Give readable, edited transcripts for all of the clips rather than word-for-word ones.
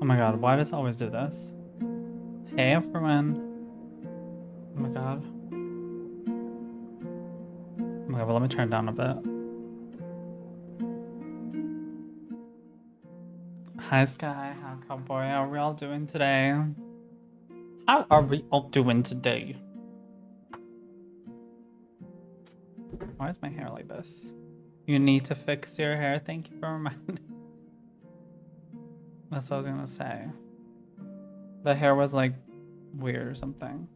Oh my god, why does it always do this? Hey everyone. Oh my god. Oh my god, well, let me turn it down a bit. Hi Sky, hi Cowboy, how are we all doing today? How are we all doing today? Why is my hair like this? You need to fix your hair, thank you for reminding. That's what I was gonna say. The hair was like weird or something.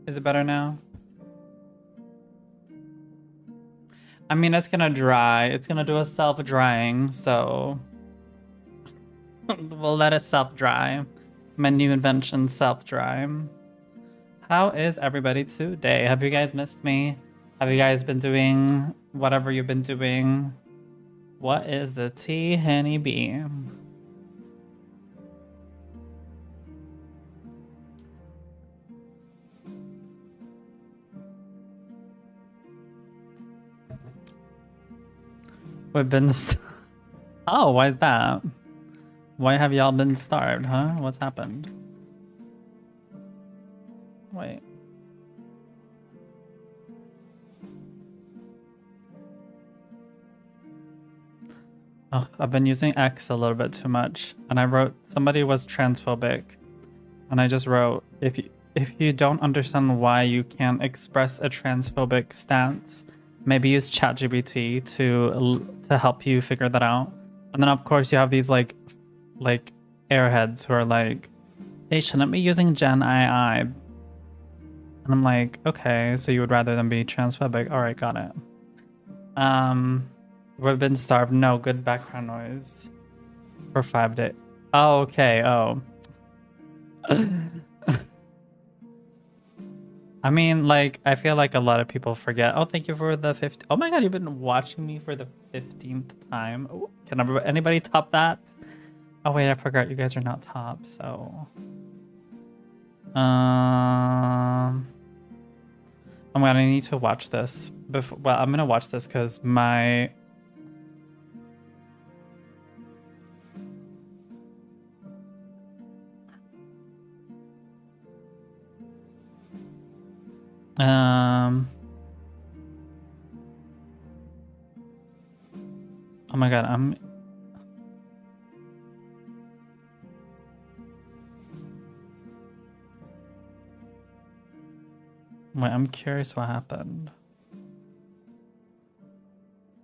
Is it better now? I mean, it's gonna dry. It's gonna do a self-drying, so we'll let it self-dry. My new invention, self-dry. How is everybody today? Have you guys missed me? Have you guys been doing whatever you've been doing? What is the tea, Henny B? We've been... Oh, why is that? Why have y'all been starved, huh? What's happened? Wait. Oh, I've been using X a little bit too much. And I wrote, somebody was transphobic. And I just wrote, if you don't understand why you can't express a transphobic stance, maybe use ChatGPT to help you figure that out. And then of course you have these like airheads who are like, they shouldn't be using Gen AI. And I'm like, okay, so you would rather them be transphobic. All right, got it. We've been starved. No, good background noise for 5 days. Oh, okay. Oh. I mean, like, I feel like a lot of people forget. Oh, thank you for the 50. Oh my god, you've been watching me for the 15th time. Oh, can anybody top that? Oh wait, I forgot you guys are not top, so. I'm gonna need to watch this. Well, I'm gonna watch this because my... Oh my god, Wait, I'm curious what happened.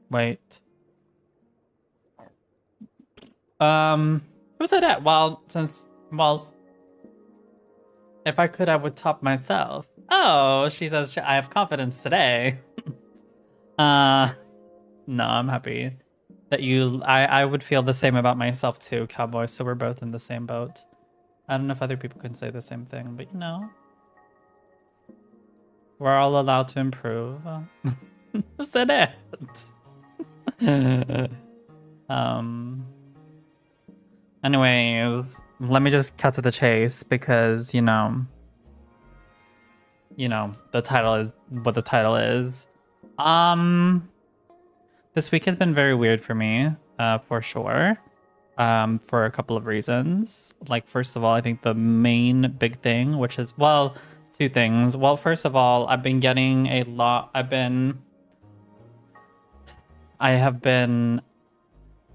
Wait. Who said that? Well, if I could, I would top myself. Oh, she says I have confidence today. No, I'm happy that I would feel the same about myself too, Cowboy, so we're both in the same boat. I don't know if other people can say the same thing, but you know. We're all allowed to improve. Who said it? Anyways, let me just cut to the chase because, you know, the title is what the title is. This week has been very weird for me, for sure. For a couple of reasons. Like, first of all, I think the main big thing, which is, well, two things. Well, first of all, I've been getting a lot. I have been,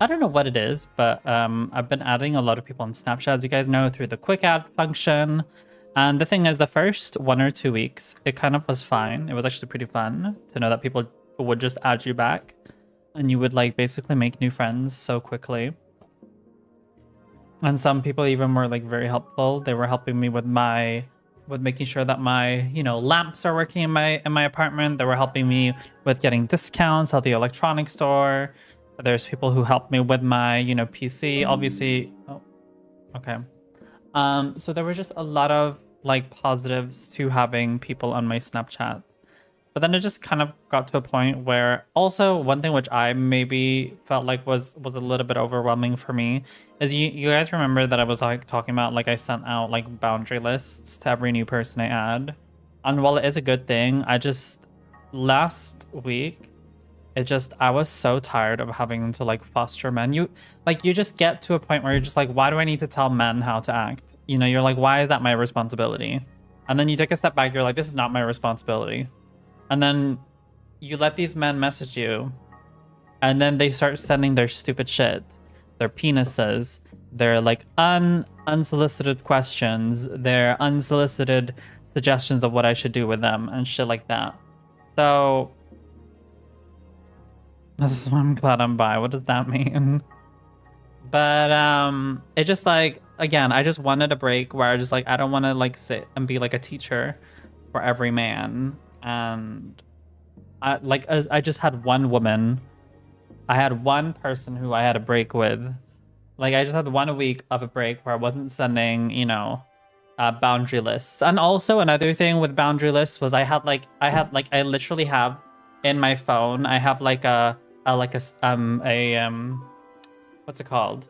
I don't know what it is, but I've been adding a lot of people on Snapchat, as you guys know, through the quick add function. And the thing is, the first 1 or 2 weeks, it kind of was fine. It was actually pretty fun to know that people would just add you back and you would like basically make new friends so quickly. And some people even were like very helpful. They were helping me with making sure that my, you know, lamps are working in my apartment. They were helping me with getting discounts at the electronics store. There's people who helped me with my, you know, PC, obviously. Oh, okay. So there were just a lot of like positives to having people on my Snapchat. But then it just kind of got to a point where also one thing which I maybe felt like was a little bit overwhelming for me is you guys remember that I was like talking about like I sent out like boundary lists to every new person I add. And while it is a good thing, I just last week I was so tired of having to like foster men. You just get to a point where you're just like, why do I need to tell men how to act? You know, you're like, why is that my responsibility? And then you take a step back, you're like, this is not my responsibility. And then you let these men message you, and then they start sending their stupid shit, their penises, their like unsolicited questions, their unsolicited suggestions of what I should do with them and shit like that. So this is why I'm glad I'm bi. What does that mean? But it just like, again, I just wanted a break where I just like, I don't want to like sit and be like a teacher for every man. And I just had one woman. I had one person who I had a break with. Like I just had 1 week of a break where I wasn't sending, you know, boundary lists. And also another thing with boundary lists was I literally have in my phone, I have like what's it called?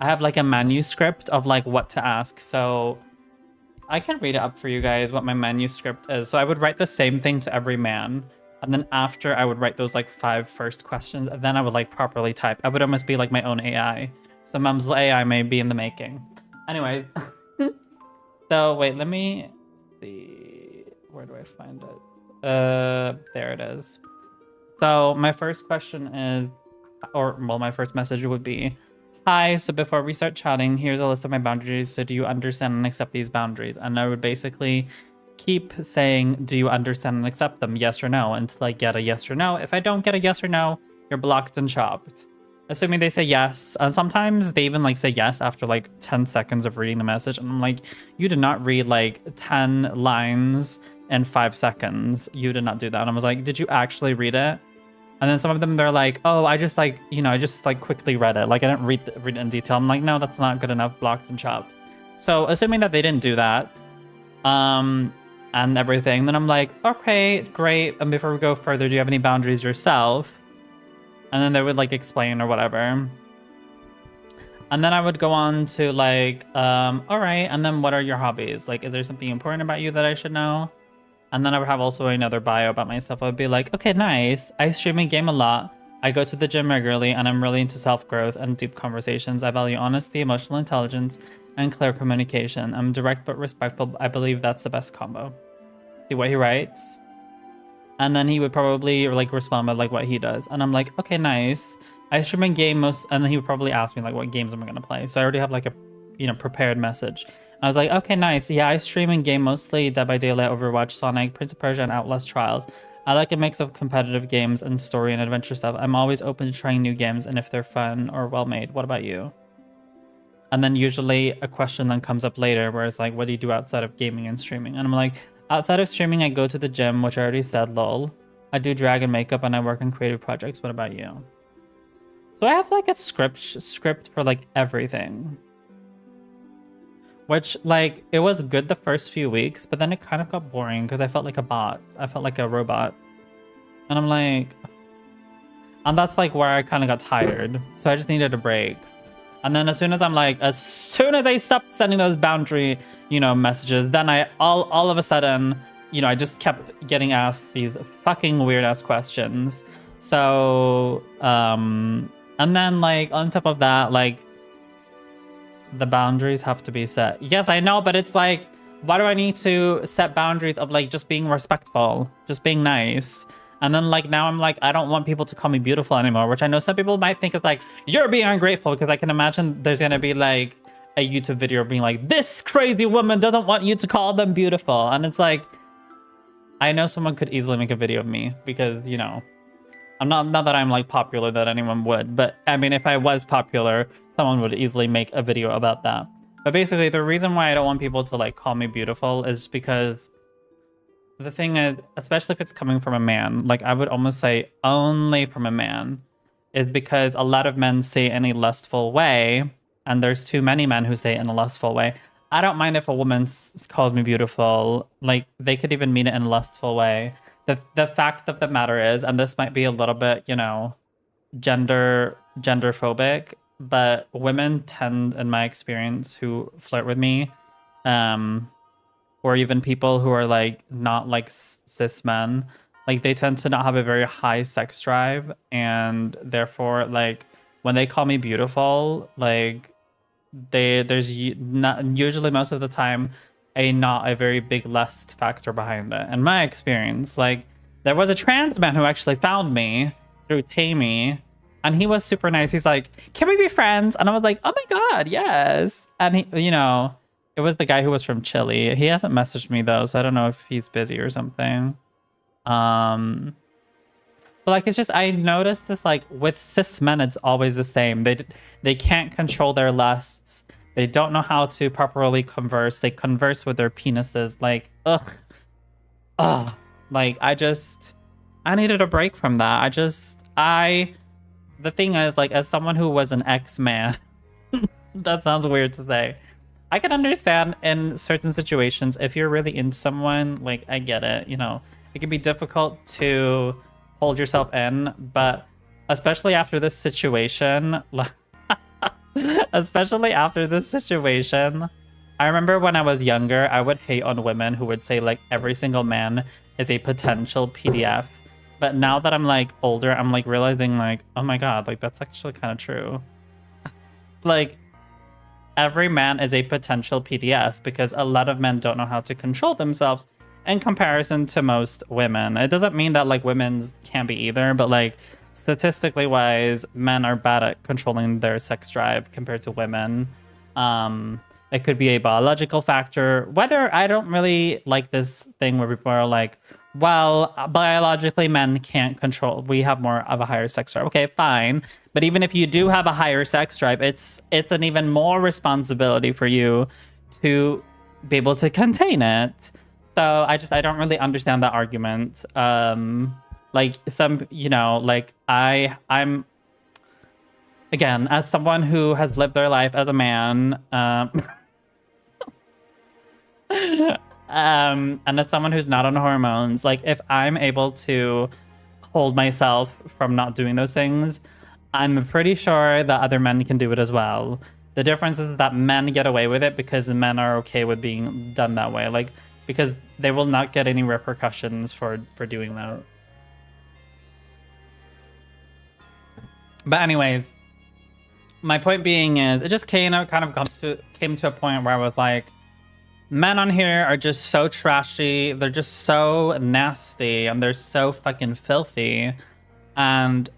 I have like a manuscript of like what to ask. So I can read it up for you guys what my manuscript is. So I would write the same thing to every man. And then after I would write those like 5 first questions, and then I would like properly type. I would almost be like my own AI. So mumzel AI may be in the making. Anyways. So wait, let me see. Where do I find it? There it is. So my first question is, my first message would be, hi, so before we start chatting, here's a list of my boundaries. So do you understand and accept these boundaries? And I would basically keep saying, do you understand and accept them? Yes or no, until I get a yes or no. If I don't get a yes or no, you're blocked and chopped. Assuming they say yes. And sometimes they even like say yes after like 10 seconds of reading the message. And I'm like, you did not read like 10 lines in 5 seconds. You did not do that. And I was like, did you actually read it? And then some of them, they're like, oh, I just like, you know, I just like quickly read it. Like I didn't read it in detail. I'm like, no, that's not good enough, blocked and chopped. So assuming that they didn't do that, and everything, then I'm like, okay, great. And before we go further, do you have any boundaries yourself? And then they would like explain or whatever. And then I would go on to like, all right. And then what are your hobbies? Like, is there something important about you that I should know? And then I would have also another bio about myself. I would be like, okay, nice. I stream and game a lot. I go to the gym regularly, and I'm really into self-growth and deep conversations. I value honesty, emotional intelligence, and clear communication. I'm direct but respectful. I believe that's the best combo. See what he writes? And then he would probably like respond with like what he does. And I'm like, okay, nice. I stream and game most, and then he would probably ask me like what games am I gonna play. So I already have like a, you know, prepared message. I was like, okay, nice. Yeah, I stream and game mostly Dead by Daylight, Overwatch, Sonic, Prince of Persia, and Outlast Trials. I like a mix of competitive games and story and adventure stuff. I'm always open to trying new games and if they're fun or well made. What about you? And then usually a question then comes up later where it's like, what do you do outside of gaming and streaming? And I'm like, outside of streaming, I go to the gym, which I already said, lol. I do drag and makeup and I work on creative projects. What about you? So I have like a script for like everything. Which, like, it was good the first few weeks, but then it kind of got boring because I felt like a bot. I felt like a robot. And I'm like... And that's, like, where I kind of got tired. So I just needed a break. And then as soon as I stopped sending those boundary, you know, messages, then all of a sudden, you know, I just kept getting asked these fucking weird-ass questions. So, and then, like, on top of that, like... the boundaries have to be set. Yes, I know, but it's like, why do I need to set boundaries of like just being respectful, just being nice? And then like now I'm like, I don't want people to call me beautiful anymore, which I know some people might think is like, you're being ungrateful, because I can imagine there's gonna be like a YouTube video being like, this crazy woman doesn't want you to call them beautiful. And it's like, I know someone could easily make a video of me because, you know, I'm not that I'm like popular that anyone would, but I mean, if I was popular, someone would easily make a video about that. But basically, the reason why I don't want people to like call me beautiful is because the thing is, especially if it's coming from a man, like I would almost say only from a man, is because a lot of men say it in a lustful way, and there's too many men who say it in a lustful way. I don't mind if a woman calls me beautiful, like they could even mean it in a lustful way. the fact of the matter is, and this might be a little bit, you know, genderphobic, but women tend, in my experience, who flirt with me, or even people who are like not like cis men, like they tend to not have a very high sex drive, and therefore like when they call me beautiful, like there's not usually most of the time not a very big lust factor behind it. In my experience, like there was a trans man who actually found me through Tammy, and he was super nice. He's like, "Can we be friends?" And I was like, "Oh my god, yes!" And he, you know, it was the guy who was from Chile. He hasn't messaged me though, so I don't know if he's busy or something. But like, it's just, I noticed this, like with cis men, it's always the same. They can't control their lusts. They don't know how to properly converse. They converse with their penises. Like, ugh. Like, I needed a break from that. The thing is, like, as someone who was an ex-man, that sounds weird to say. I can understand in certain situations, if you're really into someone, like, I get it, you know. It can be difficult to hold yourself in, but especially after this situation, I remember when I was younger, I would hate on women who would say like every single man is a potential PDF. But now that I'm like older, I'm like realizing like, oh my god, like that's actually kind of true. Like every man is a potential PDF because a lot of men don't know how to control themselves in comparison to most women. It doesn't mean that like women's can't be either, but like statistically wise, men are bad at controlling their sex drive compared to women. It could be a biological factor. Whether, I don't really like this thing where people are like, well, biologically men can't control, we have more of a higher sex drive. Okay, fine. But even if you do have a higher sex drive, it's an even more responsibility for you to be able to contain it. So I don't really understand that argument. Like some, you know, like I'm again, as someone who has lived their life as a man, and as someone who's not on hormones, like if I'm able to hold myself from not doing those things, I'm pretty sure that other men can do it as well. The difference is that men get away with it because men are okay with being done that way, like because they will not get any repercussions for doing that. But anyways, my point being is, it just came to a point where I was like, men on here are just so trashy. They're just so nasty and they're so fucking filthy. And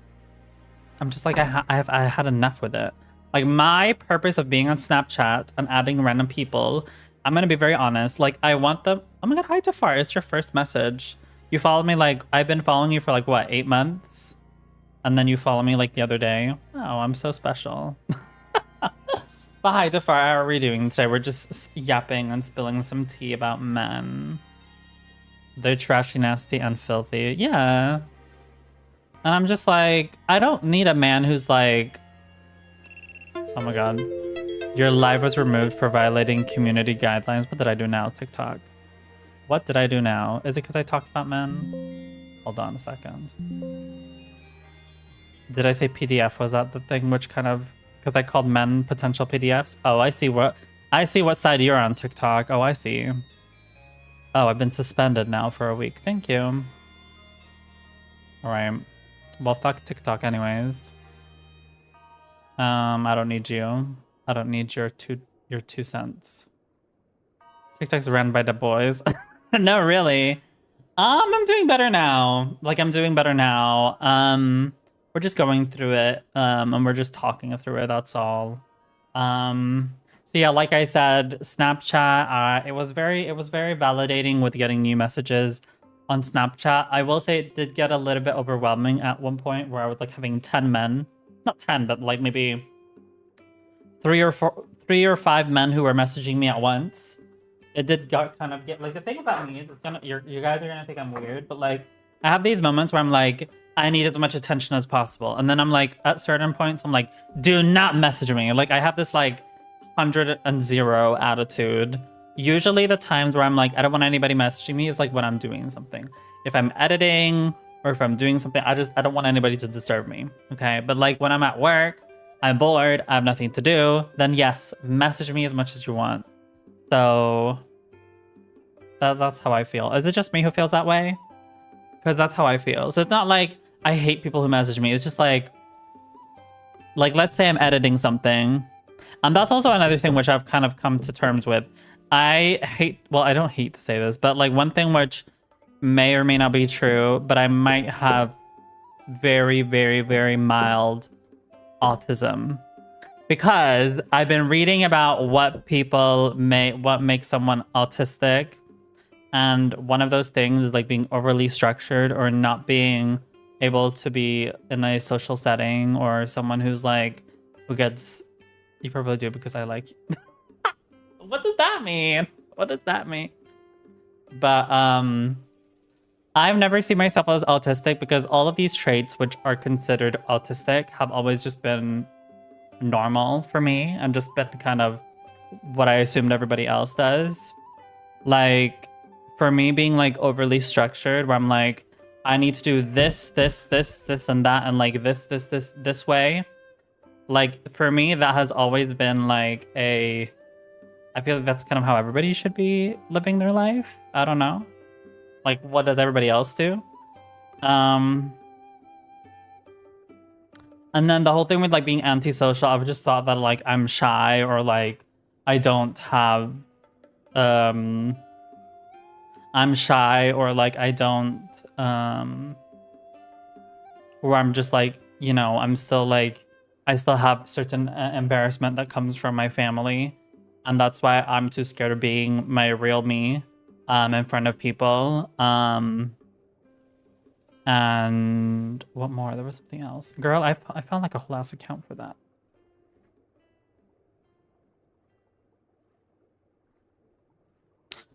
I'm just like, I had enough with it. Like my purpose of being on Snapchat and adding random people, I'm going to be very honest. Like I want them. Oh my god, hi Tafar, it's your first message. You followed me, like I've been following you for like what, 8 months? And then you follow me like the other day. Oh, I'm so special. But hi, Tafar, how are we doing today? We're just yapping and spilling some tea about men. They're trashy, nasty, and filthy. Yeah. And I'm just like, I don't need a man who's like, oh my god. Your live was removed for violating community guidelines. What did I do now, TikTok? What did I do now? Is it because I talked about men? Hold on a second. Did I say PDF? Was that the thing which kind of, because I called men potential PDFs? Oh, I see what side you're on, TikTok. Oh, I see. Oh, I've been suspended now for a week. Thank you. All right. Well, fuck TikTok anyways. I don't need you. I don't need your 2 cents. TikTok's ran by the boys. No, really. I'm doing better now. Like, I'm doing better now. We're just going through it, and we're just talking through it, that's all. So yeah, like I said, Snapchat, it was very validating with getting new messages on Snapchat. I will say it did get a little bit overwhelming at one point where I was like having 10 men, not 10, but like maybe 3 or 5 men who were messaging me at once. It did kind of get, like, the thing about me is it's gonna, you guys are gonna think I'm weird, but like I have these moments where I'm like, I need as much attention as possible. And then I'm like, at certain points, I'm like, do not message me. Like, I have this like 100 and 0 attitude. Usually the times where I'm like, I don't want anybody messaging me is like when I'm doing something. if I'm editing or if I'm doing something, I don't want anybody to disturb me. Okay. But like when I'm at work, I'm bored, I have nothing to do, then yes, message me as much as you want. So that's how I feel. Is it just me who feels that way? Because that's how I feel. So it's not like I hate people who message me. It's just like let's say I'm editing something. And that's also another thing which I've kind of come to terms with. I don't hate to say this, but like one thing which may or may not be true, but I might have very, very, very mild autism. Because I've been reading about what makes someone autistic. And one of those things is like being overly structured or not being able to be in a social setting, or someone who's like, you probably do because I like you. What does that mean? What does that mean? But I've never seen myself as autistic because all of these traits which are considered autistic have always just been normal for me and just been kind of what I assumed everybody else does. Like for me being like overly structured where I'm like, I need to do this, and that, and like this way. Like for me, that has always been like I feel like that's kind of how everybody should be living their life. I don't know. Like what does everybody else do? And then the whole thing with like being antisocial, I've just thought that like I'm shy or like I don't have I'm shy or like I don't or I'm just like, you know, I'm still like I still have certain embarrassment that comes from my family, and that's why I'm too scared of being my real me in front of people. And what more? There was something else. Girl, I found like a whole ass account for that.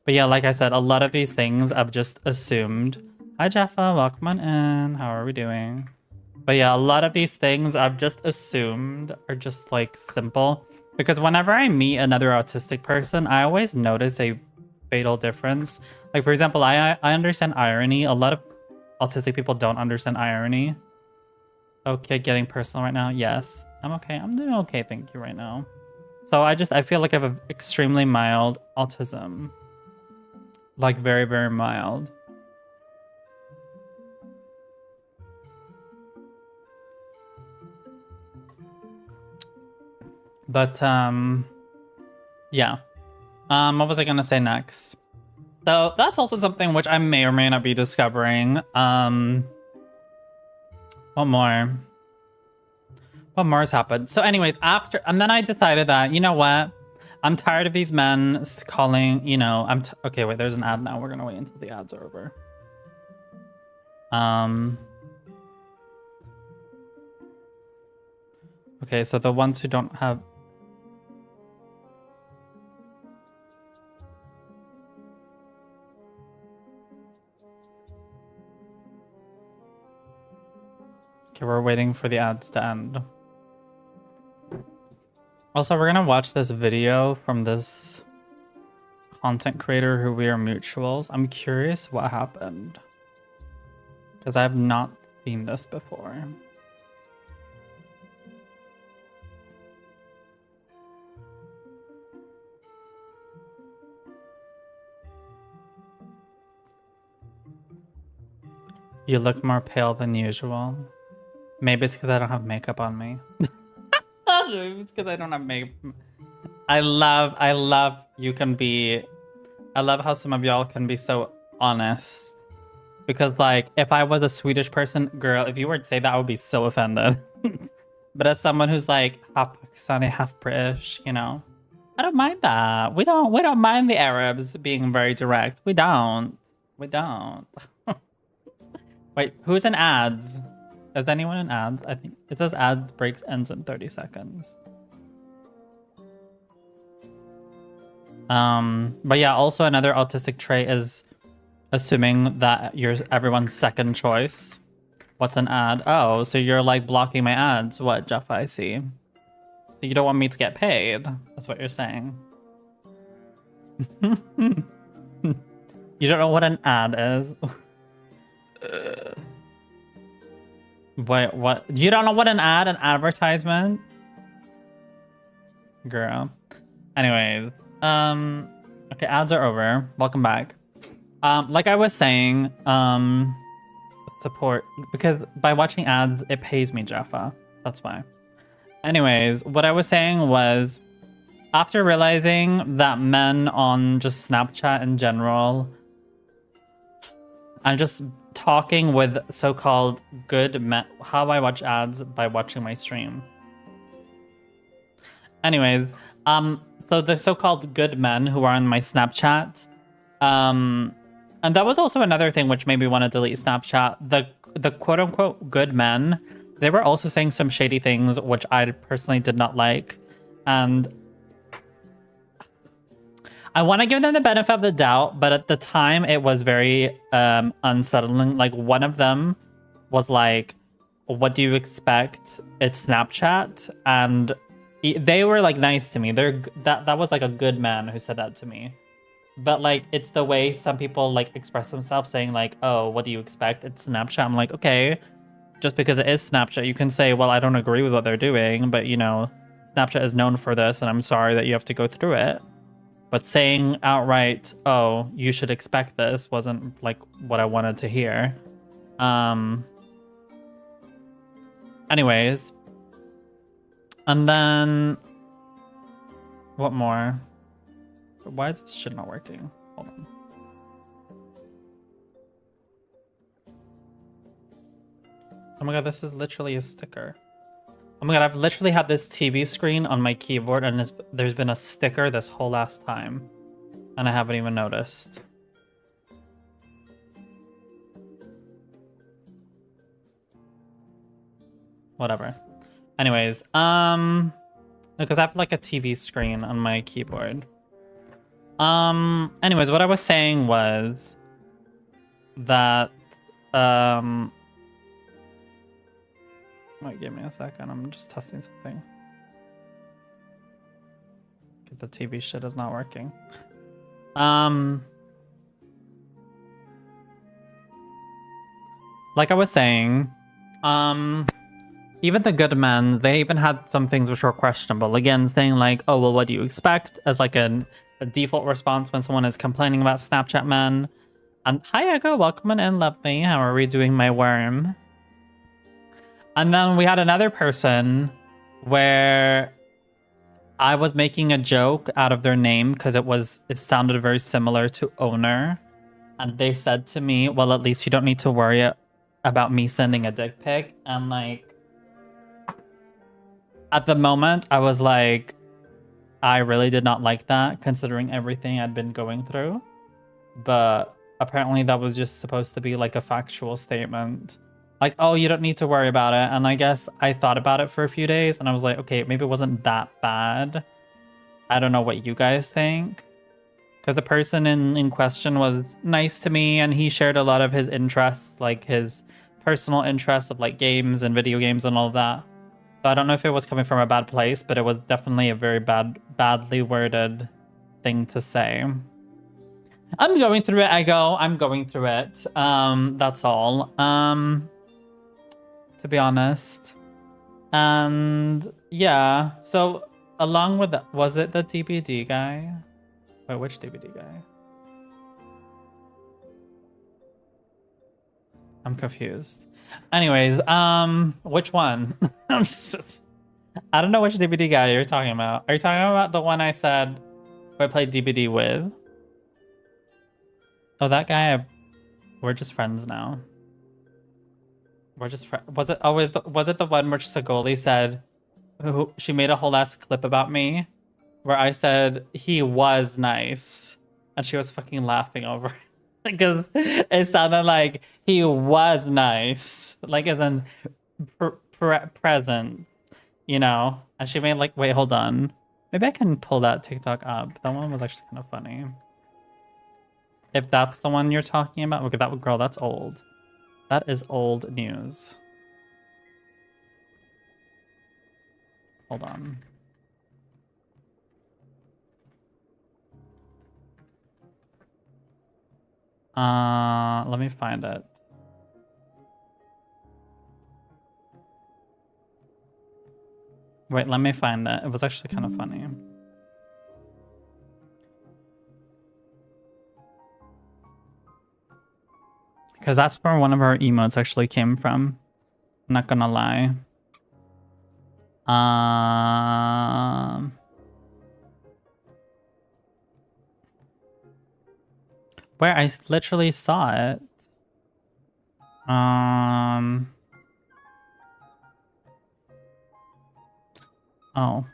But yeah, like I said, a lot of these things I've just assumed. Hi Jaffa, welcome on in. How are we doing? But yeah, a lot of these things I've just assumed are just like simple. Because whenever I meet another autistic person, I always notice a fatal difference. Like for example, I understand irony. A lot of autistic people don't understand irony. Okay, getting personal right now. Yes, I'm okay. I'm doing okay, thank you right now. So I feel like I have an extremely mild autism. Like very, very mild. But yeah. What was I gonna say next? So that's also something which I may or may not be discovering. What more? What more has happened? So anyways, and then I decided that, you know what? I'm tired of these men calling, you know, okay, wait, there's an ad now. We're gonna wait until the ads are over. Okay, so the ones who don't have... Okay, we're waiting for the ads to end. Also, we're gonna watch this video from this content creator who we are mutuals. I'm curious what happened, because I have not seen this before. You look more pale than usual. Maybe it's because I don't have makeup on me. Maybe it's because I don't have makeup. I love you can be... I love how some of y'all can be so honest. Because like, if I was a Swedish person, girl, if you were to say that, I would be so offended. But as someone who's like half Pakistani, half British, you know, I don't mind that. We don't mind the Arabs being very direct. We don't. Wait, who's in ads? Is anyone in ads? I think it says ad breaks ends in 30 seconds. But yeah, also another autistic trait is assuming that you're everyone's second choice. What's an ad? Oh, so you're like blocking my ads. What, Jeff? I see. So you don't want me to get paid. That's what you're saying. You don't know what an ad is. Wait, what? You don't know what an advertisement? Girl. Anyways, okay, ads are over. Welcome back. Like I was saying, support, because by watching ads, it pays me, Jaffa. That's why. Anyways, what I was saying was, after realizing that men on just Snapchat in general, I'm just talking with so-called good men. How I watch ads by watching my stream. Anyways, so the so-called good men who are on my Snapchat, and that was also another thing which made me want to delete Snapchat. The quote-unquote good men, they were also saying some shady things which I personally did not like, and I want to give them the benefit of the doubt, but at the time it was very unsettling. Like, one of them was like, what do you expect? It's Snapchat. And they were like nice to me. That was like a good man who said that to me. But like, it's the way some people like express themselves, saying like, oh, what do you expect? It's Snapchat. I'm like, okay, just because it is Snapchat, you can say, well, I don't agree with what they're doing, but you know, Snapchat is known for this and I'm sorry that you have to go through it. But saying outright, oh, you should expect this, wasn't like what I wanted to hear. Anyways. And then what more? Why is this shit not working? Hold on. Oh my god, this is literally a sticker. Oh my god, I've literally had this TV screen on my keyboard and there's been a sticker this whole last time. And I haven't even noticed. Whatever. Anyways, because I have like a TV screen on my keyboard. Anyways, what I was saying was that, wait, give me a second. I'm just testing something. The TV shit is not working. Like I was saying, even the good men, they even had some things which were questionable. Again, saying like, oh, well, what do you expect? As like a default response when someone is complaining about Snapchat men. And hi, Echo, welcome in, lovely. How are we doing, my worm? And then we had another person where I was making a joke out of their name because it sounded very similar to owner. And they said to me, well, at least you don't need to worry about me sending a dick pic. And like, at the moment, I was like, I really did not like that, considering everything I'd been going through. But apparently that was just supposed to be like a factual statement. Like, oh, you don't need to worry about it. And I guess I thought about it for a few days and I was like, okay, maybe it wasn't that bad. I don't know what you guys think. Because the person in question was nice to me and he shared a lot of his interests, like his personal interests of like games and video games and all of that. So I don't know if it was coming from a bad place, but it was definitely a very badly worded thing to say. I'm going through it, Ego. I'm going through it. That's all. To be honest. And yeah, so along with that, was it the DBD guy? Wait, which DBD guy? I'm confused. Anyways, which one? I don't know which DBD guy you're talking about. Are you talking about the one I said who I played DBD with? Oh, that guy, we're just friends now. We're just friends. Was it always was it the one where Sagoli said she made a whole ass clip about me where I said he was nice and she was fucking laughing over it because it sounded like he was nice, like as in present, you know? And she made like, wait, hold on. Maybe I can pull that TikTok up. That one was actually kind of funny. If that's the one you're talking about. Look at that girl, that's old. That is old news. Hold on. Let me find it. Wait, let me find it. It was actually kind of funny. Because that's where one of our emotes actually came from. I'm not gonna lie. Where I literally saw it. Oh.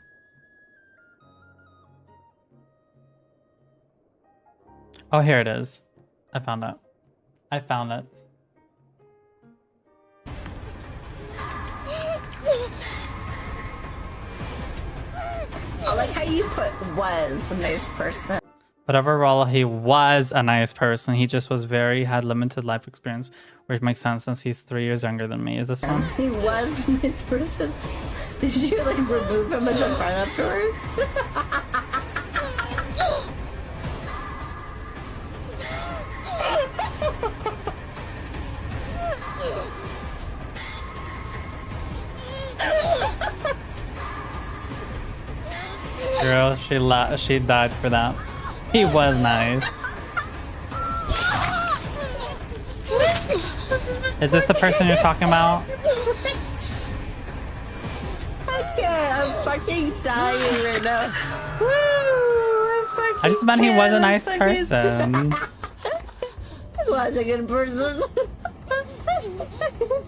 Oh, here it is. I found it. I found it. I like how you put was a nice person. But overall, he was a nice person. He just was had limited life experience, which makes sense since he's 3 years younger than me. Is this one? He was a nice person. Did you like remove him as a friend afterwards? Girl, she died for that. He was nice. Is this the person you're talking about? I can't. I'm fucking dying right now. Woo! I just meant he was a nice person. He was a good person.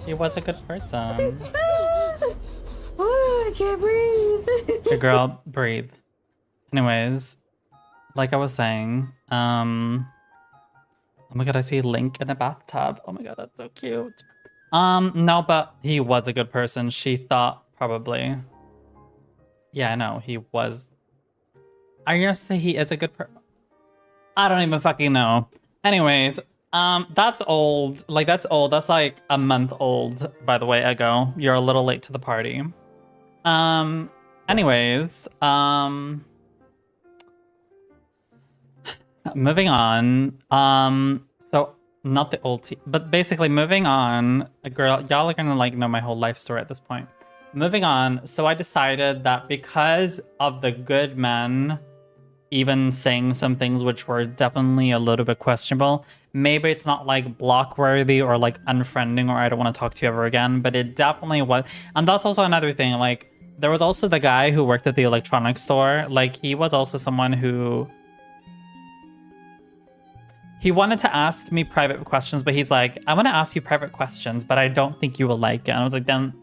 He was a good person. Oh, I can't breathe. Good girl, breathe. Anyways, like I was saying, oh my god, I see Link in a bathtub. Oh my god, that's so cute. No, but he was a good person. She thought probably. Yeah, I know, he was. Are you gonna say he is a good person? I don't even fucking know. Anyways, that's old. Like, that's old. That's like a month old, by the way, ago. You're a little late to the party. Anyways, moving on. So not the old but basically moving on. Girl, y'all are gonna like know my whole life story at this point. Moving on. So I decided that because of the good men even saying some things which were definitely a little bit questionable, maybe it's not like block worthy or like unfriending or I don't want to talk to you ever again, but it definitely was. And that's also another thing. Like, there was also the guy who worked at the electronics store. Like, he was also someone who he wanted to ask me private questions, but he's like, I want to ask you private questions, but I don't think you will like it. And I was like, then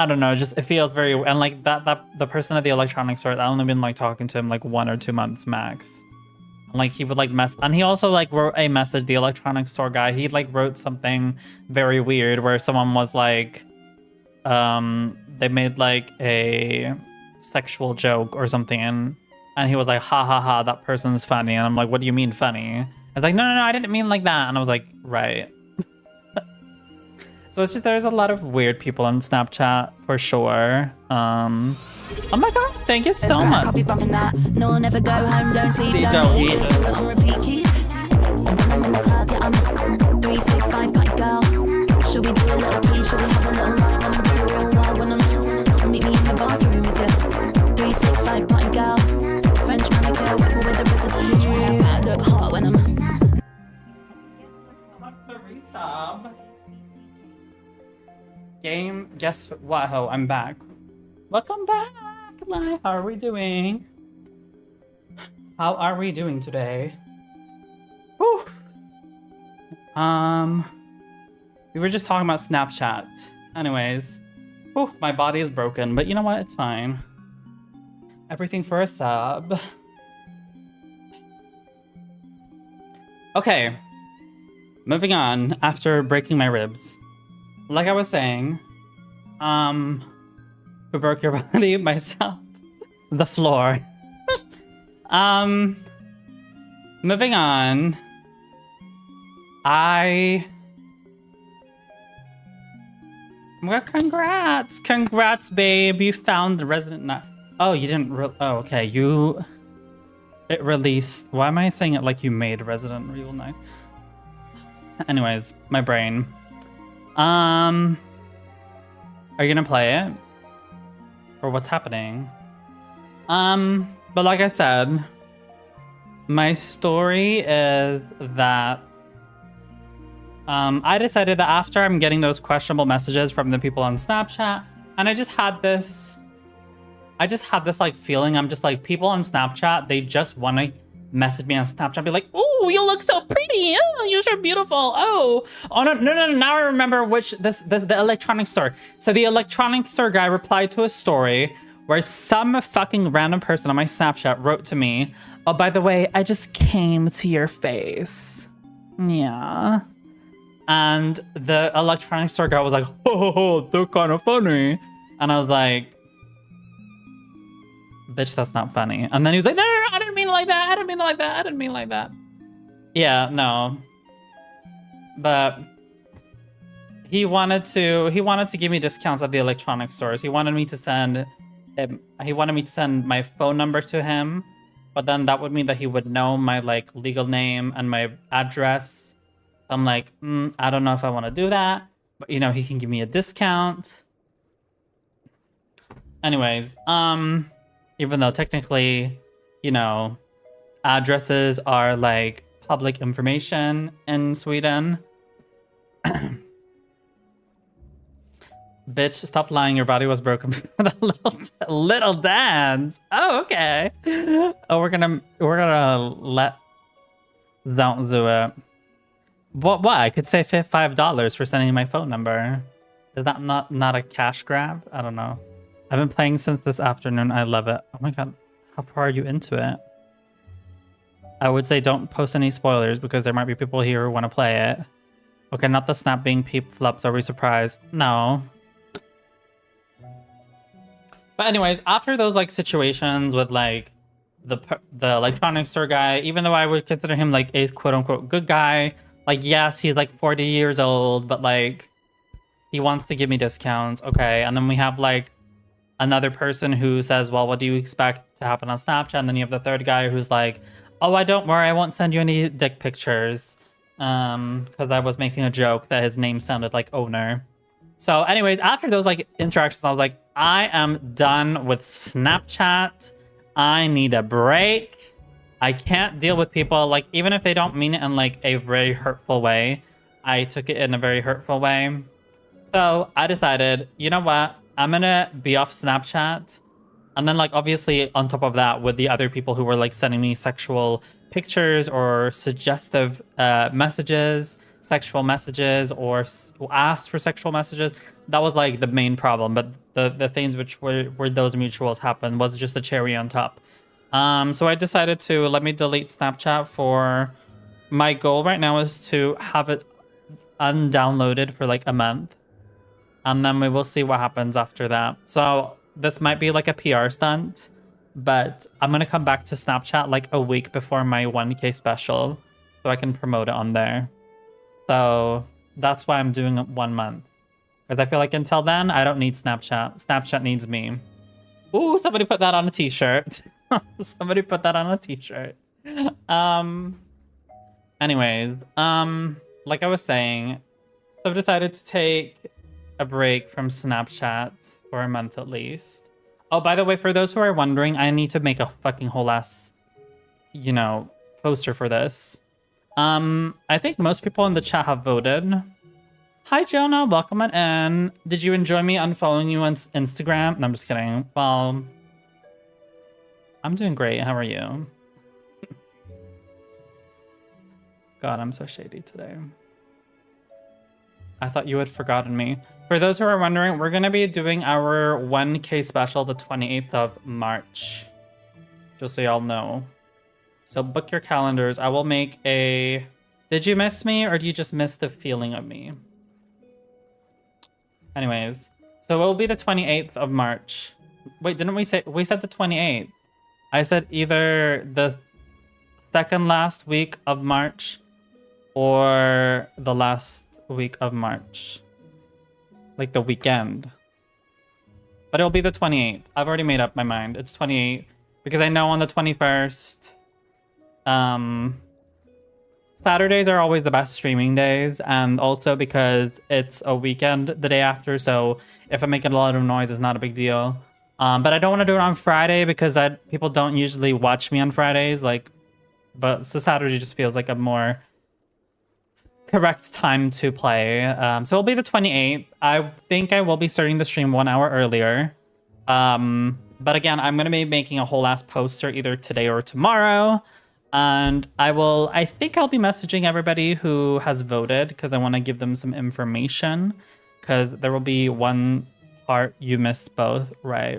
I don't know, just it feels very, and like that the person at the electronics store, I only been like talking to him like 1 or 2 months max. And, like, he would like and he also like wrote a message, the electronics store guy, he like wrote something very weird where someone was like, they made like a sexual joke or something, and he was like, ha ha ha, that person's funny. And I'm like, what do you mean funny? I was like, no, I didn't mean like that. And I was like, right. So it's just, there's a lot of weird people on Snapchat for sure. Oh my god, thank you so much. I'll be bumping that. No, I'll never go home, don't sleep, Don't eat. Just on repeat, keep. When I'm in the club, yeah, I'm 365 party girl. Should we do a little key? Should we have a little line? Wanna do a real wild when I'm meet me in the bathroom with you. 365 party girl. French manicure, whipper with a residue. I look hot when I'm. Game, guess what? Ho, I'm back. Welcome back. How are we doing? How are we doing today? Whew. We were just talking about Snapchat. Anyways, whew, my body is broken, but you know what? It's fine. Everything for a sub. Okay. Moving on after breaking my ribs. Like I was saying, who broke your body? Myself. The floor. Moving on. Well, congrats, babe. You found the resident. Oh, you didn't. Oh, okay. It released. Why am I saying it like you made Resident Evil 9? Anyways, my brain. Are you gonna play it? Or what's happening? But like I said, my story is that I decided that after I'm getting those questionable messages from the people on Snapchat, and I just had this like feeling, I'm just like, people on Snapchat, they just want to message me on Snapchat, be like, oh, you look so pretty, oh, you're so beautiful, oh no, now I remember the electronics store. So the electronics store guy replied to a story where some fucking random person on my Snapchat wrote to me, oh, by the way, I just came to your face. Yeah. And the electronics store guy was like, oh, they're kind of funny. And I was like, bitch, that's not funny. And then he was like, no, I didn't mean it like that. I didn't mean it like that. I didn't mean it like that. Yeah, no. But he wanted to give me discounts at the electronics stores. He wanted me to send my phone number to him, but then that would mean that he would know my like legal name and my address. So I'm like, I don't know if I want to do that, but you know, he can give me a discount. Anyways, even though technically, you know, addresses are like public information in Sweden. Bitch, stop lying. Your body was broken for the little dance. Oh, okay. Oh, we're gonna let don't do it. What? I could say $5 for sending my phone number. Is that not a cash grab? I don't know. I've been playing since this afternoon. I love it. Oh my god, how far are you into it? I would say don't post any spoilers because there might be people here who want to play it. Okay, not the snap being peep flops. Are we surprised? No. But anyways, after those like situations with like the electronics store guy, even though I would consider him like a quote unquote good guy, like yes, he's like 40 years old, but like he wants to give me discounts. Okay, and then we have like another person who says, well, what do you expect to happen on Snapchat? And then you have the third guy who's like, oh, don't worry, I won't send you any dick pictures. Because I was making a joke that his name sounded like owner. So anyways, after those like interactions, I was like, I am done with Snapchat. I need a break. I can't deal with people, like, even if they don't mean it in like a very hurtful way. I took it in a very hurtful way. So I decided, you know what? I'm gonna be off Snapchat. And then like obviously on top of that, with the other people who were like sending me sexual pictures or suggestive messages, sexual messages, or asked for sexual messages, that was like the main problem. But the things which were those mutuals happened was just a cherry on top. So I decided to let me delete Snapchat. For my goal right now is to have it undownloaded for like a month. And then we will see what happens after that. So this might be like a PR stunt, but I'm going to come back to Snapchat like a week before my 1K special so I can promote it on there. So that's why I'm doing it 1 month. Because I feel like until then, I don't need Snapchat. Snapchat needs me. Ooh, somebody put that on a t-shirt. Somebody put that on a t-shirt. Anyways, like I was saying, so I've decided to take a break from Snapchat for a month at least. Oh, by the way, for those who are wondering, I need to make a fucking whole ass, you know, poster for this. I think most people in the chat have voted. Hi, Jonah. Welcome in. Did you enjoy me unfollowing you on Instagram? No, I'm just kidding. Well, I'm doing great. How are you? God, I'm so shady today. I thought you had forgotten me. For those who are wondering, we're going to be doing our 1K special the 28th of March. Just so y'all know. So book your calendars. I will make a... Did you miss me or do you just miss the feeling of me? Anyways, so it will be the 28th of March. Wait, didn't we say... We said the 28th. I said either the second last week of March or the last week of March. Like the weekend. But it'll be the 28th. I've already made up my mind. It's 28 because I know on the 21st Saturdays are always the best streaming days, and also because it's a weekend the day after, so if I'm making a lot of noise, it's not a big deal. But I don't want to do it on Friday because people don't usually watch me on Fridays, like, but so Saturday just feels like a more correct time to play. So it'll be the 28th. I think I will be starting the stream 1 hour earlier. But again, I'm going to be making a whole ass poster either today or tomorrow. And I think I'll be messaging everybody who has voted because I want to give them some information, because there will be one part you missed both. Right.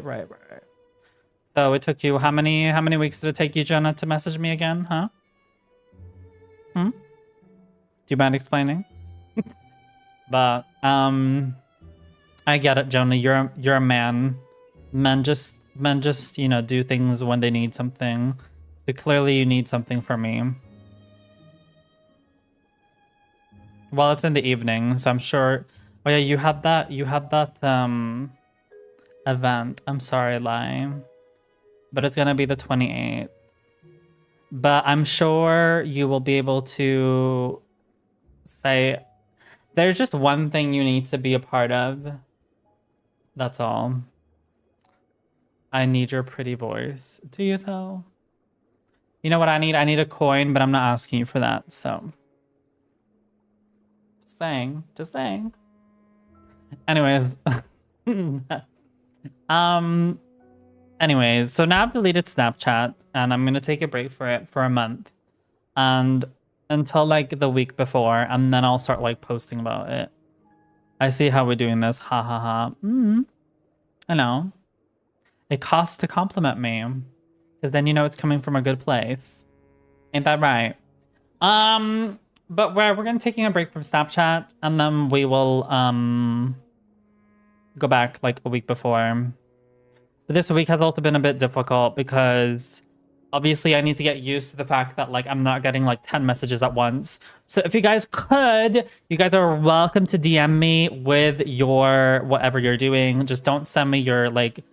So it took you, how many weeks did it take you, Jonah, to message me again, huh? Do you mind explaining? But I get it, Jonah. You're a man. Men just do things when they need something. So clearly you need something from me. Well, it's in the evening, so I'm sure. Oh yeah, you had that event. I'm sorry, Lai. But it's gonna be the 28th. But I'm sure you will be able to say there's just one thing you need to be a part of. That's all. I need your pretty voice. Do you though? You know what I need? I need a coin, but I'm not asking you for that, so. Just saying. Anyways. Anyways, so now I've deleted Snapchat and I'm gonna take a break for it for a month. And until like the week before, and then I'll start like posting about it. I see how we're doing this. Ha ha ha. I know. It costs to compliment me. Because then you know it's coming from a good place. Ain't that right? But we're gonna taking a break from Snapchat, and then we will go back like a week before. But this week has also been a bit difficult because obviously I need to get used to the fact that like I'm not getting like 10 messages at once. So if you guys could, you guys are welcome to DM me with your whatever you're doing. Just don't send me your like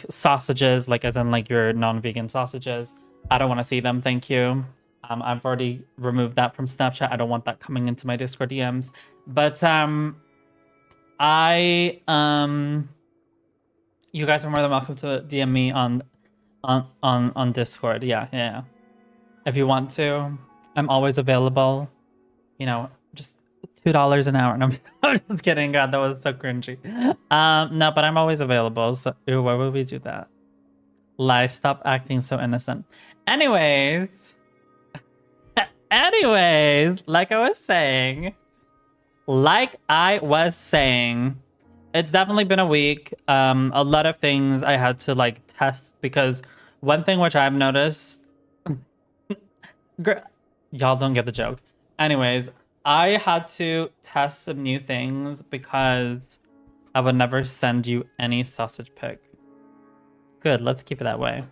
sausages, like as in like your non-vegan sausages. I don't want to see them, thank you. I've already removed that from Snapchat. I don't want that coming into my Discord DMs. But you guys are more than welcome to DM me on Discord. Yeah. If you want to, I'm always available. You know, just $2 an hour. No, I'm just kidding. God, that was so cringy. No, but I'm always available. So why would we do that? Lie, stop acting so innocent. Anyways, like I was saying, it's definitely been a week. A lot of things I had to like test, because one thing which I've noticed, y'all don't get the joke. Anyways, I had to test some new things because I would never send you any sausage pic. Good, let's keep it that way.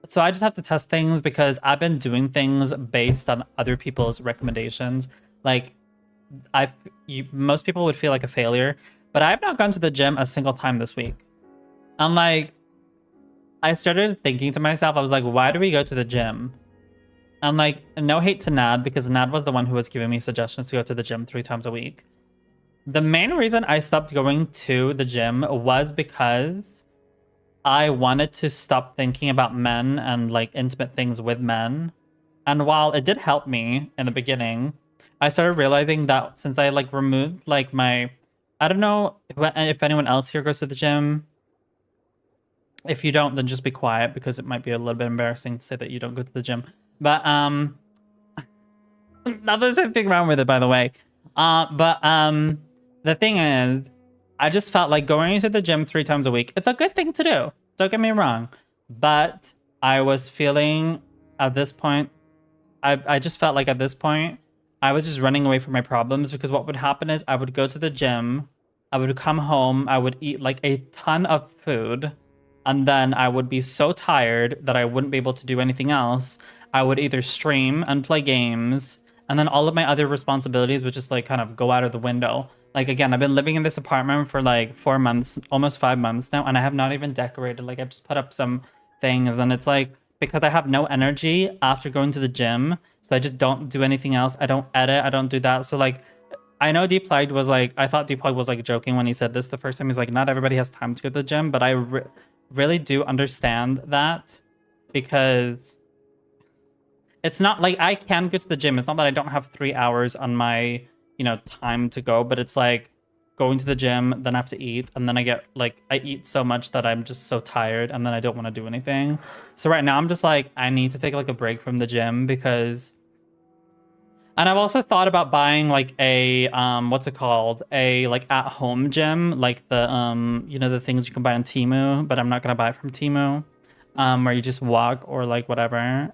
So I just have to test things because I've been doing things based on other people's recommendations. Like, most people would feel like a failure, but I've not gone to the gym a single time this week. And like, I started thinking to myself, I was like, why do we go to the gym? And like, no hate to Nad, because Nad was the one who was giving me suggestions to go to the gym 3 times a week. The main reason I stopped going to the gym was because I wanted to stop thinking about men and like intimate things with men. And while it did help me in the beginning, I started realizing that since I like removed like I don't know if anyone else here goes to the gym. If you don't, then just be quiet, because it might be a little bit embarrassing to say that you don't go to the gym. But not there's anything wrong with it, by the way. The thing is, I just felt like going to the gym 3 times a week, it's a good thing to do. Don't get me wrong. But I was feeling at this point, I just felt like at this point, I was just running away from my problems, because what would happen is I would go to the gym, I would come home, I would eat like a ton of food, and then I would be so tired that I wouldn't be able to do anything else. I would either stream and play games, and then all of my other responsibilities would just like kind of go out of the window. Like, again, I've been living in this apartment for like 4 months, almost 5 months now, and I have not even decorated. Like, I've just put up some things, and it's like because I have no energy after going to the gym. So I just don't do anything else. I don't edit. I don't do that. So like, I know Deeplugged was like, I thought Deeplugged was like joking when he said this the first time. He's like, not everybody has time to go to the gym, but I really do understand that, because it's not like I can go to the gym. It's not that I don't have 3 hours on my, you know, time to go, but it's like going to the gym, then I have to eat, and then I get like, I eat so much that I'm just so tired, and then I don't want to do anything. So right now I'm just like, I need to take like a break from the gym, because, and I've also thought about buying like a, what's it called? A like at home gym, like the, you know, the things you can buy on Temu, but I'm not going to buy it from Temu, where you just walk or like whatever.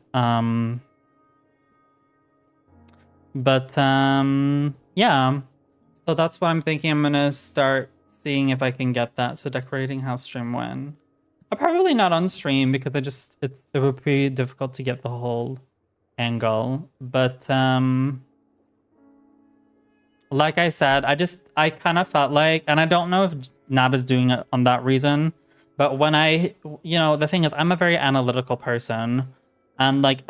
Yeah. So that's what I'm thinking. I'm going to start seeing if I can get that. So decorating house stream when? Probably not on stream, because it would be difficult to get the whole angle. But like I said, I kind of felt like, and I don't know if Nad is doing it on that reason, but when you know, the thing is, I'm a very analytical person, and like,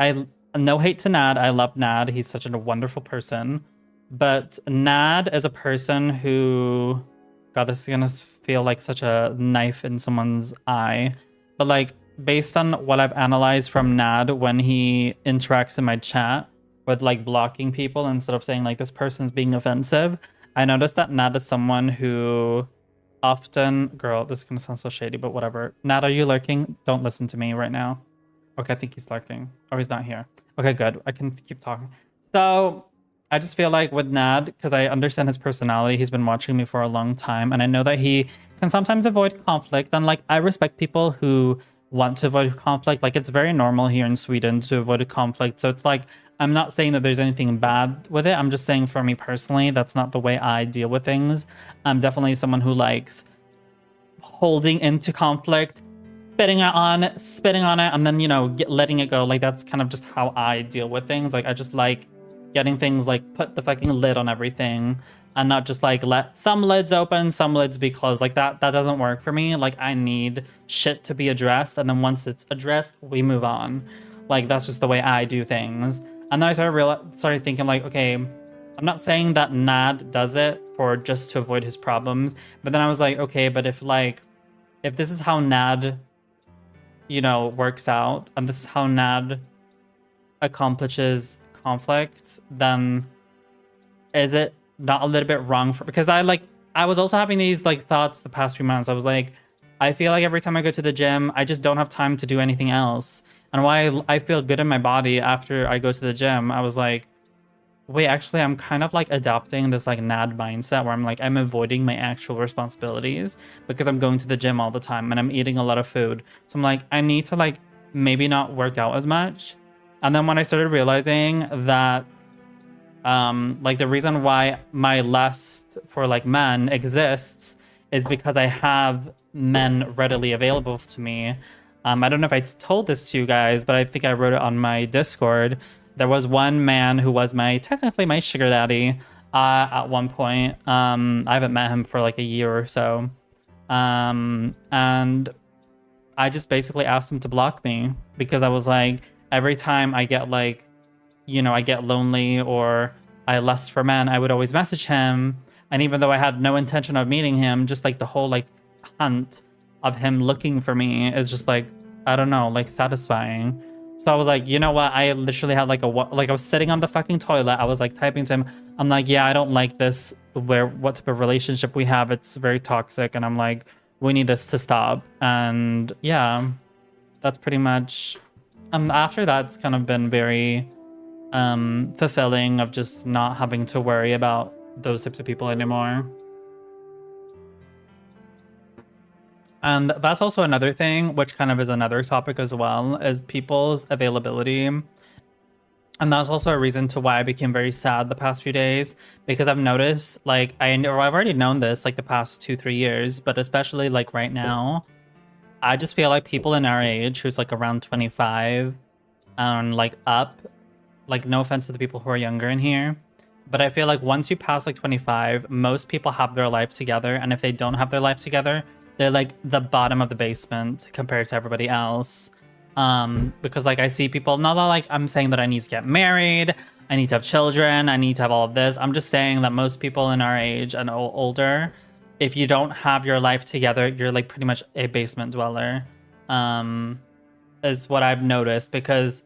no hate to Nad, I love Nad, he's such a wonderful person. But Nad is a person who, God, this is gonna feel like such a knife in someone's eye. But like, based on what I've analyzed from Nad when he interacts in my chat with like blocking people instead of saying like this person's being offensive, I noticed that Nad is someone who often, girl, this is gonna sound so shady, but whatever. Nad, are you lurking? Don't listen to me right now. Okay, I think he's lurking. Oh, he's not here. Okay, good. I can keep talking. So I just feel like with Nad, because I understand his personality, he's been watching me for a long time, and I know that he can sometimes avoid conflict, and like, I respect people who want to avoid conflict. Like, it's very normal here in Sweden to avoid a conflict. So it's like, I'm not saying that there's anything bad with it. I'm just saying for me personally, that's not the way I deal with things. I'm definitely someone who likes holding into conflict, spitting on it, and then, you know, letting it go. Like, that's kind of just how I deal with things. Like, I just like getting things like, put the fucking lid on everything, and not just like let some lids open, some lids be closed. Like that doesn't work for me. Like, I need shit to be addressed, and then once it's addressed, we move on. Like, that's just the way I do things. And then I started thinking like, okay, I'm not saying that Nad does it for just to avoid his problems, but then I was like, okay, but if this is how Nad, you know, works out, and this is how Nad accomplishes conflict, then is it not a little bit wrong because I was also having these like thoughts the past few months. I was like, I feel like every time I go to the gym, I just don't have time to do anything else. And why I feel good in my body after I go to the gym, I was like, wait, actually, I'm kind of like adopting this like Nad mindset where I'm like, I'm avoiding my actual responsibilities because I'm going to the gym all the time and I'm eating a lot of food. So I'm like, I need to like maybe not work out as much. And then when I started realizing that like the reason why my lust for like men exists is because I have men readily available to me. I don't know if I told this to you guys, but I think I wrote it on my Discord. There was one man who was technically my sugar daddy at one point. I haven't met him for like a year or so. And I just basically asked him to block me because I was like, every time I get like, you know, I get lonely or I lust for men, I would always message him. And even though I had no intention of meeting him, just like the whole like hunt of him looking for me is just like, I don't know, like satisfying. So I was like, you know what? I literally had like I was sitting on the fucking toilet. I was like typing to him. I'm like, yeah, I don't like this. What type of relationship we have? It's very toxic. And I'm like, we need this to stop. And yeah, that's pretty much. After that, it's kind of been very fulfilling of just not having to worry about those types of people anymore. And that's also another thing, which kind of is another topic as well, is people's availability. And that's also a reason to why I became very sad the past few days, because I've noticed, like, I've already known this like the past 2-3 years, but especially like right now, I just feel like people in our age who's like around 25 and like up, like no offense to the people who are younger in here, but I feel like once you pass like 25, most people have their life together. And if they don't have their life together, they're like the bottom of the basement compared to everybody else. Because like I see people, not that like I'm saying that I need to get married, I need to have children, I need to have all of this. I'm just saying that most people in our age and older, if you don't have your life together, you're like pretty much a basement dweller, is what I've noticed. Because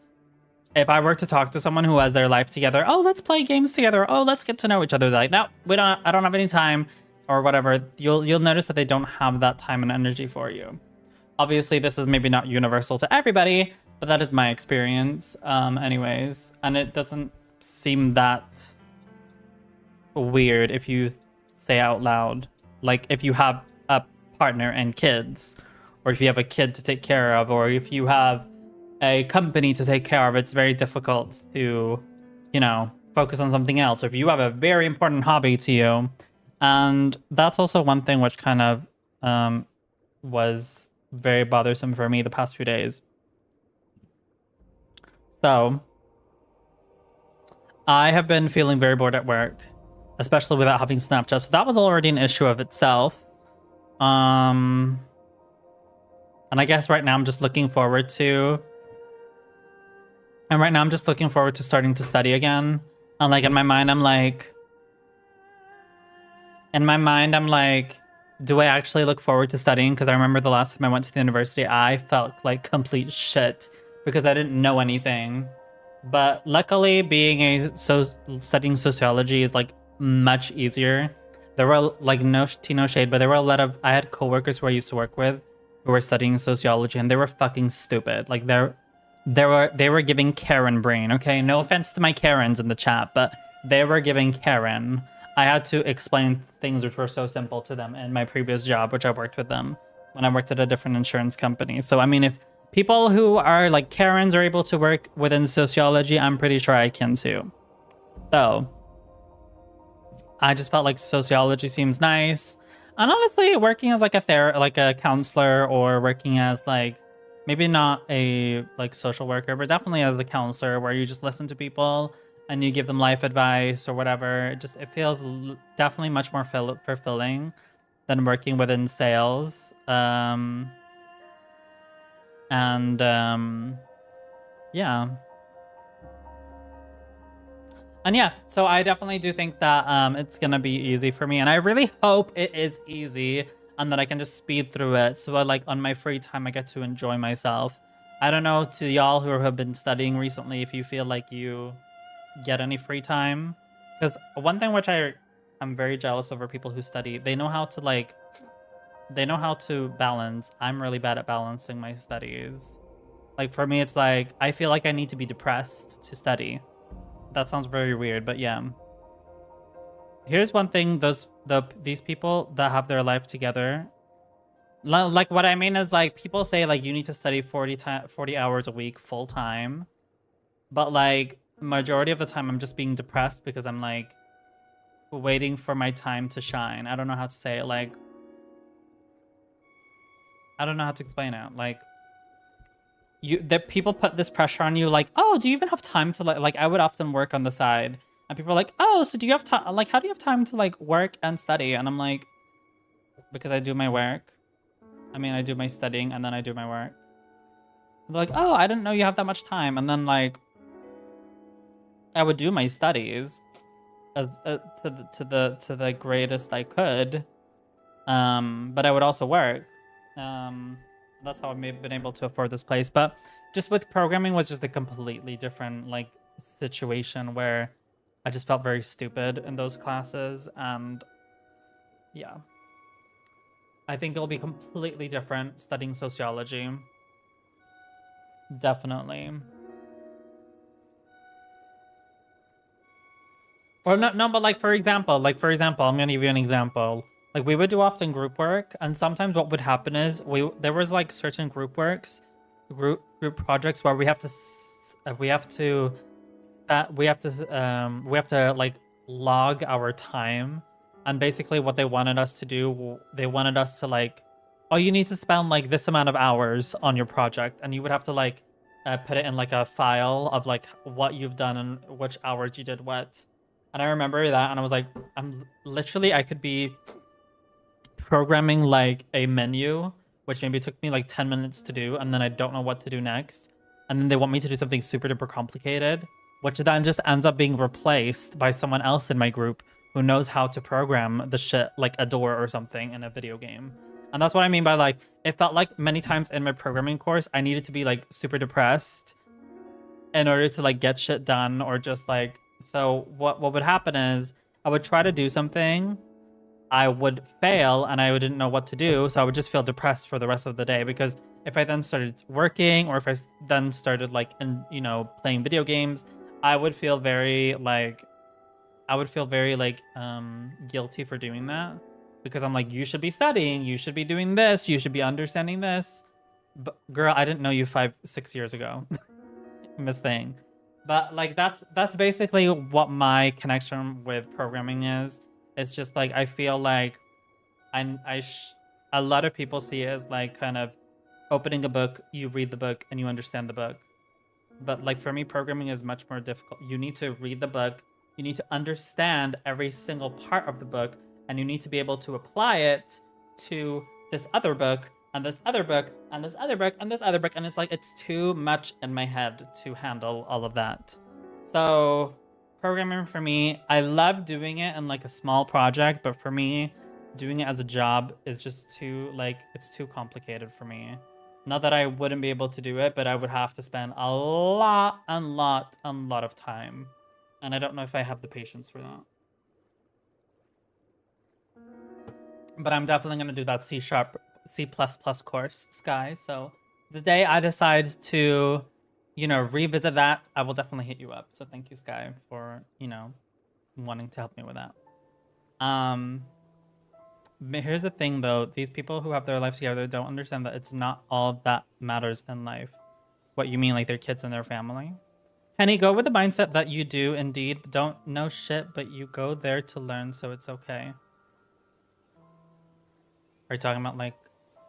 if I were to talk to someone who has their life together, oh, let's play games together, oh, let's get to know each other, they're like, no, I don't have any time, or whatever. You'll notice that they don't have that time and energy for you. Obviously, this is maybe not universal to everybody, but that is my experience, anyways. And it doesn't seem that weird if you say out loud, like if you have a partner and kids, or if you have a kid to take care of, or if you have a company to take care of, it's very difficult to, you know, focus on something else. Or if you have a very important hobby to you. And that's also one thing which kind of was very bothersome for me the past few days. So I have been feeling very bored at work, especially without having Snapchat. So that was already an issue of itself. And I guess right now I'm just looking forward to starting to study again. And like in my mind I'm like, do I actually look forward to studying? Because I remember the last time I went to the university, I felt like complete shit because I didn't know anything. But luckily, studying sociology is like much easier. There were like no shade, but there were a lot of, I had coworkers who I used to work with who were studying sociology, and they were fucking stupid. Like they were giving Karen brain. Okay, no offense to my Karens in the chat, but they were giving Karen. I had to explain things which were so simple to them in my previous job, which I worked with them when I worked at a different insurance company. So, I mean, if people who are like Karens are able to work within sociology, I'm pretty sure I can too. So, I just felt like sociology seems nice. And honestly, working as like a counselor, or working as like, maybe not a like social worker, but definitely as a counselor where you just listen to people and you give them life advice or whatever. It feels definitely much more fulfilling than working within sales. Yeah. And yeah, so I definitely do think that it's gonna be easy for me, and I really hope it is easy and that I can just speed through it. So like on my free time, I get to enjoy myself. I don't know, to y'all who have been studying recently, if you feel like you get any free time, because one thing which I'm very jealous over people who study, they know how to balance. I'm really bad at balancing my studies. Like for me, it's like I feel like I need to be depressed to study. That sounds very weird, but yeah. Here's one thing, these people that have their life together, like what I mean is like people say like you need to study 40 hours a week full time, but like majority of the time I'm just being depressed because I'm like waiting for my time to shine. I don't know how to say it. Like I don't know how to explain it. Like that people put this pressure on you, like, oh, do you even have time to like I would often work on the side and people are like, oh, so do you have time, like how do you have time to like work and study? And I'm like, because I do my work. I mean, I do my studying and then I do my work. They're like, oh, I didn't know you have that much time. And then like I would do my studies as to the greatest I could, but I would also work. That's how I've been able to afford this place. But just with programming was just a completely different like situation where I just felt very stupid in those classes, and yeah, I think it'll be completely different studying sociology. Definitely. Or no, but like for example, I'm gonna give you an example. Like we would do often group work, and sometimes what would happen is there was like certain group projects where we have to like log our time, and basically what they wanted us to do, they wanted us to like, oh, you need to spend like this amount of hours on your project, and you would have to like put it in like a file of like what you've done and which hours you did what. And I remember that, and I was like, I could be programming like a menu which maybe took me like 10 minutes to do, and then I don't know what to do next. And then they want me to do something super duper complicated, which then just ends up being replaced by someone else in my group who knows how to program the shit like a door or something in a video game. And that's what I mean by like, it felt like many times in my programming course, I needed to be like super depressed in order to like get shit done, or just like, so what would happen is I would try to do something, I would fail, and I didn't know what to do. So I would just feel depressed for the rest of the day, because if I then started working, or if I then started like, playing video games, I would feel very like, guilty for doing that, because I'm like, you should be studying, you should be doing this, you should be understanding this. But girl, I didn't know you 5-6 years ago. Miss Thing. But like, that's basically what my connection with programming is. It's just like, I feel like a lot of people see it as like kind of opening a book, you read the book and you understand the book. But like for me, programming is much more difficult. You need to read the book, you need to understand every single part of the book, and you need to be able to apply it to this other book, and this other book, and this other book, and this other book. And it's like, it's too much in my head to handle all of that. So programming for me, I love doing it in like a small project, but for me, doing it as a job is just too, like, it's too complicated for me. Not that I wouldn't be able to do it, but I would have to spend a lot of time. And I don't know if I have the patience for that. But I'm definitely going to do that C# C++ course, Sky. So the day I decide to, revisit that, I will definitely hit you up. So thank you, Sky, for, wanting to help me with that. Here's the thing, though. These people who have their life together don't understand that it's not all that matters in life. What you mean, like their kids and their family? Henny, go with the mindset that you do indeed don't know shit, but you go there to learn, so it's okay. Are you talking about like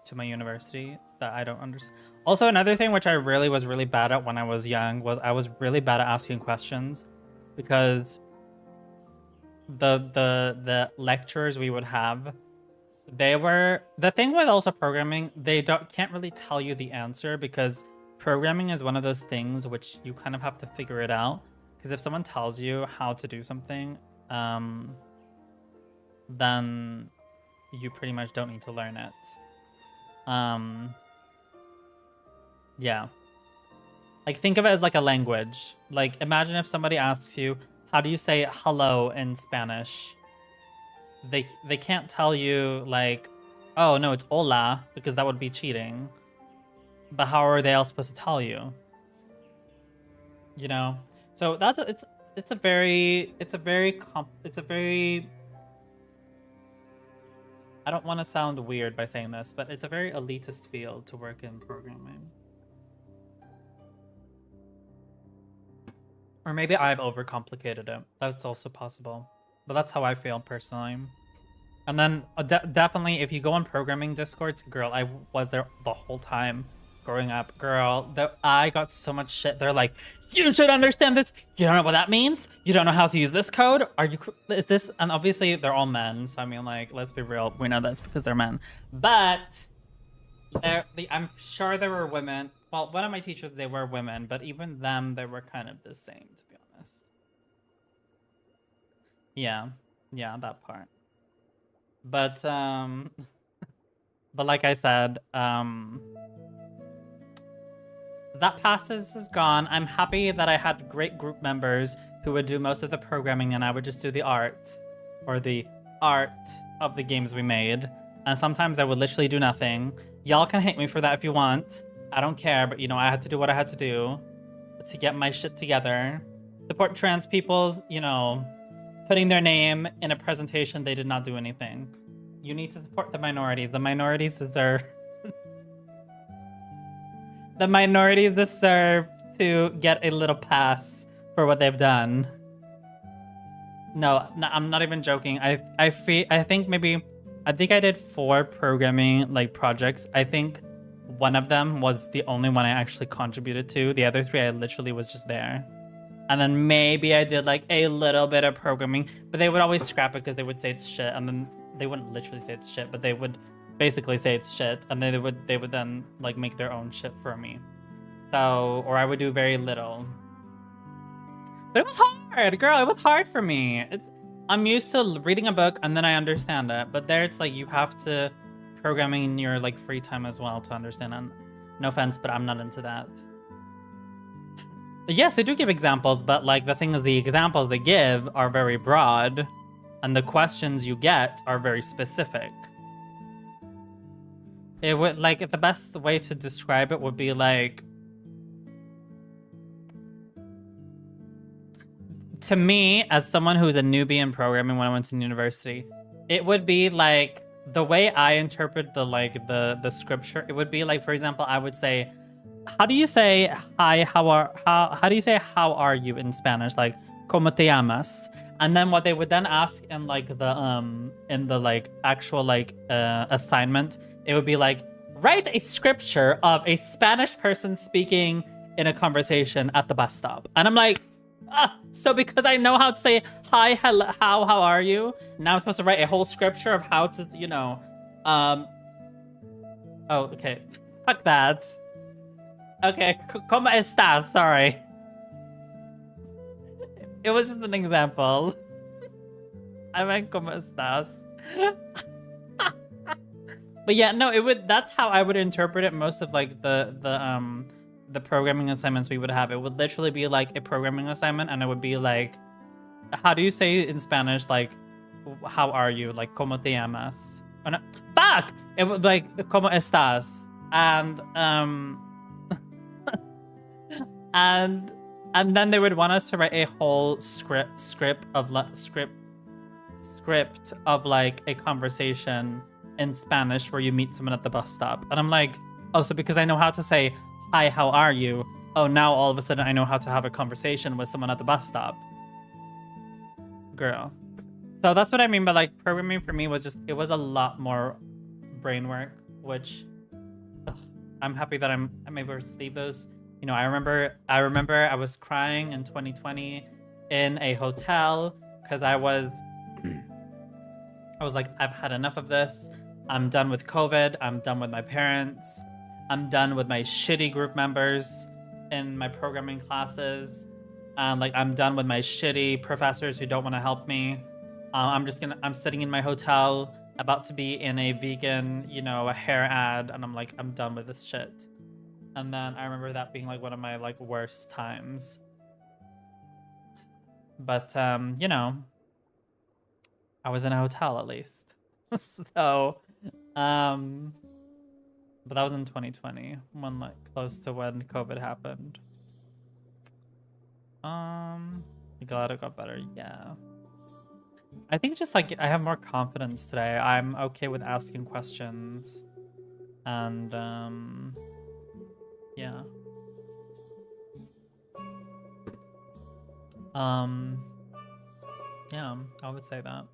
to my university that I don't understand? Also, another thing which I really was really bad at when I was young was I was really bad at asking questions, because the lecturers we would have, the thing with also programming, they can't really tell you the answer, because programming is one of those things which you kind of have to figure it out. Because if someone tells you how to do something, then you pretty much don't need to learn it. Yeah. Like, think of it as like a language. Like, imagine if somebody asks you, how do you say hello in Spanish? They can't tell you like, oh no, it's hola, because that would be cheating. But how are they all supposed to tell you? So it's a very I don't want to sound weird by saying this, but it's a very elitist field to work in programming. Or maybe I've overcomplicated it. That's also possible. But that's how I feel personally. And then definitely, if you go on programming discords, girl, I was there the whole time growing up. Girl, I got so much shit. They're like, you should understand this. You don't know what that means? You don't know how to use this code? Is this? And obviously, they're all men. So I mean, like, let's be real. We know that's because they're men. But I'm sure there were women. Well, one of my teachers, they were women. But even them, they were kind of the same, to be honest. Yeah, that part. But but like I said, that past is gone. I'm happy that I had great group members who would do most of the programming, and I would just do the art, or the art of the games we made. And sometimes I would literally do nothing. Y'all can hate me for that if you want. I don't care, but I had to do what I had to do to get my shit together. Support trans people, putting their name in a presentation, they did not do anything. You need to support the minorities. The minorities deserve... the minorities deserve to get a little pass for what they've done. No, I'm not even joking. I think I did 4 programming projects. I think one of them was the only one I actually contributed to. The other 3, I literally was just there. And then maybe I did a little bit of programming, but they would always scrap it because they would say it's shit. And then they wouldn't literally say it's shit, but they would basically say it's shit, and they would then like make their own shit for me. So, or I would do very little. But it was hard, girl. It was hard for me. I'm used to reading a book and then I understand it. But there it's like you have to programming in your like free time as well to understand. And no offense, but I'm not into that. Yes, they do give examples, but like the thing is the examples they give are very broad and the questions you get are very specific. It would like the best way to describe it would be like, to me, as someone who's a newbie in programming when I went to university, it would be like the way I interpret the scripture. It would be like, for example, I would say, how do you say hi? How do you say how are you in Spanish? Like ¿Cómo te llamas? And then what they would then ask in like the like actual like assignment, it would be like, write a scripture of a Spanish person speaking in a conversation at the bus stop. And I'm like, so because I know how to say hi, hello, how are you? Now I'm supposed to write a whole scripture of how to, you know, oh, okay. Fuck that. Okay, ¿Cómo estás? Sorry. It was just an example. I meant ¿Cómo estás? But yeah, no, it would. That's how I would interpret it. Most of like the programming assignments we would have, it would literally be like a programming assignment, and it would be like, how do you say in Spanish like, how are you? Like ¿Cómo te llamas? Oh, no. Fuck! It would be like ¿Cómo estás? And and then they would want us to write a whole script of like a conversation in Spanish where you meet someone at the bus stop. And I'm like, oh, so because I know how to say hi, how are you? Oh, now all of a sudden I know how to have a conversation with someone at the bus stop. Girl. So that's what I mean by like programming for me was just, it was a lot more brain work, which I'm happy that I'm able to leave those. You know, I remember I was crying in 2020 in a hotel because I was like, I've had enough of this. I'm done with COVID. I'm done with my parents. I'm done with my shitty group members in my programming classes. Like, I'm done with my shitty professors who don't want to help me. I'm sitting in my hotel about to be in a vegan, you know, a hair ad. And I'm like, I'm done with this shit. And then I remember that being like one of my like worst times. But, you know, I was in a hotel at least. So, but that was in 2020, when like close to when COVID happened. Glad it got better. Yeah. I think just like I have more confidence today. I'm okay with asking questions. And yeah. Yeah, I would say that.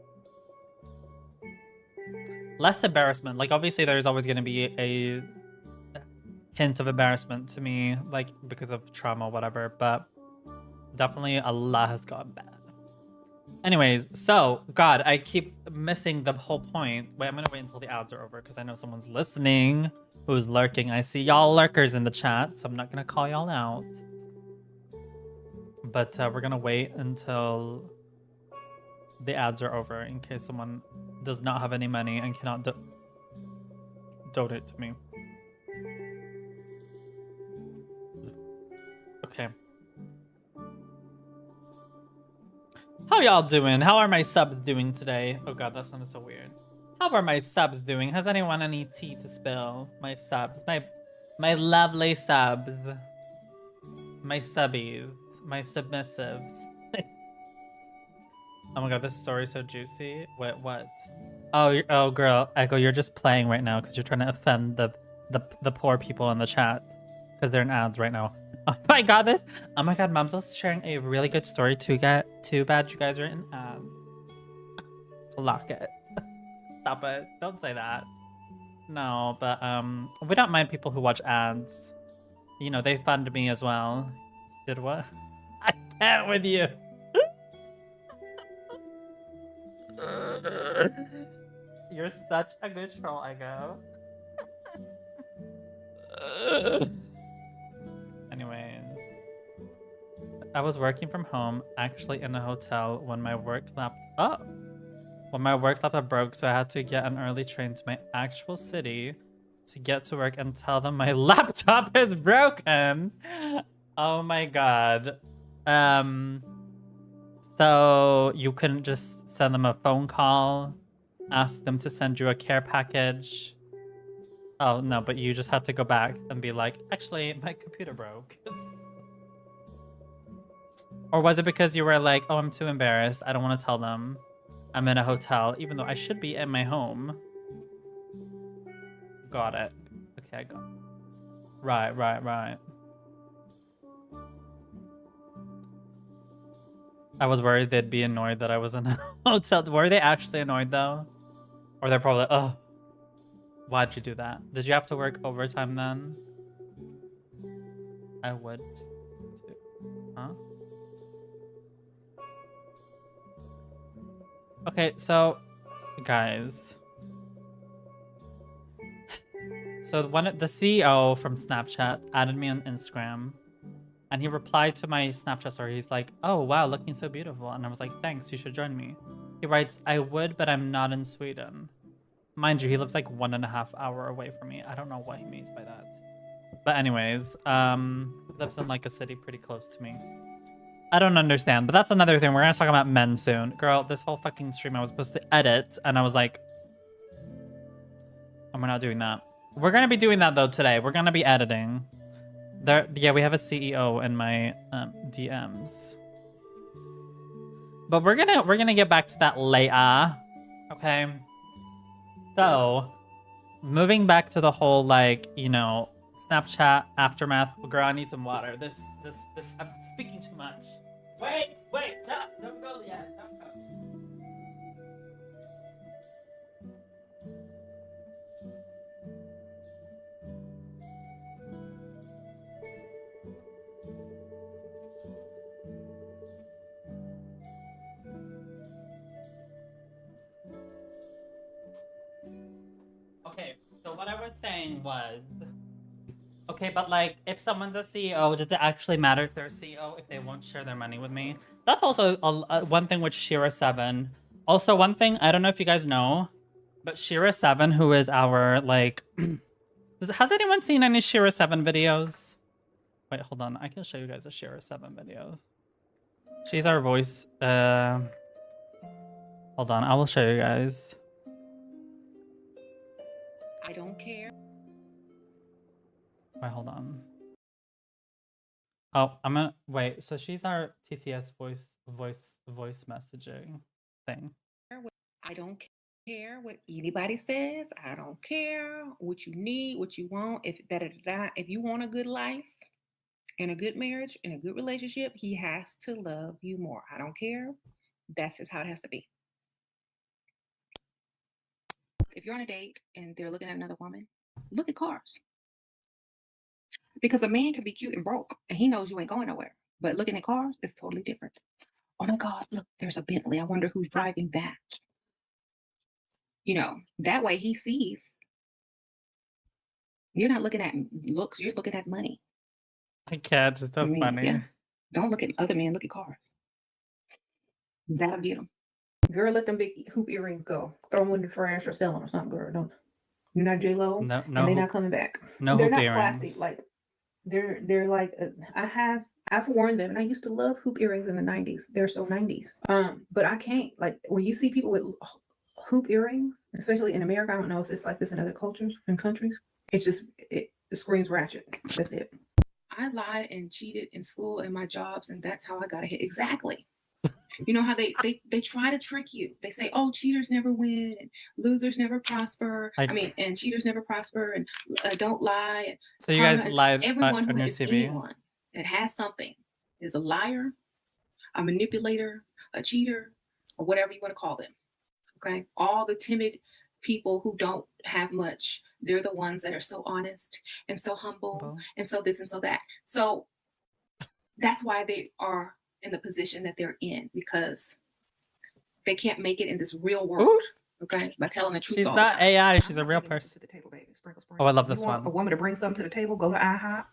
Less embarrassment. Like, obviously, there's always going to be a hint of embarrassment to me, like, because of trauma, whatever. But definitely a lot has gone bad. Anyways, so, God, I keep missing the whole point. Wait, I'm going to wait until the ads are over because I know someone's listening who's lurking. I see y'all lurkers in the chat, so I'm not going to call y'all out. But we're going to wait until the ads are over in case someone does not have any money and cannot donate to me. Okay. How y'all doing? How are my subs doing today? Oh God, that sounded so weird. How are my subs doing? Has anyone any tea to spill? My subs, my lovely subs, my subbies, my submissives. Oh my God, this story is so juicy. Wait, what? Oh, girl, Echo, you're just playing right now because you're trying to offend the poor people in the chat because they're in ads right now. Oh my God, this. Oh my God, Mumzel's sharing a really good story. Too bad you guys are in ads. Lock it. Stop it. Don't say that. No, but we don't mind people who watch ads. You know, they fund me as well. Did what? I can't with you. You're such a good troll, I go. Anyways, I was working from home, actually in a hotel, when my work laptop broke, so I had to get an early train to my actual city to get to work and tell them my laptop is broken. Oh my god. So you couldn't just send them a phone call, ask them to send you a care package. Oh no, but you just had to go back and be like, actually, my computer broke. Or was it because you were like, oh, I'm too embarrassed, I don't want to tell them I'm in a hotel, even though I should be in my home? Got it. Okay, I got it. Right. I was worried they'd be annoyed that I was in a hotel. Were they actually annoyed though? Or they're probably, oh, why'd you do that? Did you have to work overtime then? I would too. Huh? Okay, so guys. So the CEO from Snapchat added me on Instagram. And he replied to my Snapchat story. He's like, oh, wow, looking so beautiful. And I was like, thanks, you should join me. He writes, I would, but I'm not in Sweden. Mind you, he lives like 1.5 hours away from me. I don't know what he means by that. But anyways, lives in like a city pretty close to me. I don't understand, but that's another thing. We're going to talk about men soon. Girl, this whole fucking stream I was supposed to edit. And I was like, oh, we're not doing that. We're going to be doing that though today. We're going to be editing. Yeah, we have a CEO in my DMs, but we're gonna get back to that later. Okay. So, moving back to the whole like Snapchat aftermath. Girl, I need some water. This I'm speaking too much. Wait, don't go yet. Don't go. Okay, so what I was saying was, okay, but like, if someone's a CEO, does it actually matter if they're a CEO if they won't share their money with me? That's also one thing with Shira7. Also, one thing, I don't know if you guys know, but Shira7, who is our, like, has anyone seen any Shira7 videos? Wait, hold on, I can show you guys a Shira7 video. She's our voice, hold on, I will show you guys. I don't care. Wait, hold on. Oh, I'm gonna wait. So she's our TTS voice messaging thing. I don't care what anybody says. I don't care what you need, what you want. If if you want a good life and a good marriage and a good relationship, he has to love you more. I don't care. That's just how it has to be. If you're on a date and they're looking at another woman, look at cars. Because a man can be cute and broke and he knows you ain't going nowhere. But looking at cars is totally different. Oh my God, look, there's a Bentley. I wonder who's driving that. That way he sees. You're not looking at looks, you're looking at money. I can't, it's so funny. Yeah. Don't look at other men, look at cars. That'll get them. Girl, let them big hoop earrings go. Throw them in the trash or sell them or something, girl. Don't. You're not J-Lo. No, and they're not coming back. No they're hoop not earrings. Classy. Like they're like I've worn them and I used to love hoop earrings in the 90s. They're so 90s. But I can't, like, when you see people with hoop earrings, especially in America, I don't know if it's like this in other cultures and countries. It's just it screams ratchet. That's it. I lied and cheated in school and my jobs, and that's how I got ahead. Exactly. You know how they try to trick you. They say, oh, cheaters never win and losers never prosper. And cheaters never prosper and don't lie. So you guys lied everyone on your CV? Anyone that has something is a liar, a manipulator, a cheater, or whatever you want to call them. Okay? All the timid people who don't have much, they're the ones that are so honest and so humble and so this and so that. So that's why they are in the position that they're in, because they can't make it in this real world. Okay, by telling the truth. She's all the not time. AI. I'm She's a not real bringing person. to the table, baby. Sprinkle, Oh, I love You this want one. a woman to bring something to the table? Go to IHOP.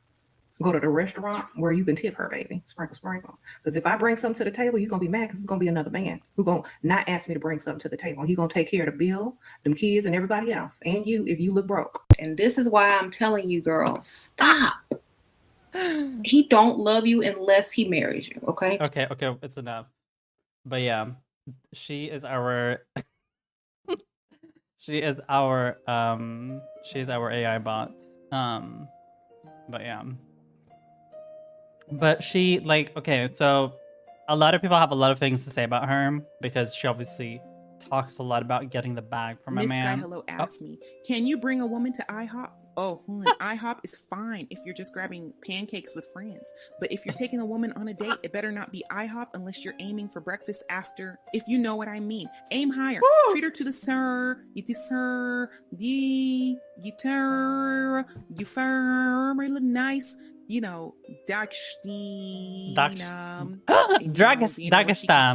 Go to the restaurant where you can tip her, baby. Sprinkle, sprinkle. Because if I bring something to the table, you're gonna be mad because it's gonna be another man who gonna not ask me to bring something to the table. He gonna take care of the bill, them kids, and everybody else, and you if you look broke. And this is why I'm telling you, girl, stop. He don't love you unless he marries you. Okay. Okay, it's enough. But yeah, she is our she's our AI bot. But yeah. But she like okay, so a lot of people have a lot of things to say about her because she obviously talks a lot about getting the bag from a Miss man. Sky Hello asked me, can you bring a woman to IHOP? Oh, IHOP is fine if you're just grabbing pancakes with friends. But if you're taking a woman on a date, it better not be IHOP unless you're aiming for breakfast after, if you know what I mean. Aim higher. Woo! Treat her to the sir, you sir, you fur, really nice. You know, Dagestan.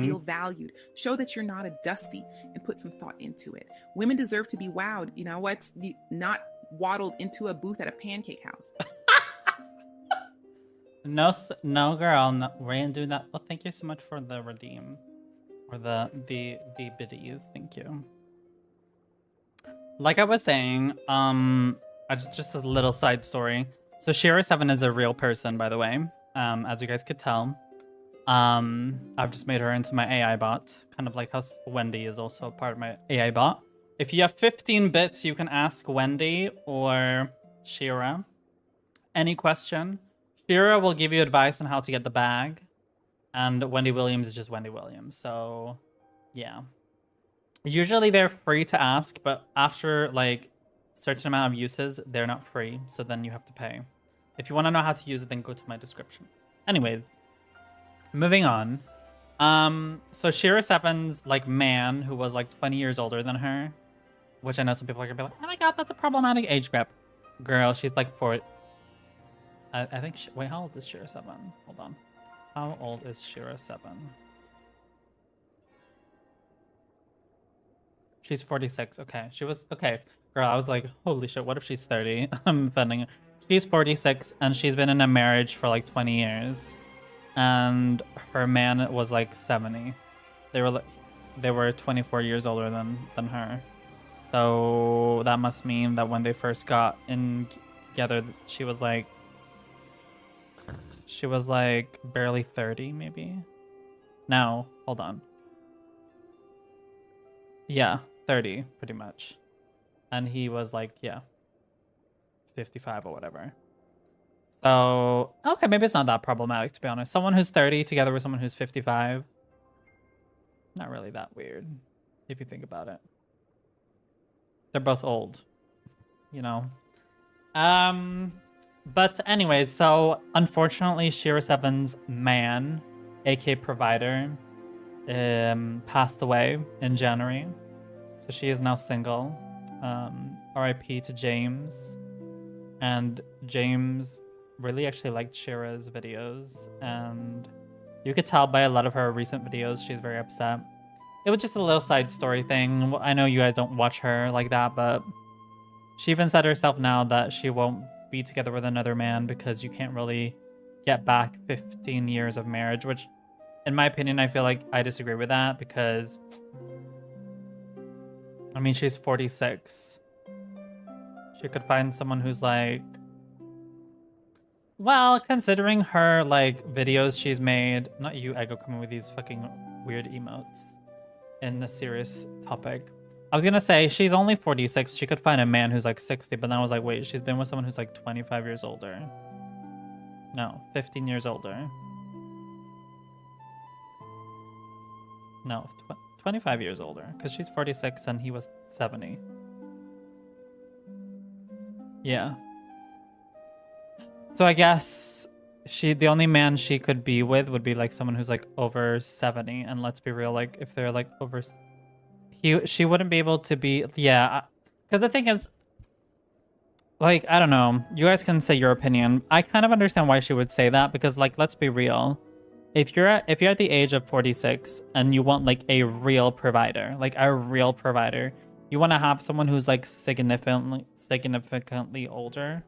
Feel valued. Show that you're not a dusty and put some thought into it. Women deserve to be wowed. You know what's not waddled into a booth at a pancake house. No, girl, no, we ain't doing that. Well, thank you so much for the redeem or the biddies. Thank you. Like I was saying, just a little side story. So Shira7 is a real person, by the way, as you guys could tell. I've just made her into my AI bot, kind of like how Wendy is also a part of my AI bot. If you have 15 bits, you can ask Wendy or Shira any question. Shira will give you advice on how to get the bag, and Wendy Williams is just Wendy Williams. So, yeah. Usually they're free to ask, but after like certain amount of uses, they're not free. So then you have to pay. If you want to know how to use it, then go to my description. Anyways, moving on. So Shira7's like man, who was like 20 years older than her, which I know some people are gonna be like, oh my god, that's a problematic age gap. Girl, she's like 4. I think. Wait, how old is Shira7? Hold on. How old is Shira7? She's 46. Okay, she was okay. Girl, I was like, holy shit, what if she's 30? I'm offending. She's 46 and she's been in a marriage for like 20 years. And her man was like 70. They were 24 years older than her. So that must mean that when they first got in together, she was like barely 30 maybe. No, hold on. Yeah, 30 pretty much. And he was like, yeah, 55 or whatever. So, okay, maybe it's not that problematic, to be honest. Someone who's 30 together with someone who's 55. Not really that weird, if you think about it. They're both old, you know? But anyways, so unfortunately, Shira7's man, aka provider, passed away in January. So she is now single. RIP to James. And James really actually liked Shira's videos, and you could tell by a lot of her recent videos she's very upset. It was just a little side story thing. I know you guys don't watch her like that, but she even said herself now that she won't be together with another man because you can't really get back 15 years of marriage, which in my opinion, I feel like I disagree with that because I mean, she's 46. She could find someone who's like, well, considering her like videos she's made, not you, Ego, coming with these fucking weird emotes in a serious topic. I was gonna say she's only 46. She could find a man who's like 60, but then I was like, wait, she's been with someone who's like 25 years older. No, 15 years older. No, 25 years older, because she's 46 and he was 70. Yeah. So I guess the only man she could be with would be like someone who's like over 70, and let's be real, like if they're like over, she wouldn't be able to be, yeah, because the thing is, like, I don't know, you guys can say your opinion. I kind of understand why she would say that, because like, let's be real, if you're at the age of 46 and you want like a real provider, you want to have someone who's like significantly older.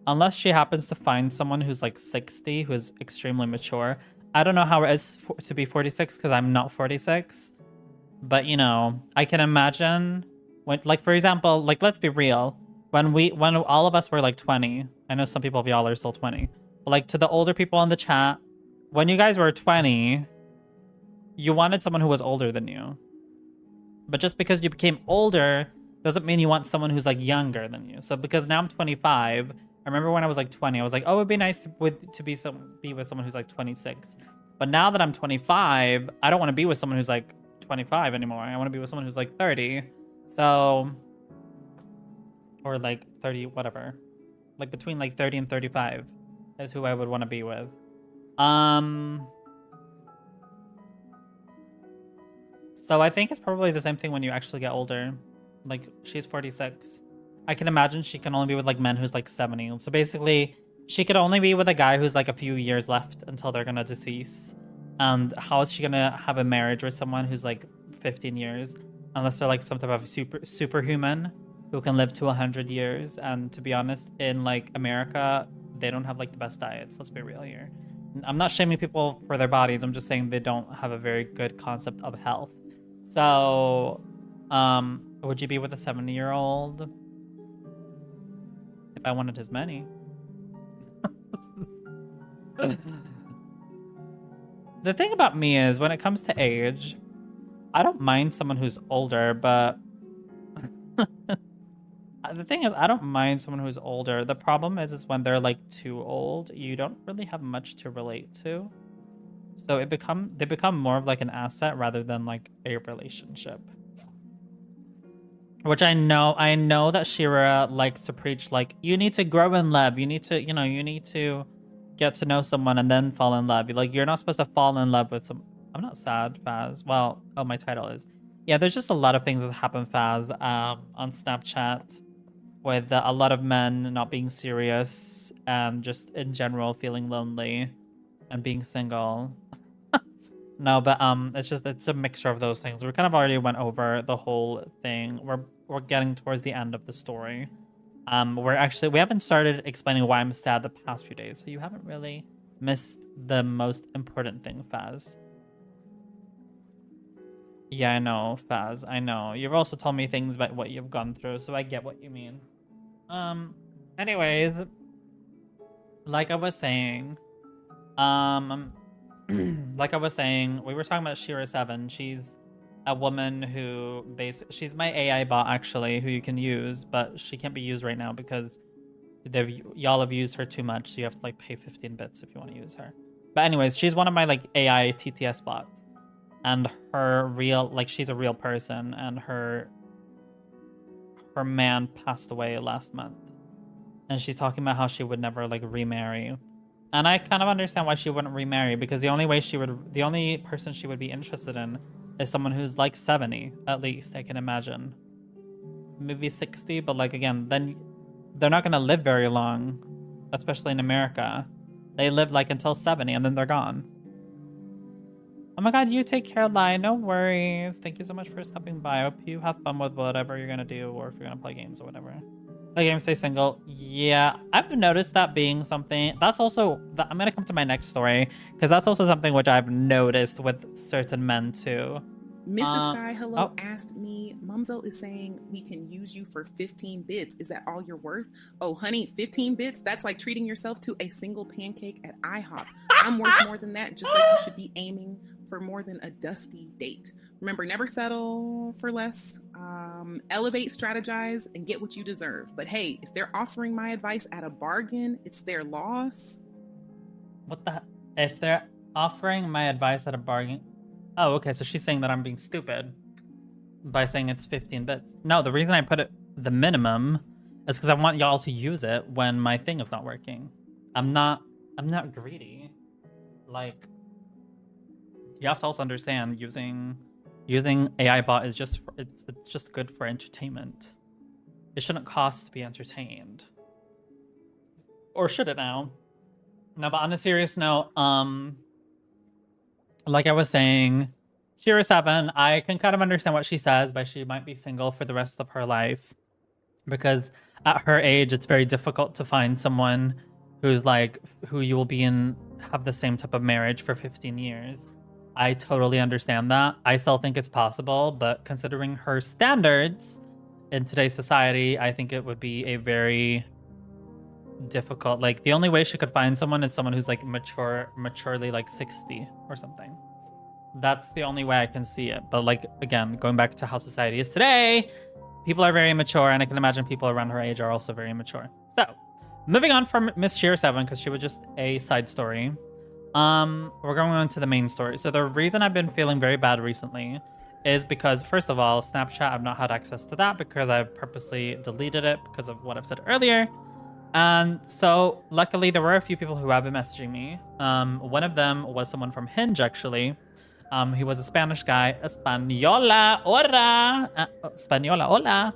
Unless she happens to find someone who's like 60, who's extremely mature. I don't know how it is to be 46 because I'm not 46. But you know, I can imagine when, like, for example, like, let's be real. When all of us were like 20, I know some people of y'all are still 20, but like to the older people in the chat, when you guys were 20, you wanted someone who was older than you. But just because you became older doesn't mean you want someone who's like younger than you. So because now I'm 25, I remember when I was like 20, I was like, oh, it'd be nice to be with someone who's like 26. But now that I'm 25, I don't want to be with someone who's like 25 anymore. I want to be with someone who's like 30. So, or like 30, whatever. Like between like 30 and 35 is who I would want to be with. So I think it's probably the same thing when you actually get older. Like, she's 46. I can imagine she can only be with like men who's like 70. So basically, she could only be with a guy who's like a few years left until they're gonna decease. And how is she gonna have a marriage with someone who's like 15 years? Unless they're like some type of superhuman who can live to 100 years. And to be honest, in like America, they don't have like the best diets. Let's be real here. I'm not shaming people for their bodies. I'm just saying they don't have a very good concept of health. So, would you be with a 70-year-old? If I wanted his money. The thing about me is, when it comes to age, I don't mind someone who's older, but the thing is, I don't mind someone who's older. The problem is when they're like too old, you don't really have much to relate to. So they become more of like an asset rather than like a relationship. Which I know that Shira likes to preach, like, you need to grow in love. You need to, you need to get to know someone and then fall in love. Like, you're not supposed to fall in love with some... I'm not sad, Faz. Well, oh, my title is. Yeah, there's just a lot of things that happen, Faz, on Snapchat, with a lot of men not being serious and just in general feeling lonely and being single. No, but it's a mixture of those things. We kind of already went over the whole thing. We're getting towards the end of the story. We haven't started explaining why I'm sad the past few days, so you haven't really missed the most important thing, Faz. Yeah, I know, Faz. I know. You've also told me things about what you've gone through, so I get what you mean. Anyways, like I was saying, we were talking about Shira 7. She's a woman who she's my AI bot, actually, who you can use, but she can't be used right now because y'all have used her too much, so you have to like pay 15 bits if you want to use her. But anyways, she's one of my like AI TTS bots, and she's a real person, and her man passed away last month, and she's talking about how she would never like remarry. And I kind of understand why she wouldn't remarry, because the only person she would be interested in is someone who's like 70, at least, I can imagine. Maybe 60, but like, again, then they're not going to live very long, especially in America. They live like until 70 and then they're gone. Oh my god, you take care, Lai. No worries. Thank you so much for stopping by. I hope you have fun with whatever you're going to do, or if you're going to play games or whatever. Play games, stay single. Yeah, I've noticed that being something. That's also... I'm going to come to my next story, because that's also something which I've noticed with certain men, too. Mrs. Sky Hello asked me, Mumzel is saying we can use you for 15 bits. Is that all you're worth? Oh, honey, 15 bits? That's like treating yourself to a single pancake at IHOP. I'm worth more than that, just like you should be aiming for more than a dusty date. Remember, never settle for less. Elevate, strategize, and get what you deserve. But hey, if they're offering my advice at a bargain, it's their loss. What the... If they're offering my advice at a bargain... Oh, okay, so she's saying that I'm being stupid by saying it's 15 bits. No, the reason I put it the minimum is because I want y'all to use it when my thing is not working. I'm not greedy. Like, you have to also understand using AI bot is just it's just good for entertainment. It shouldn't cost to be entertained. Or should it now? No, but on a serious note, like I was saying, Shira 7, I can kind of understand what she says, but she might be single for the rest of her life. Because at her age, it's very difficult to find someone who's like, who you will be in, have the same type of marriage for 15 years. I totally understand that. I still think it's possible, but considering her standards in today's society, I think it would be a very difficult, like the only way she could find someone is someone who's like maturely like 60 or something. That's the only way I can see it. But like, again, going back to how society is today, people are very mature, and I can imagine people around her age are also very mature. So, moving on from Miss Sheer 7, because she was just a side story. We're going on to the main story. So the reason I've been feeling very bad recently is because, first of all, Snapchat, I've not had access to that because I've purposely deleted it because of what I've said earlier. And so, luckily, there were a few people who have been messaging me. One of them was someone from Hinge, actually. He was a Spanish guy. Española, hola. Española, hola.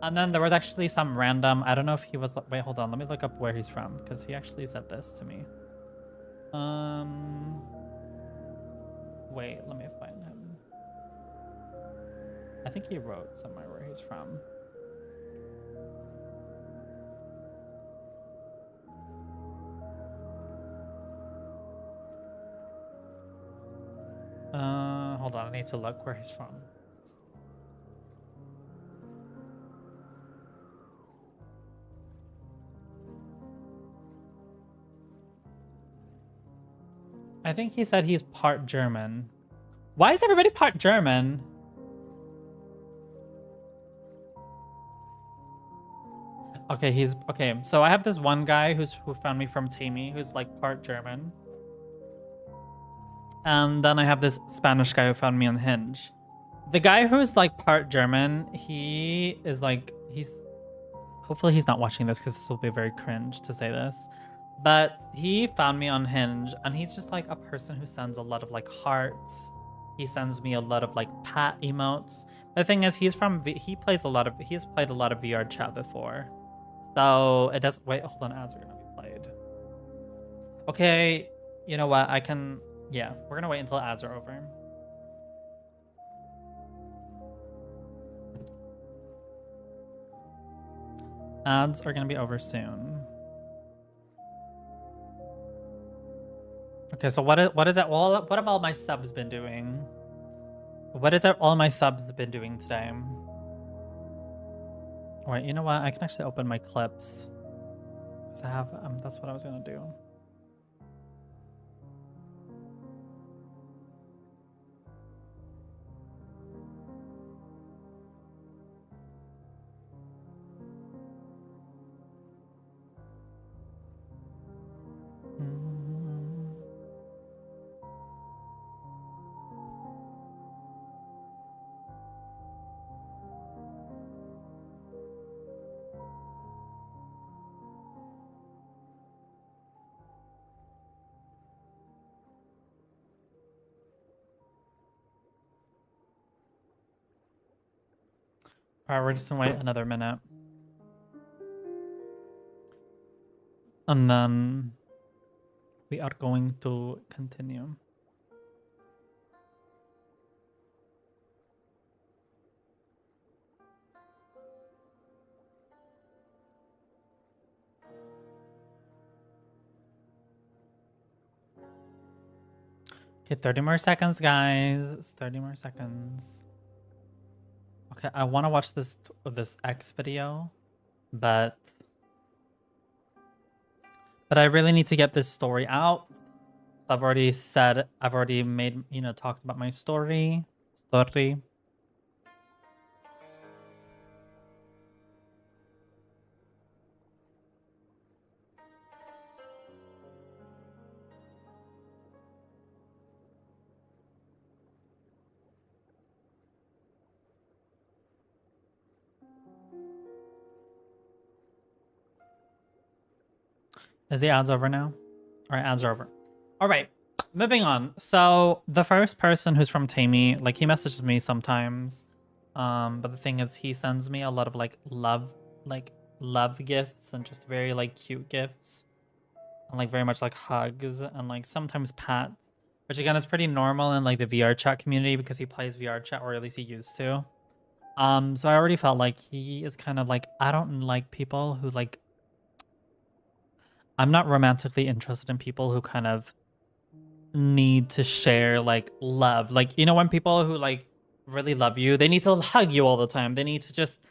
And then there was actually some random, I don't know if he was, wait, hold on. Let me look up where he's from, because he actually said this to me. Wait, let me find him. I think he wrote somewhere where he's from. Hold on, I need to look where he's from. I think he said he's part German. Why is everybody part German? Okay, he's okay. So I have this one guy who found me from Tammy, who's like part German. And then I have this Spanish guy who found me on Hinge. The guy who's like part German, he is like, hopefully he's not watching this because this will be very cringe to say this. But he found me on Hinge, and he's just like a person who sends a lot of like hearts. He sends me a lot of like pat emotes. The thing is, he's played a lot of VR chat before. So it does, wait, hold on, ads are gonna be played. Okay, you know what, yeah, we're gonna wait until ads are over. Ads are gonna be over soon. Okay, so what have all my subs been doing? What is all my subs been doing today? Alright, you know what? I can actually open my clips. Because I have, that's what I was gonna do. Alright, we're just gonna wait another minute. And then we are going to continue. Okay, 30 more seconds, guys. It's 30 more seconds. Okay, I want to watch this X video, but I really need to get this story out. So I've already made, talked about my story. Is the ads over now? All right, ads are over. All right, moving on. So the first person who's from Tammy, like he messages me sometimes. But the thing is, he sends me a lot of like love gifts and just very like cute gifts. And like very much like hugs and like sometimes pats. which again is pretty normal in like the VR chat community because he plays VR chat, or at least he used to. So I already felt like he is kind of like, I don't like people who like, I'm not romantically interested in people who kind of need to share like love. Like, you know, when people who like really love you, they need to hug you all the time. They just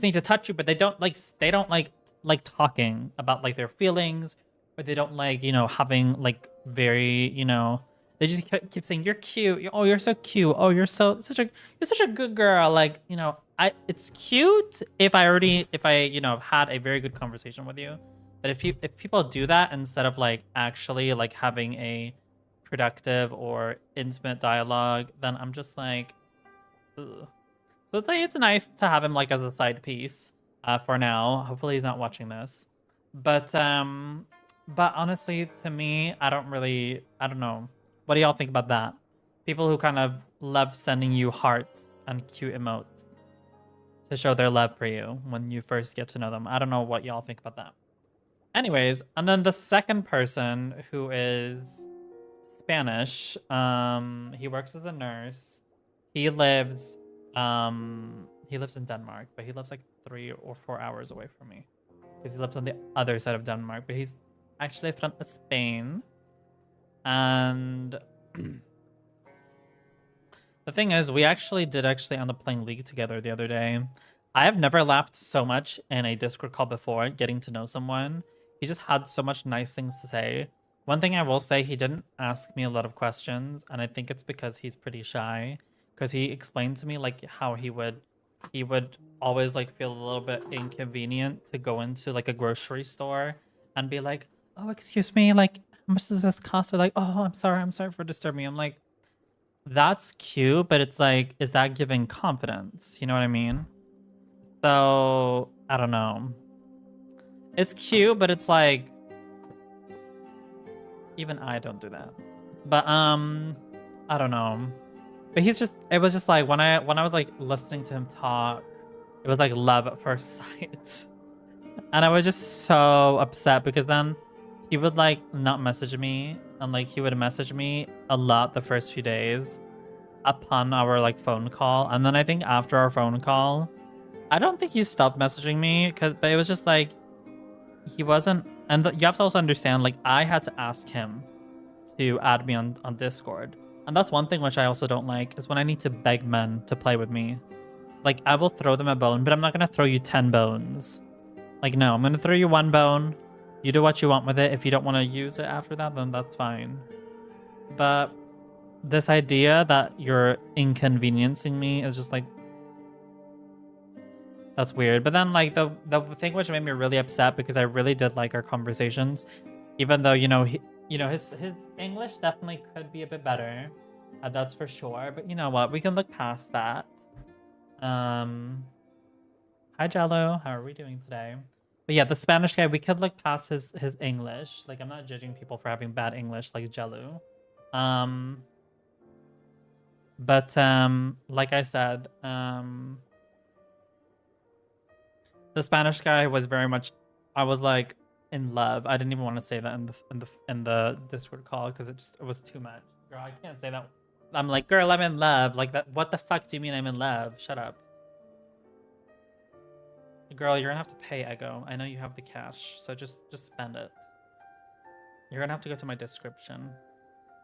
need to touch you, but they don't like talking about like their feelings, or they don't like, you know, having like very, you know, they just keep saying you're cute. Oh, you're so cute. Oh, you're such a good girl. Like, you know, it's cute if I you know, had a very good conversation with you. But if people do that instead of like actually like having a productive or intimate dialogue, then I'm just like, ugh. So it's like, it's nice to have him like as a side piece for now. Hopefully he's not watching this. But honestly, to me, I don't know. What do y'all think about that? People who kind of love sending you hearts and cute emotes to show their love for you when you first get to know them. I don't know what y'all think about that. Anyways, and then the second person, who is Spanish, he works as a nurse. He lives in Denmark, but he lives like 3 or 4 hours away from me because he lives on the other side of Denmark, but he's actually from Spain. And the thing is, we did end up playing League together the other day. I have never laughed so much in a Discord call before, getting to know someone. He just had so much nice things to say. One thing I will say, he didn't ask me a lot of questions, and I think it's because he's pretty shy. Because he explained to me like how he would always like feel a little bit inconvenient to go into like a grocery store and be like, oh, excuse me, like how much does this cost? Or like, oh, I'm sorry for disturbing you. I'm like, that's cute, but it's like, is that giving confidence? You know what I mean? So I don't know. It's cute, but it's like, even I don't do that. But I don't know. But it was just like when I was like listening to him talk, it was like love at first sight. And I was just so upset because then he would like not message me, and like he would message me a lot the first few days upon our like phone call. And then I think after our phone call, I don't think he stopped messaging me, but it was just like he wasn't. And you have to also understand, like I had to ask him to add me on Discord. And that's one thing which I also don't like, is when I need to beg men to play with me. Like, I will throw them a bone, but I'm not going to throw you 10 bones. Like, no, I'm going to throw you 1 bone. You do what you want with it. If you don't want to use it after that, then that's fine. But this idea that you're inconveniencing me is just like, that's weird. But then, like, the thing which made me really upset, because I really did like our conversations, even though, you know, his English definitely could be a bit better. That's for sure. But you know what? We can look past that. Hi, Jello. How are we doing today? But yeah, the Spanish guy, we could look past his English. Like, I'm not judging people for having bad English, like Jello. But like I said, the Spanish guy was very much, I was like in love. I didn't even want to say that in the Discord call because it was too much. Girl, I can't say that. I'm like, girl, I'm in love. Like that. What the fuck do you mean I'm in love? Shut up. Girl, you're gonna have to pay Ego. I know you have the cash, so just spend it. You're gonna have to go to my description.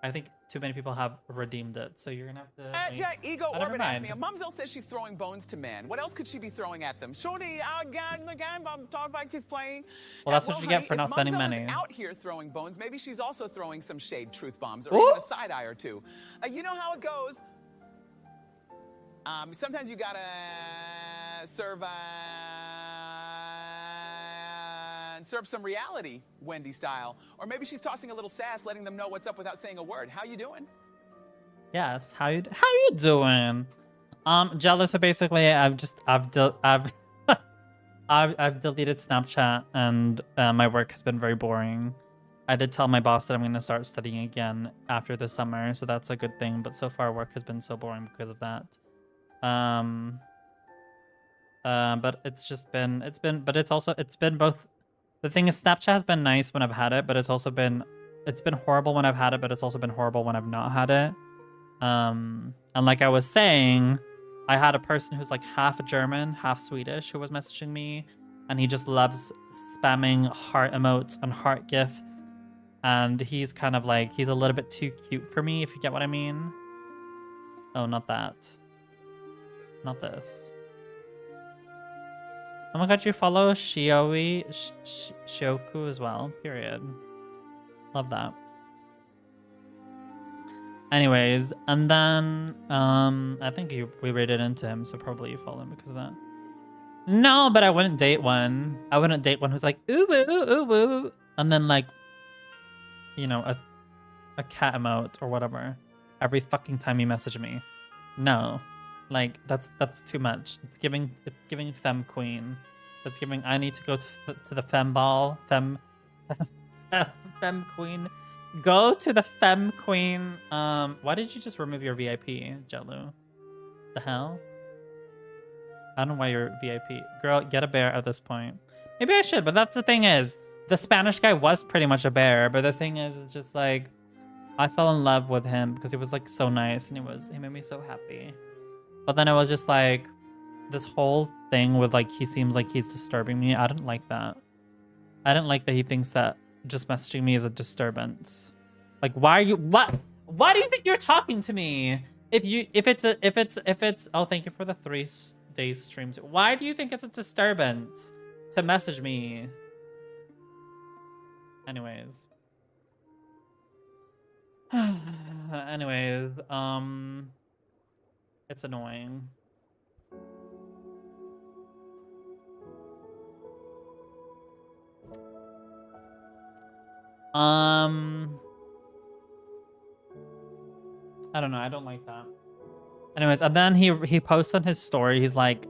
I think too many people have redeemed it, so you're gonna have to. Yeah, Ego Oh, never Orbit asked mind. me. Mumzel says she's throwing bones to men. What else could she be throwing at them? Shorty, again, I'm talking about this plane. Well, that's what you get for not spending Mumzel money. Is out here throwing bones. Maybe she's also throwing some shade truth bombs or Ooh. even a side eye or two. You know how it goes. Sometimes you gotta serve some reality, Wendy style. Or maybe she's tossing a little sass, letting them know what's up without saying a word. How you doing? Yes. How you doing? Jello. So basically, I've I've deleted Snapchat, and my work has been very boring. I did tell my boss that I'm going to start studying again after the summer, so that's a good thing. But so far, work has been so boring because of that. But it's been both. The thing is, Snapchat has been nice when I've had it, but it's also been it's been horrible when I've had it, but it's also been horrible when I've not had it. And like I was saying, I had a person who's like half German, half Swedish who was messaging me, and he just loves spamming heart emotes and heart gifts. And he's kind of like, he's a little bit too cute for me, if you get what I mean. Oh, not that. Not this. Oh my god, you follow Shioku as well, period. Love that. Anyways, and then, I think we rated into him, so probably you follow him because of that. No, but I wouldn't date one. I wouldn't date one who's like, ooh, ooh, ooh, ooh, and then like, you know, a cat emote or whatever every fucking time you message me. No, like that's too much. It's giving femme queen. That's giving I need to go to the femme ball, femme queen. Go to the femme queen. Why did you just remove your VIP, Jello? The hell? I don't know why you're VIP. Girl, get a bear at this point. Maybe I should, but that's the thing is, the Spanish guy was pretty much a bear, but the thing is, it's just like, I fell in love with him because he was like so nice and he made me so happy. But then it was just like, this whole thing with like, he seems like he's disturbing me. I didn't like that. I didn't like that he thinks that just messaging me is a disturbance. Like, why do you think you're talking to me? If it's oh, thank you for the 3 days streams. Why do you think it's a disturbance to message me? Anyways. Anyways, it's annoying. I don't know. I don't like that. Anyways, and then he posts on his story. He's like,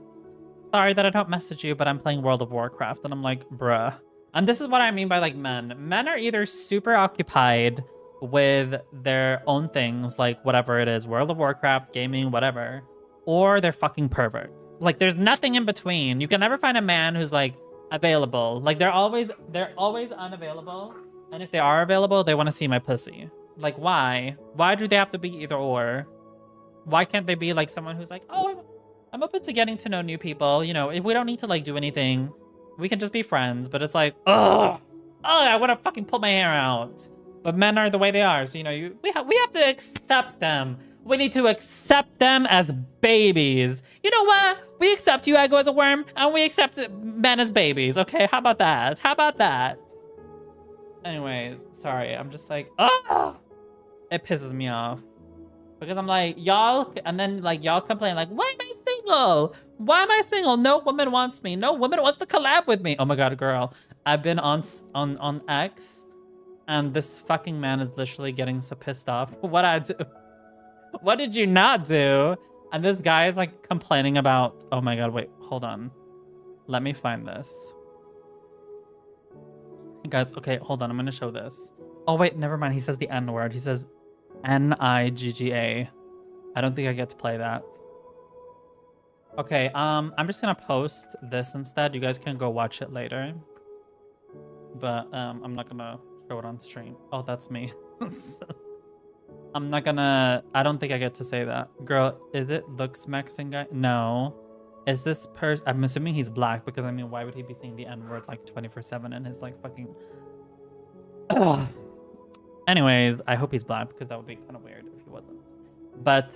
sorry that I don't message you, but I'm playing World of Warcraft. And I'm like, bruh. And this is what I mean by like men. Men are either super occupied with their own things, like whatever it is, World of Warcraft, gaming, whatever, or they're fucking perverts. Like there's nothing in between. You can never find a man who's like available. Like they're always unavailable. And if they are available, they want to see my pussy. Like why? Why do they have to be either or? Why can't they be like someone who's like, oh, I'm open to getting to know new people. You know, we don't need to like do anything. We can just be friends. But it's like, oh, I want to fucking pull my hair out. But men are the way they are. So, you know, we have to accept them. We need to accept them as babies. You know what? We accept you, Ego, as a worm. And we accept men as babies. Okay, how about that? How about that? Anyways, sorry. I'm just like, oh, it pisses me off. Because I'm like, y'all, and then like y'all complain like, why am I single? Why am I single? No woman wants me. No woman wants to collab with me. Oh my god, girl. I've been on X, and this fucking man is literally getting so pissed off. What I do? What did you not do? And this guy is like complaining about, oh my god, wait, hold on. Let me find this. Guys, okay, hold on, I'm gonna show this. Oh wait, never mind, he says the N word. He says Nigga. I don't think I get to play that. Okay, I'm just gonna post this instead. You guys can go watch it later. But I'm not gonna show it on stream. Oh, that's me. I'm not gonna, I don't think I get to say that. Girl, is it looks Mexican guy? No. Is this person, I'm assuming he's black because I mean, why would he be saying the N-word like 24/7 in his like fucking... Anyways, I hope he's black because that would be kind of weird if he wasn't. But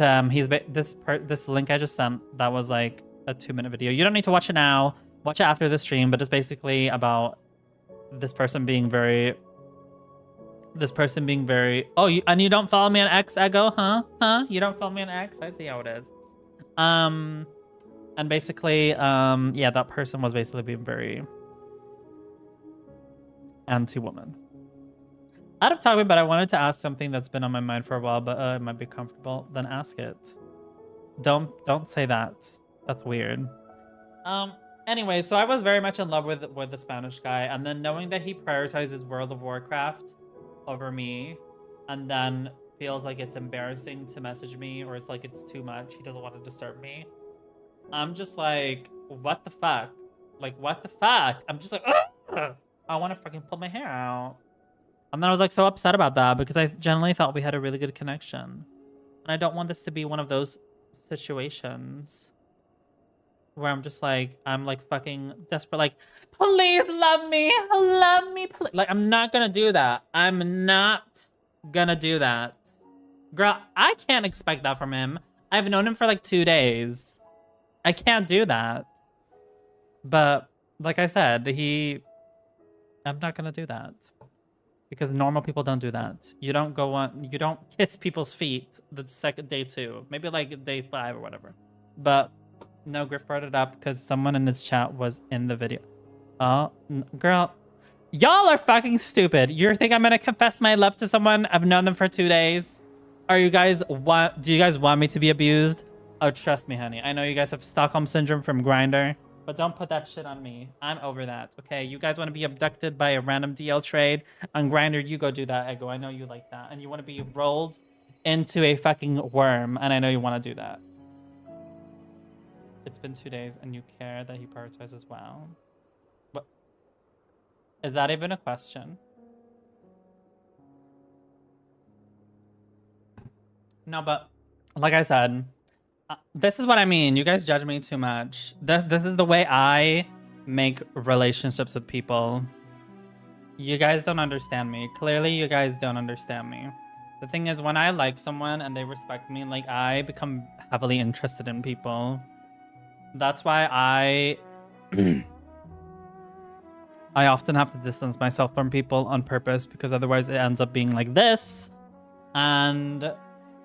this link I just sent, that was like a 2-minute video. You don't need to watch it now. Watch it after the stream, but it's basically about this person being very... Oh, and you don't follow me on X, Ego, huh? You don't follow me on X? I see how it is. And basically, yeah, that person was basically being very anti-woman. Out of topic, but I wanted to ask something that's been on my mind for a while, but it might be comfortable. Then ask it. Don't say that. That's weird. Anyway, so I was very much in love with the Spanish guy, and then knowing that he prioritizes World of Warcraft over me, and then feels like it's embarrassing to message me, or it's like it's too much, he doesn't want to disturb me. I'm just like, what the fuck? Like, what the fuck? I'm just like, ugh! I want to fucking pull my hair out. And then I was like so upset about that because I genuinely thought we had a really good connection. And I don't want this to be one of those situations where I'm just like, I'm like fucking desperate, like, please love me, please. Like, I'm not gonna do that. I'm not gonna do that. Girl, I can't expect that from him. I've known him for like 2 days. I can't do that. But like I said, I'm not gonna do that. Because normal people don't do that. You don't kiss people's feet the second day 2. Maybe like day 5 or whatever. But no, Griff brought it up because someone in his chat was in the video. Oh, girl. Y'all are fucking stupid. You think I'm gonna confess my love to someone? I've known them for 2 days. Do you guys want me to be abused? Oh, trust me, honey. I know you guys have Stockholm Syndrome from Grindr, but don't put that shit on me. I'm over that, okay? You guys want to be abducted by a random DL trade on Grindr, you go do that, Ego. I know you like that. And you want to be rolled into a fucking worm, and I know you want to do that. It's been 2 days, and you care that he prioritizes well. What? Is that even a question? No, but like I said, this is what I mean. You guys judge me too much. This is the way I make relationships with people. You guys don't understand me. Clearly, you guys don't understand me. The thing is, when I like someone and they respect me, like, I become heavily interested in people. That's why I often have to distance myself from people on purpose, because otherwise it ends up being like this. And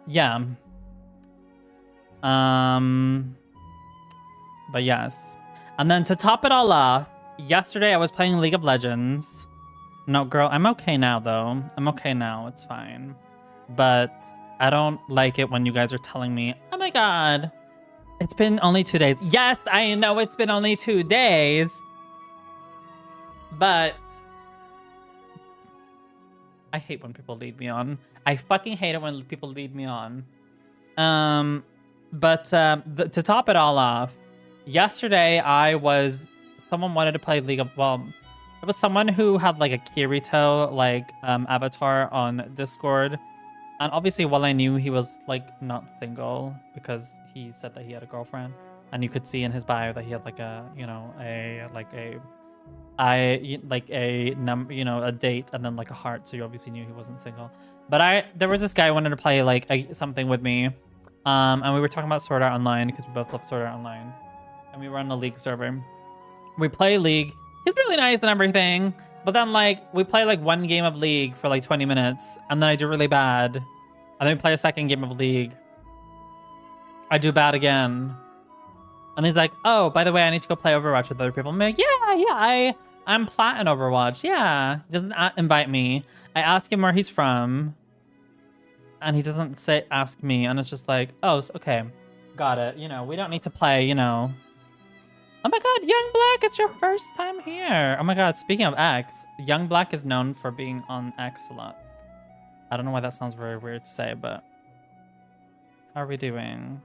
yeah. But yes. And then to top it all off, yesterday I was playing League of Legends. No, girl, I'm okay now, though. I'm okay now. It's fine. But I don't like it when you guys are telling me, oh my god, it's been only 2 days. Yes, I know it's been only 2 days. But I hate when people lead me on. I fucking hate it when people lead me on. To top it all off, yesterday someone wanted to play League of, well, it was someone who had like a Kirito like avatar on Discord. And obviously, while I knew he was like not single because he said that he had a girlfriend, and you could see in his bio that he had like a, you know, a date and then like a heart. So you obviously knew he wasn't single. But there was this guy who wanted to play like something with me. And we were talking about Sword Art Online because we both love Sword Art Online. And we were on a League server. We play League. He's really nice and everything. But then like we play like one game of League for like 20 minutes. And then I do really bad. And then we play a second game of League. I do bad again. And he's like, oh, by the way, I need to go play Overwatch with other people. I'm like, yeah, I'm plat in Overwatch. Yeah. He doesn't invite me. I ask him where he's from. And he doesn't ask me, and it's just like, oh, okay, got it. You know, we don't need to play, you know. Oh my god, Young Black, it's your first time here. Oh my god, speaking of X, Young Black is known for being on X a lot. I don't know why that sounds very weird to say, but how are we doing?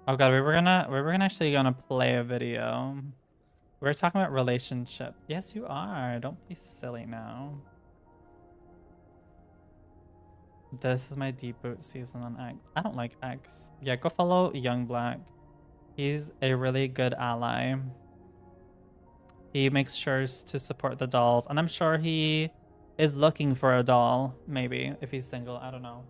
Oh god, we were actually gonna play a video. We were talking about relationship. Yes, you are. Don't be silly now. This is my deep boot season on X. I don't like X. Yeah, go follow Young Black. He's a really good ally. He makes sure to support the dolls. And I'm sure he is looking for a doll, maybe, if he's single. I don't know.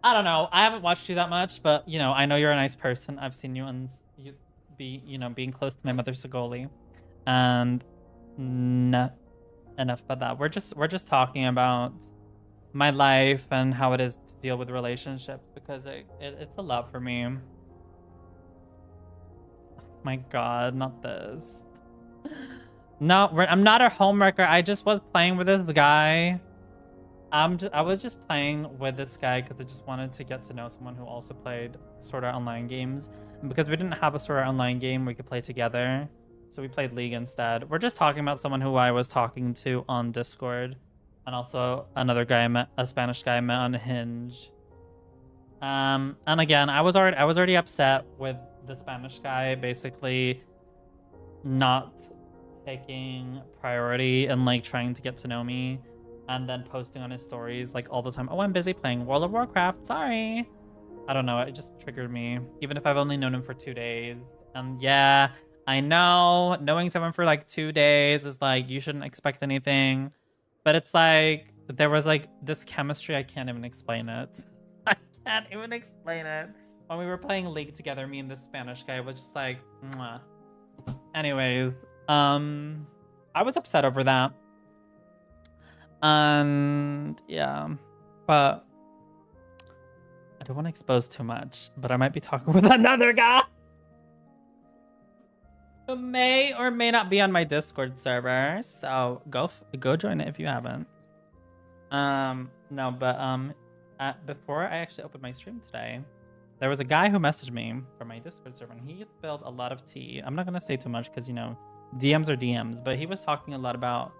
I haven't watched you that much, but, you know, I know you're a nice person. I've seen you and being close to my mother Sagoli. And enough about that. We're just talking about my life and how it is to deal with relationships, because it's a lot for me. Oh my god, not this. No, I'm not a homewrecker. I just was playing with this guy. I was just playing with this guy because I just wanted to get to know someone who also played Sword Art Online games. And because we didn't have a Sword Art Online game we could play together, so we played League instead. We're just talking about someone who I was talking to on Discord. And also another guy a Spanish guy I met on Hinge. And again, I was already upset with the Spanish guy basically not taking priority and like trying to get to know me. and then posting on his stories like all the time. Oh, I'm busy playing World of Warcraft. Sorry. I don't know. It just triggered me. Even if I've only known him for 2 days. And yeah, I know knowing someone for like 2 days is like, you shouldn't expect anything. But it's like, there was like this chemistry. I can't even explain it. I can't even explain it. When we were playing League together, me and this Spanish guy was just like, mwah. Anyways, I was upset over that. And yeah, but I don't want to expose too much, but I might be talking with another guy who may or may not be on my Discord server. So go join it if you haven't. No, but before I actually opened my stream today, there was a guy who messaged me from my Discord server, and he spilled a lot of tea. I'm not gonna say too much because, you know, DMs are DMs, but he was talking a lot about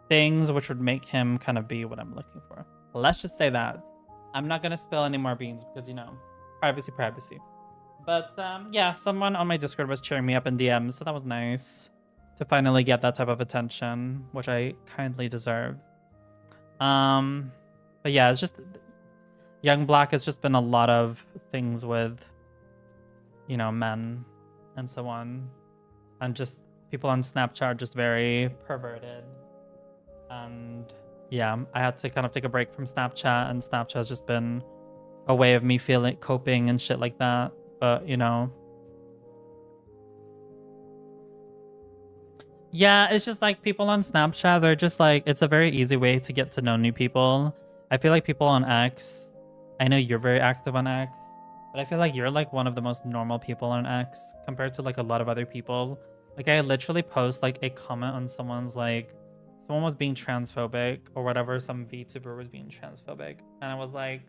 things which would make him kind of be what I'm looking for. Let's just say that. I'm not gonna spill any more beans because, you know, privacy. But yeah, someone on my Discord was cheering me up in DMs, so that was nice to finally get that type of attention, which I kindly deserve. But yeah, it's just Young Black has just been a lot of things with, you know, men and so on, and just people on Snapchat are just very perverted. And yeah, I had to kind of take a break from Snapchat, and Snapchat has just been a way of me coping and shit like that. But, you know, yeah, it's just like people on Snapchat, they're just like, it's a very easy way to get to know new people. I feel like people on X, I know you're very active on X, but I feel like you're like one of the most normal people on X compared to like a lot of other people. Like I literally post like a comment on someone's like, someone was being transphobic or whatever, some VTuber was being transphobic. And I was like,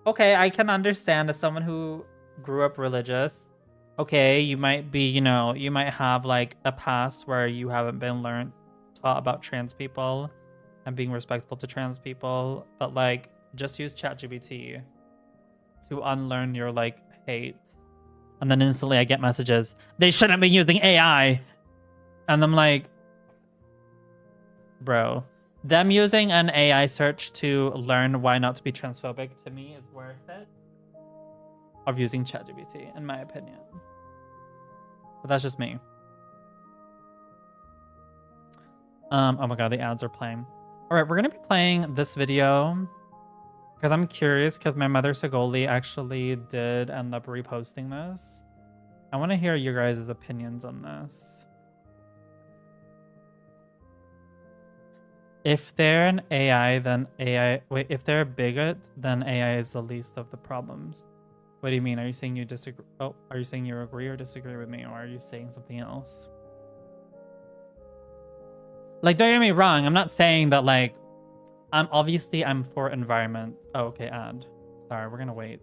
okay, I can understand as someone who grew up religious. Okay, you might be, you know, you might have like a past where you haven't been taught about trans people and being respectful to trans people, but like just use ChatGPT to unlearn your like hate. And then instantly I get messages, they shouldn't be using AI. And I'm like, bro, them using an AI search to learn why not to be transphobic to me is worth it of using ChatGPT, in my opinion. But that's just me. Oh my god, the ads are playing. All right, we're gonna be playing this video because I'm curious, because my mother Segoli actually did end up reposting this. I want to hear your guys' opinions on this. If they're an AI, then AI... Wait, if they're a bigot, then AI is the least of the problems. What do you mean? Are you saying you disagree? Oh, are you saying you agree or disagree with me? Or are you saying something else? Like, don't get me wrong. I'm not saying that, like... obviously, I'm for environment. Oh, okay, ad. Sorry, we're gonna wait.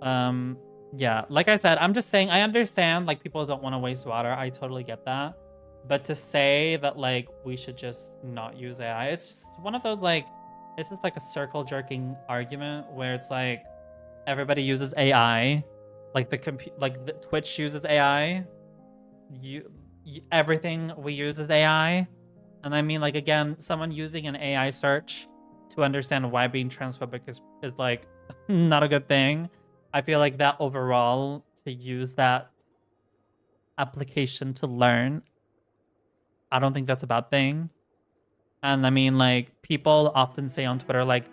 Yeah, like I said, I'm just saying, I understand, like, people don't want to waste water. I totally get that. But to say that, like, we should just not use AI, it's just one of those, like, it's just like a circle jerking argument where it's like everybody uses AI, like the Twitch uses AI, everything we use is AI. And I mean, like, again, someone using an AI search to understand why being transphobic is like not a good thing. I feel like that overall, to use that application to learn, I don't think that's a bad thing. And I mean, like, people often say on Twitter, like,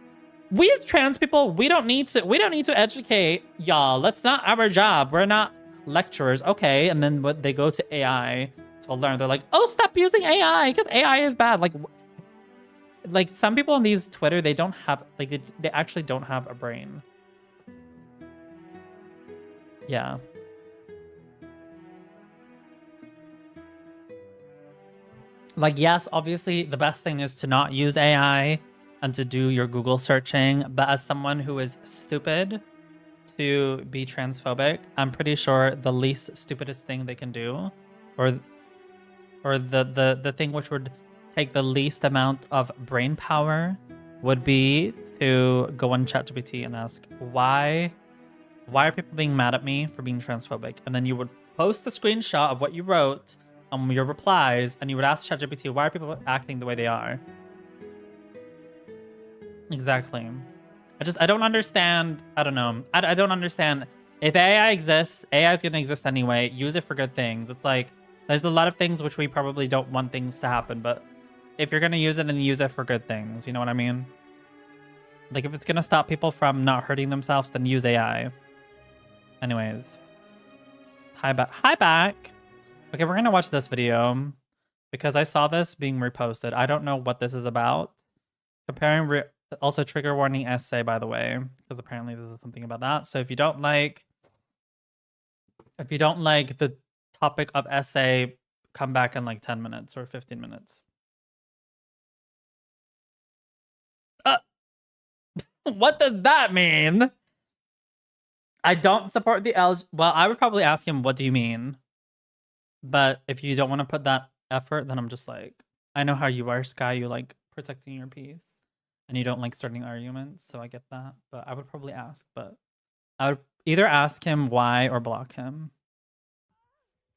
we as trans people, we don't need to educate y'all. That's not our job. We're not lecturers. Okay. And then what they go to AI to learn, they're like, oh, stop using AI because AI is bad. Like some people on these Twitter, they don't have, like, they actually don't have a brain. Yeah. Like, yes, obviously the best thing is to not use AI and to do your Google searching. But as someone who is stupid to be transphobic, I'm pretty sure the least stupidest thing they can do, or the thing which would take the least amount of brain power, would be to go on ChatGPT and ask, why are people being mad at me for being transphobic? And then you would post the screenshot of what you wrote your replies, and you would ask ChatGPT, why are people acting the way they are? Exactly. I don't understand. I don't know. I don't understand. If AI exists, AI is going to exist anyway. Use it for good things. It's like, there's a lot of things which we probably don't want things to happen, but if you're going to use it, then use it for good things. You know what I mean? Like, if it's going to stop people from not hurting themselves, then use AI. Anyways. Hi back. Hi back. Okay, we're going to watch this video because I saw this being reposted. I don't know what this is about. Comparing... Also, trigger warning essay, by the way, because apparently this is something about that. So if you don't like the topic of essay, come back in like 10 minutes or 15 minutes. What does that mean? I don't support the LG. Well, I would probably ask him, what do you mean? But if you don't want to put that effort, then I'm just like, I know how you are, Sky. You like protecting your peace. And you don't like starting arguments, so I get that. But I would probably ask, but I would either ask him why or block him.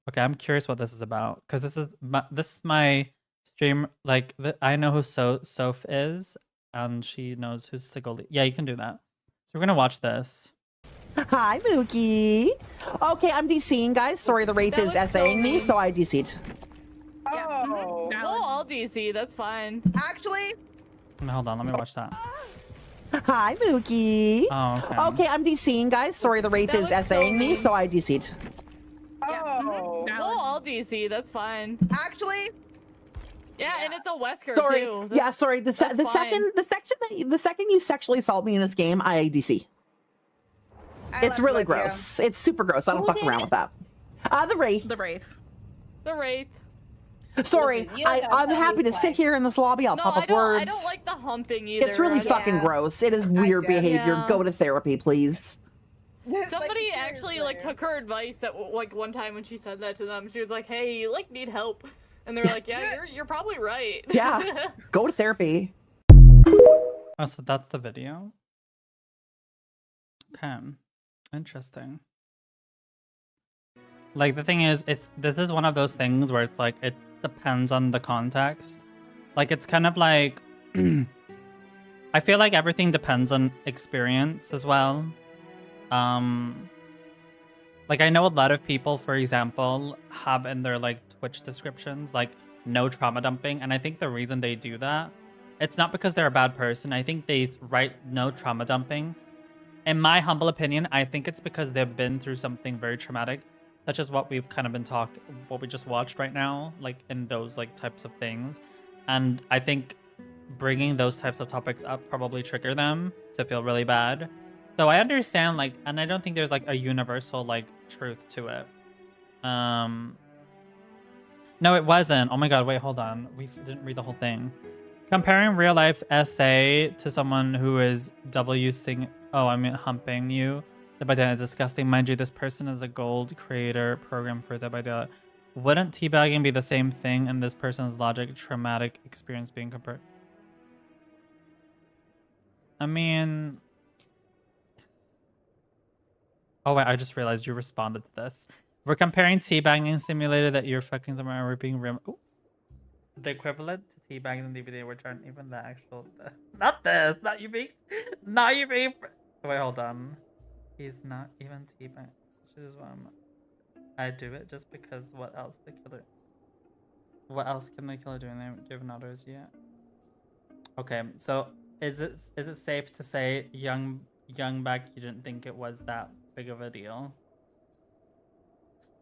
Okay, I'm curious what this is about, because this is my stream. Like, I know who Soph is, and she knows who's Sigoli. Yeah, you can do that. So we're gonna watch this. Hi, Mookie. Okay, I'm DCing, guys. Sorry, the Wraith is essaying me, so I DC'd. Oh. We'll all DC, that's fine. Actually... Hold on, let me watch that. Hi, Mookie. Oh, okay. Okay, I'm DCing, guys. Sorry, the Wraith is essaying me, so I DC'd. Oh. We'll all DC, that's fine. Actually... Yeah, and it's a Wesker Sorry. too. Yeah, sorry. The second you sexually assault me in this game, I DC. It's really gross. It's super gross. I don't fuck around with that. The Wraith. The Wraith. The Wraith. Sorry, I'm happy to sit here in this lobby. I'll pop up words. I don't like the humping either. It's really fucking gross. It is weird behavior. Yeah. Go to therapy, please. Somebody actually like took her advice that like one time when she said that to them, she was like, "Hey, you like need help," and they're like, "Yeah, you're probably right." Yeah, go to therapy. Oh, so that's the video. Okay, interesting. Like, the thing is, this is one of those things where it's like it depends on the context. Like, it's kind of like I feel like everything depends on experience as well. Like, I know a lot of people, for example, have in their like Twitch descriptions like no trauma dumping, and I think the reason they do that, it's not because they're a bad person. I think they write no trauma dumping. In my humble opinion, I think it's because they've been through something very traumatic, such as what we've kind of been what we just watched right now, like in those like types of things. And I think bringing those types of topics up probably trigger them to feel really bad. So I understand, like, and I don't think there's like a universal like truth to it. No, it wasn't. Oh my god, wait, hold on. We didn't read the whole thing. Comparing real life essay to someone who is humping you. Dead by Daylight is disgusting. Mind you, this person is a gold creator program for Dead by Daylight. Wouldn't teabagging be the same thing in this person's logic? Traumatic experience being compared. I mean... Oh wait, I just realized you responded to this. We're comparing teabagging simulator that you're fucking somewhere and we're being real. The equivalent to teabagging in DVD, which aren't even the actual... Not this! Not you being... Not you being... Wait, hold on. He's not even teabag. Which is why I do it just because what else the killer... What else can the killer do? And they haven't given orders yet. Okay, so is it safe to say young back you didn't think it was that big of a deal?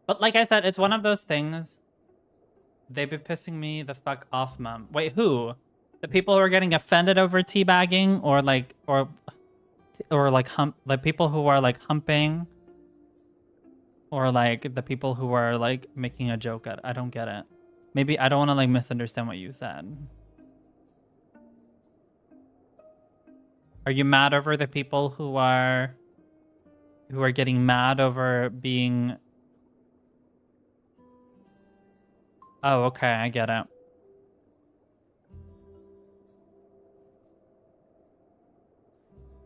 But like I said, it's one of those things. They've been pissing me the fuck off, Mom. Wait, who? The people who are getting offended over teabagging, or like people who are like humping, or like the people who are like making a joke at. I don't get it. Maybe I don't want to like misunderstand what you said. Are you mad over the people who are getting mad over being... Oh, okay, I get it.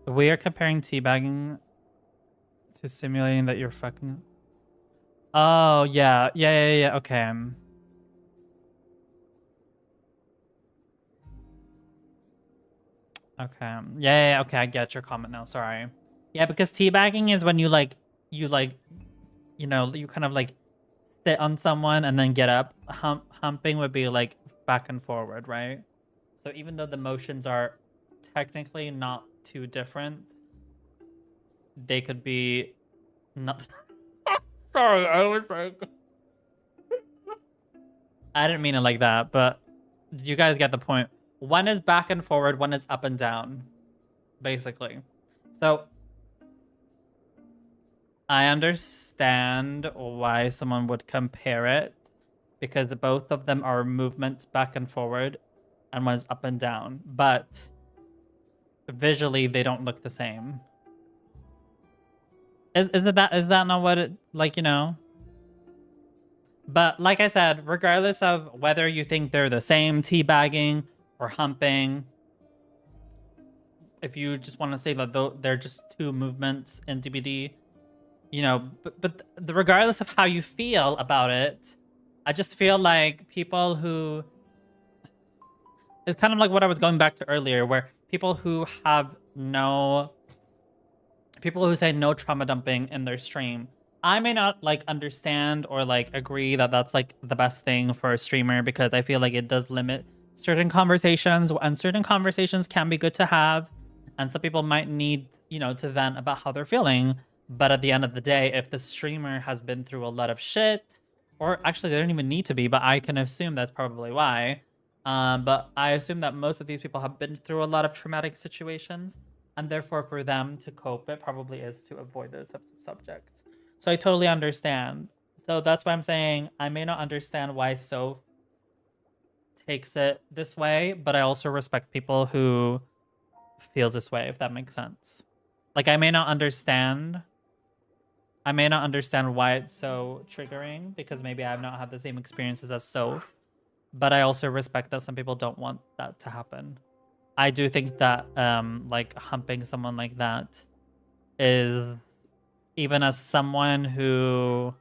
We are comparing teabagging to simulating that you're fucking... Oh, yeah, okay. Okay. Yeah, okay, I get your comment now. Sorry. Yeah, because teabagging is when you you know, you kind of like sit on someone and then get up. Humping would be like back and forward, right? So even though the motions are technically not too different, they could be not. Sorry, I was like, I didn't mean it like that, but you guys get the point. One is back and forward, one is up and down, basically. So I understand why someone would compare it, because both of them are movements back and forward and one is up and down, but visually they don't look the same. Is that not what it, like, you know? But like I said, regardless of whether you think they're the same, teabagging or humping, if you just want to say that they're just two movements in DBD, you know, but regardless of how you feel about it, I just feel like people who... It's kind of like what I was going back to earlier, where people who have no... People who say no trauma dumping in their stream, I may not like understand or like agree that that's like the best thing for a streamer, because I feel like it does limit certain conversations, and certain conversations can be good to have, and some people might need, you know, to vent about how they're feeling. But at the end of the day, if the streamer has been through a lot of shit, or actually they don't even need to be, but I can assume that's probably why. But I assume that most of these people have been through a lot of traumatic situations, and therefore for them to cope, it probably is to avoid those types of subjects. So I totally understand. So that's why I'm saying I may not understand why Soph takes it this way, but I also respect people who feels this way, if that makes sense. Like, I may not understand why it's so triggering, because maybe I've not had the same experiences as Soph, but I also respect that some people don't want that to happen. I do think that like humping someone like that is, even as someone who,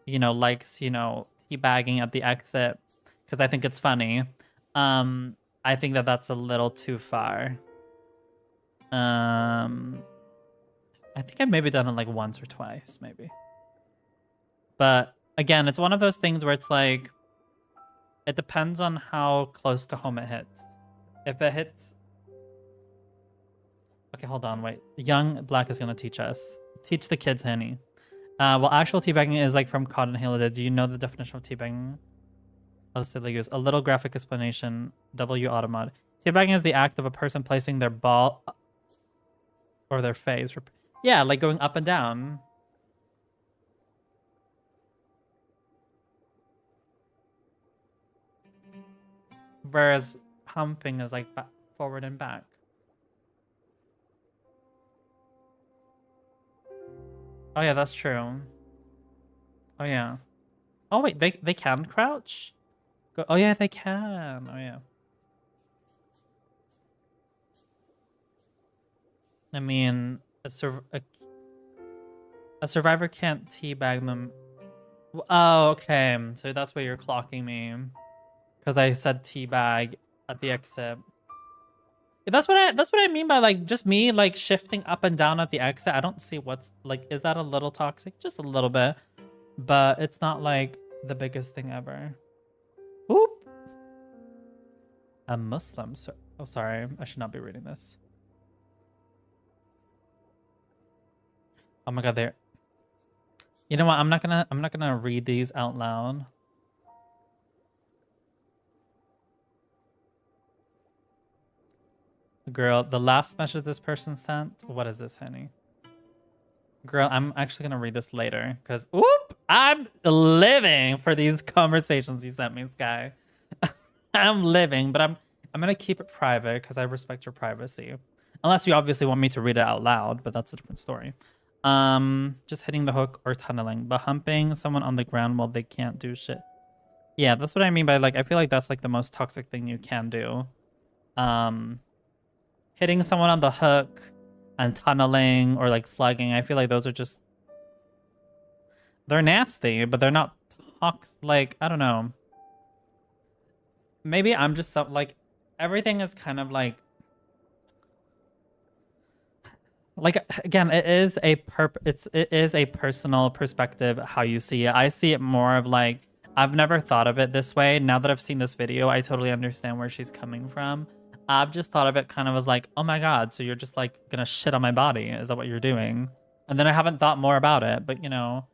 you know, likes, you know, teabagging at the exit, because I think it's funny, I think that that's a little too far. I think I've maybe done it like once or twice, maybe. But again, it's one of those things where it's like, it depends on how close to home it hits. If it hits... Okay, hold on, wait. Young Black is gonna teach us. Teach the kids, honey. Well, actual teabagging is like from Cod and Halo. Do you know the definition of teabagging? Oh, silly goose. A little graphic explanation. W automod. Teabagging is the act of a person placing their ball or their face. Yeah, like going up and down. Whereas humping is like forward and back. Oh yeah, that's true. Oh yeah. Oh wait, they can crouch? Oh yeah, they can. Oh yeah. I mean, a survivor can't teabag them. Oh, okay. So that's why you're clocking me. Because I said teabag at the exit. That's what I mean by like just me like shifting up and down at the exit. I don't see what's like, is that a little toxic? Just a little bit. But it's not like the biggest thing ever. Oop. A Muslim. Oh, sorry. I should not be reading this. Oh my god, there. You know what? I'm not gonna read these out loud. Girl, the last message this person sent. What is this, honey? Girl, I'm actually gonna read this later because whoop, I'm living for these conversations you sent me, Sky. I'm living, but I'm gonna keep it private because I respect your privacy. Unless you obviously want me to read it out loud, but that's a different story. Just hitting the hook or tunneling, but humping someone on the ground while they can't do shit. Yeah, that's what I mean by like, I feel like that's like the most toxic thing you can do. Hitting someone on the hook and tunneling or like slugging, I feel like those are just, they're nasty, but they're not toxic. Like, I don't know. Maybe I'm just so, like, everything is kind of like like again, it is a personal perspective how you see it. I see it more of like, I've never thought of it this way. Now that I've seen this video, I totally understand where she's coming from. I've just thought of it kind of as like, oh my god, so you're just like gonna shit on my body? Is that what you're doing? And then I haven't thought more about it, but you know,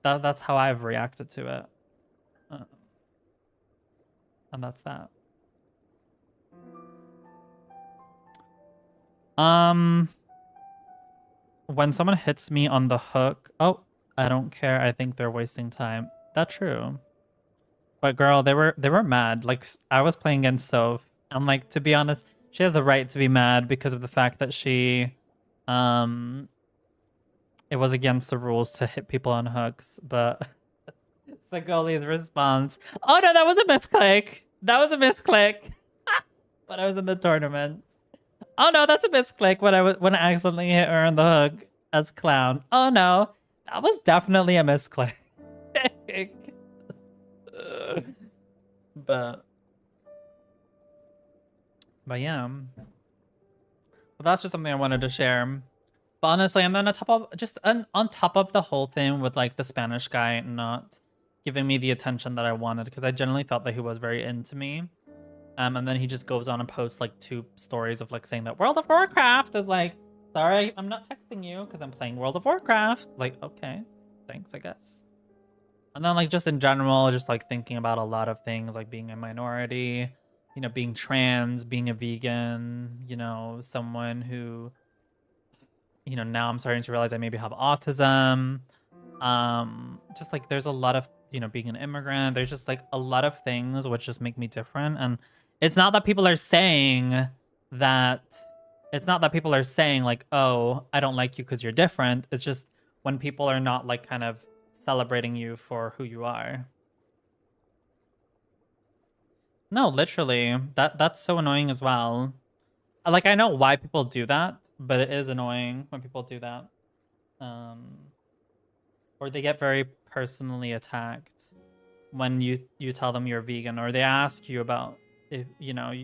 that's how I've reacted to it. And that's that. When someone hits me on the hook, oh, I don't care. I think they're wasting time. That's true. But girl, they were mad. Like, I was playing against Soph, and like, to be honest, she has a right to be mad because of the fact that she, it was against the rules to hit people on hooks. But Sagoli's response, oh no, that was a misclick. That was a misclick. When I was in the tournament. Oh no, that's a misclick when I accidentally hit her on the hook as clown. Oh no, that was definitely a misclick. but yeah. Well, that's just something I wanted to share. But honestly, and then on top of the whole thing with like the Spanish guy not giving me the attention that I wanted, because I generally felt that he was very into me. And then he just goes on and posts like 2 stories of like saying that World of Warcraft is like, sorry, I'm not texting you because I'm playing World of Warcraft. Like, okay, thanks, I guess. And then like just in general, just like thinking about a lot of things, like being a minority, you know, being trans, being a vegan, you know, someone who, you know, now I'm starting to realize I maybe have autism. Just like there's a lot of, you know, being an immigrant, there's just like a lot of things which just make me different. And it's not that people are saying like, oh, I don't like you because you're different. It's just when people are not like kind of celebrating you for who you are. No, literally, that's so annoying as well. Like, I know why people do that, but it is annoying when people do that. Or they get very personally attacked when you tell them you're vegan, or they ask you about if, you know,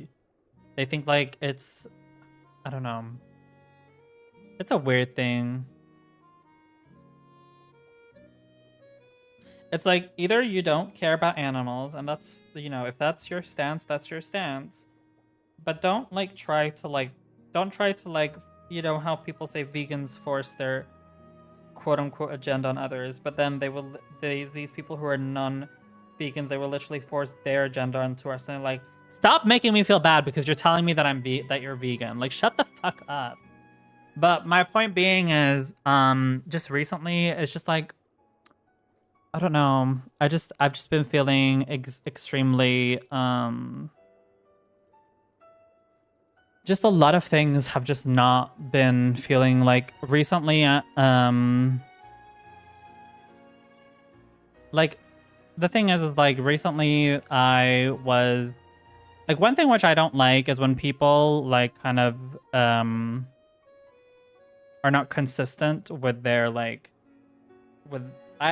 they think like it's, I don't know. It's a weird thing. It's like, either you don't care about animals, and that's, you know, if that's your stance, that's your stance. But don't try to, you know, how people say vegans force their quote-unquote agenda on others, but then these people who are non-vegans, they will literally force their agenda onto us, and like, stop making me feel bad because you're telling me that that you're vegan. Like, shut the fuck up. But my point being is, just recently, it's just like, I don't know. I've just been feeling extremely, just a lot of things have just not been feeling like recently. Like, the thing is like, recently I was like, one thing which I don't like is when people like kind of are not consistent with their like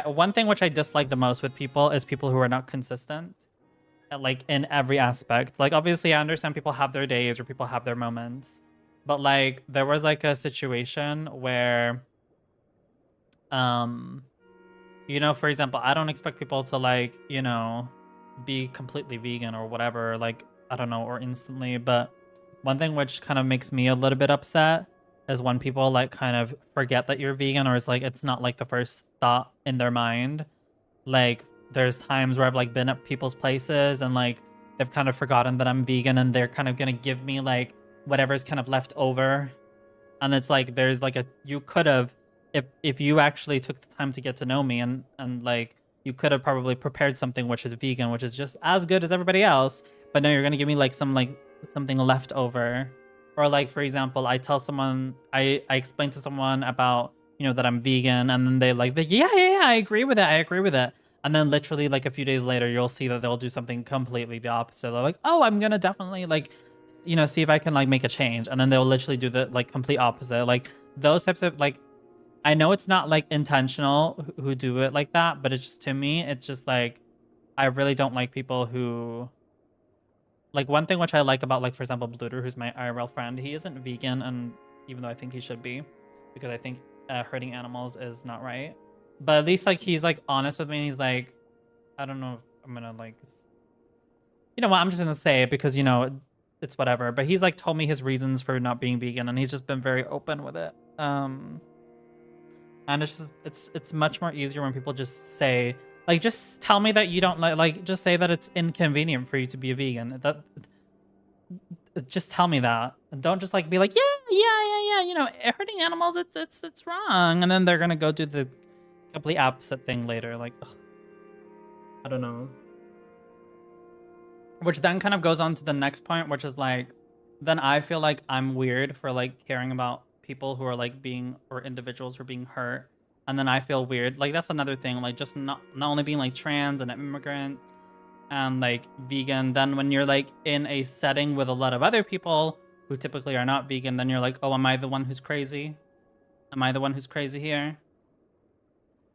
one thing which I dislike the most with people is people who are not consistent, like in every aspect. Like, obviously I understand people have their days or people have their moments, but like there was like a situation where, you know, for example, I don't expect people to like, you know, be completely vegan or whatever, like, I don't know, or instantly, but one thing which kind of makes me a little bit upset is when people like kind of forget that you're vegan, or it's like it's not like the first thought in their mind. Like, there's times where I've like been at people's places and like they've kind of forgotten that I'm vegan, and they're kind of gonna give me like whatever's kind of left over, and it's like there's like you could have, if you actually took the time to get to know me, and like you could have probably prepared something which is vegan, which is just as good as everybody else, but no, you're gonna give me like something left over. Or like, for example, I tell someone, I explain to someone about, you know, that I'm vegan, and then yeah, I agree with it. And then literally like a few days later, you'll see that they'll do something completely the opposite. They're like, oh, I'm gonna definitely like, you know, see if I can like make a change. And then they'll literally do the like complete opposite. Like, those types of like, I know it's not like intentional who do it like that, but it's just, to me, it's just like, I really don't like people who, like, one thing which I like about, like, for example, Bluter, who's my IRL friend, he isn't vegan, and even though I think he should be, because I think hurting animals is not right. But at least like he's like honest with me, and he's like, I don't know if I'm gonna like, you know what, I'm just gonna say it because, you know, it's whatever. But he's like told me his reasons for not being vegan, and he's just been very open with it. And it's just, it's much more easier when people just say, like, just tell me that you don't like just say that it's inconvenient for you to be a vegan. That just tell me that, and don't just like be like, yeah, you know, hurting animals, it's wrong, and then they're gonna go do the complete opposite thing later. Like, ugh, I don't know. Which then kind of goes on to the next point, which is like, then I feel like I'm weird for like caring about people who are like being, or individuals who are being hurt. And then I feel weird. Like, that's another thing. Like, just not only being like trans and immigrant and like vegan, then when you're like in a setting with a lot of other people who typically are not vegan, then you're like, oh, am I the one who's crazy? Am I the one who's crazy here?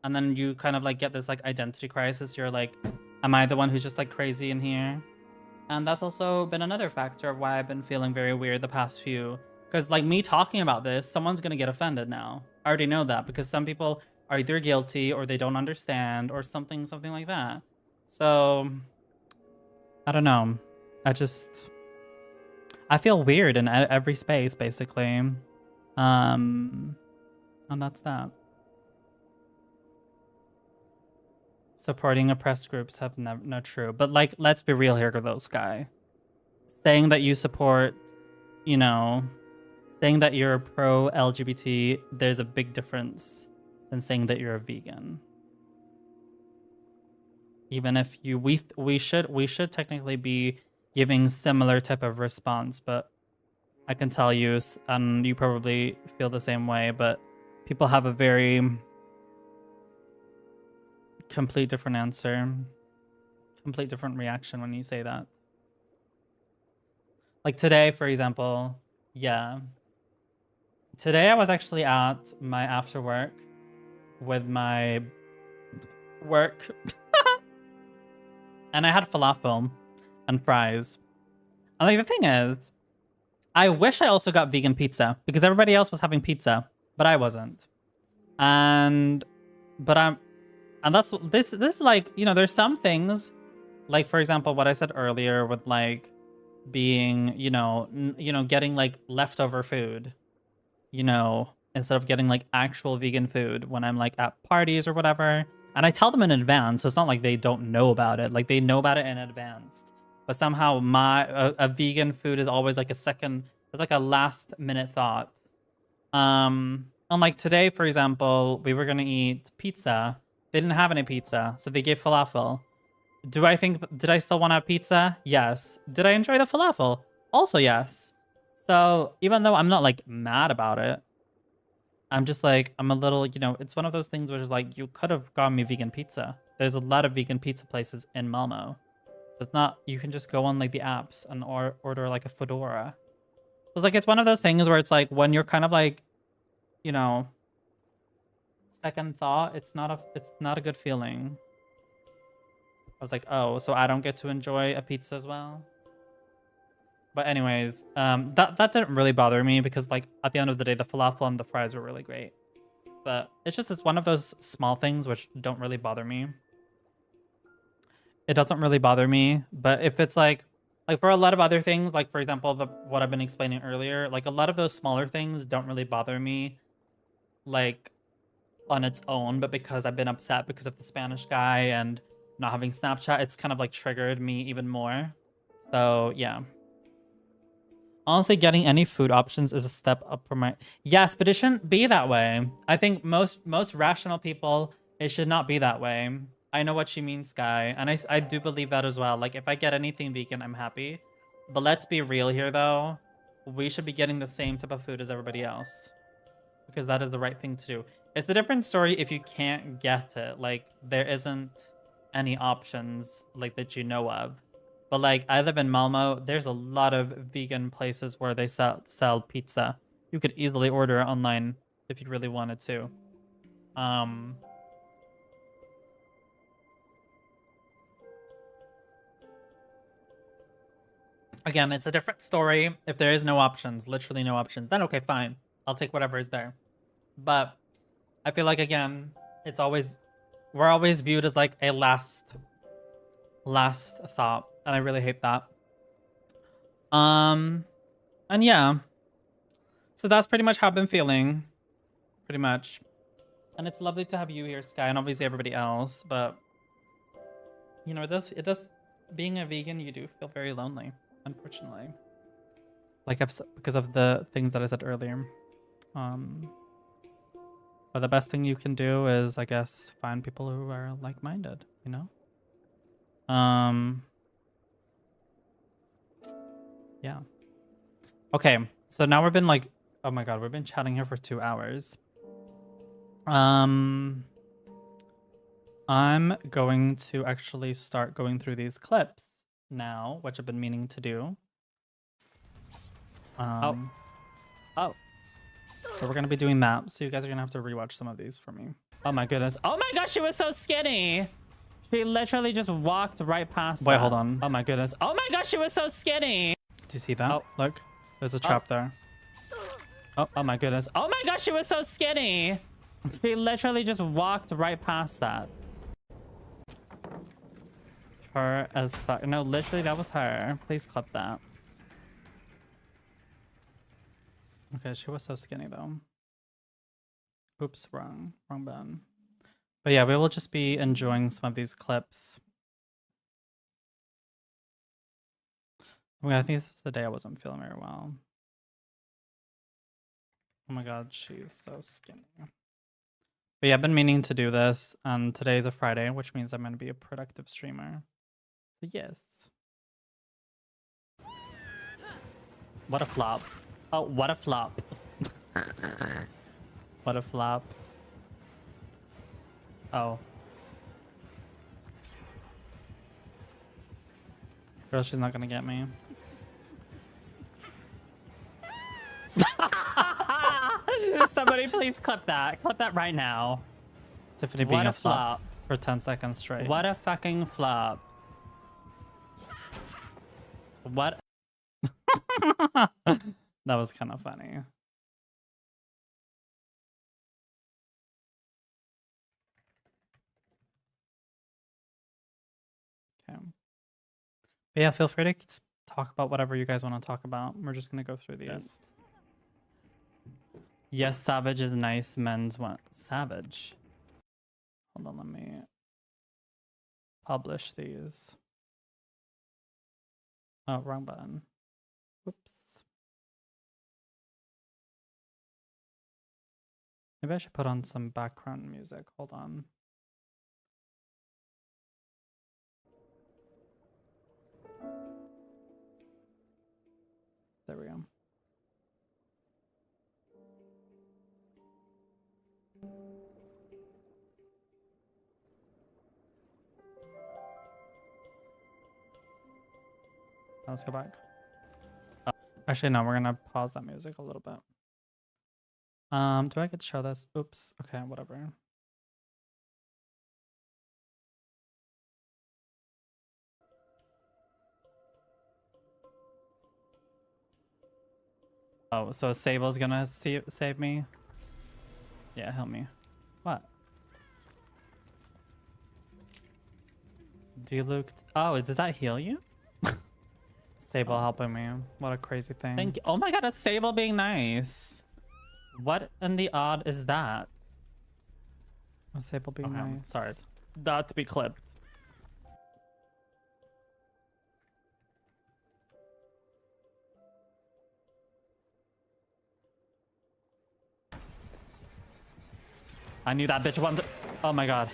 And then you kind of like get this like identity crisis. You're like, am I the one who's just like crazy in here? And that's also been another factor of why I've been feeling very weird the past few. Because like me talking about this, someone's gonna get offended now. I already know that, because some people are either guilty or they don't understand or something like that. So I don't know. I feel weird in every space, basically. And that's that. Supporting oppressed groups have no true. But like, let's be real here, though, Sky. Saying that you support, you know, saying that you're pro-LGBT, there's a big difference than saying that you're a vegan. Even if you, we should technically be giving similar type of response, but I can tell you, and you probably feel the same way, but people have a very complete different answer, complete different reaction when you say that. Like today, for example, yeah. Today I was actually at my after work with my work and I had falafel and fries. And like the thing is, I wish I also got vegan pizza because everybody else was having pizza, but I wasn't. And that's this is like, you know, there's some things like, for example, what I said earlier with like being, you know, getting like leftover food, you know, instead of getting like actual vegan food when I'm like at parties or whatever. And I tell them in advance, so it's not like they don't know about it. Like they know about it in advance. But somehow a vegan food is always like a second, it's like a last minute thought. And like today, for example, we were gonna eat pizza. They didn't have any pizza, so they gave falafel. Did I still want to have pizza? Yes. Did I enjoy the falafel? Also yes. So even though I'm not like mad about it, I'm just like, I'm a little, you know, it's one of those things where it's like, you could have gotten me vegan pizza. There's a lot of vegan pizza places in Malmo. So it's not, you can just go on like the apps and order like a fedora. It's like, it's one of those things where it's like, when you're kind of like, you know, second thought, it's not a good feeling. I was like, oh, so I don't get to enjoy a pizza as well? But anyways, that didn't really bother me because like at the end of the day, the falafel and the fries were really great. But it's one of those small things which don't really bother me. It doesn't really bother me, but if it's like for a lot of other things, like for example, what I've been explaining earlier, like a lot of those smaller things don't really bother me, like on its own, but because I've been upset because of the Spanish guy and not having Snapchat, it's kind of like triggered me even more. So yeah. Honestly, getting any food options is a step up for my... Yes, but it shouldn't be that way. I think most rational people, it should not be that way. I know what you mean, Sky. And I do believe that as well. Like, if I get anything vegan, I'm happy. But let's be real here, though. We should be getting the same type of food as everybody else. Because that is the right thing to do. It's a different story if you can't get it. Like, there isn't any options, like, that you know of. But like, I live in Malmo. There's a lot of vegan places where they sell pizza. You could easily order it online if you really wanted to. Again, it's a different story. If there is no options, literally no options, then okay, fine. I'll take whatever is there. But I feel like, again, we're always viewed as like a last thought, and I really hate that. And yeah, so that's pretty much how I've been feeling, pretty much. And it's lovely to have you here, Sky, and obviously everybody else. But you know, it does. Being a vegan, you do feel very lonely, unfortunately. Like because of the things that I said earlier. But the best thing you can do is, I guess, find people who are like-minded, you know? Yeah. Okay, so now we've been like, oh my god, we've been chatting here for 2 hours. I'm going to actually start going through these clips now, which I've been meaning to do. Oh. So we're gonna be doing that. So you guys are gonna have to rewatch some of these for me. Oh my goodness. Oh my gosh, she was so skinny. She literally just walked right past Wait, hold on. Oh my goodness. Oh my gosh, she was so skinny. Do you see that? Oh, look. There's a trap there. Oh my goodness. Oh my gosh, she was so skinny. She literally just walked right past that. Her as fuck. No, literally that was her. Please clip that. Okay, she was so skinny though. Oops, wrong button. But yeah, we will just be enjoying some of these clips. Oh my god, I think this was the day I wasn't feeling very well. Oh my god, she's so skinny. But yeah, I've been meaning to do this, and today is a Friday, which means I'm going to be a productive streamer. So yes. What a flop. Oh, what a flop. What a flop. Oh. Girl, she's not gonna get me. Somebody please clip that. Clip that right now. Tiffany being a flop for 10 seconds straight. What a fucking flop. What? That was kind of funny. Okay. But yeah, feel free to talk about whatever you guys want to talk about. We're just going to go through these. Yes, Savage is nice. Men's one. Savage. Hold on, let me publish these. Oh, wrong button. Whoops. Maybe I should put on some background music. Hold on. There we go. Let's go back. Oh, actually, no, we're gonna pause that music a little bit. Do I get to show this? Oops. Okay, whatever. Oh, so Sable's gonna save me? Yeah, help me. What? Do you look? Oh, does that heal you? Sable helping me. What a crazy thing. Thank you. Oh my god, that's Sable being nice. What in the odd is that? Sable being nice. Sorry. That to be clipped. I knew that bitch wanted to... Oh my god.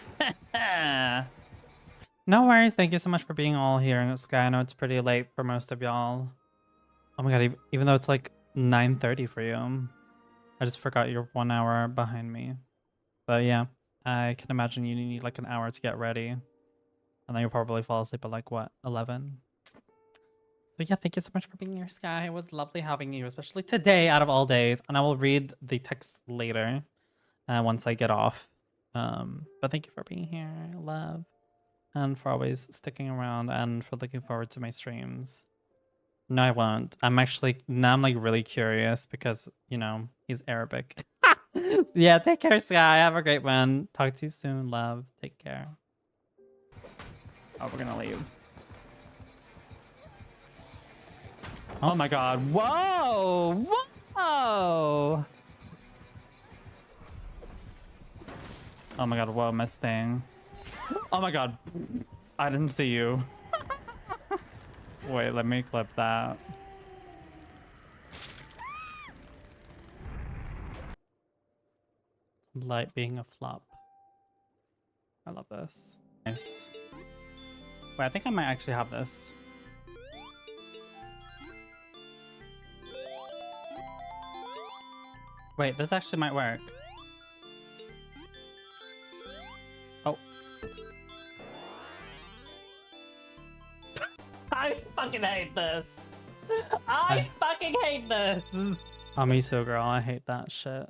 No worries. Thank you so much for being all here in the sky. I know it's pretty late for most of y'all. Oh my god, even though it's like 9:30 for you. I just forgot you're 1 hour behind me. But yeah, I can imagine you need like an hour to get ready. And then you'll probably fall asleep at like, what, 11? So yeah, thank you so much for being here, Sky. It was lovely having you, especially today out of all days. And I will read the text later once I get off. But thank you for being here, love. And for always sticking around and for looking forward to my streams. No, I won't. I'm actually, now I'm like really curious because, you know, He's Arabic. Yeah, take care, Sky. Have a great one. Talk to you soon, love. Take care. Oh, we're gonna leave. Oh my god. Whoa! Whoa! Oh my god, whoa, missed thing. Oh my god. I didn't see you. Wait, let me clip that. Light being a flop. I love this. Nice. Wait, I think I might actually have this. Wait, this actually might work. Oh. I fucking hate this. I fucking hate this. Oh, me too, girl. I hate that shit.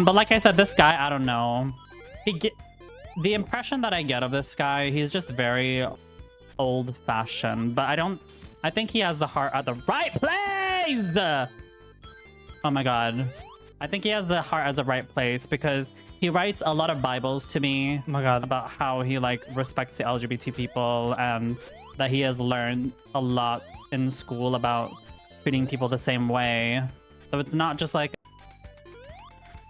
But like I said, this guy, I don't know. The impression that I get of this guy, he's just very old-fashioned. But I think he has the heart at the right place! Oh my god. I think he has the heart at the right place because he writes a lot of Bibles to me. Oh my god, about how he like respects the LGBT people and that he has learned a lot in school about treating people the same way. So it's not just like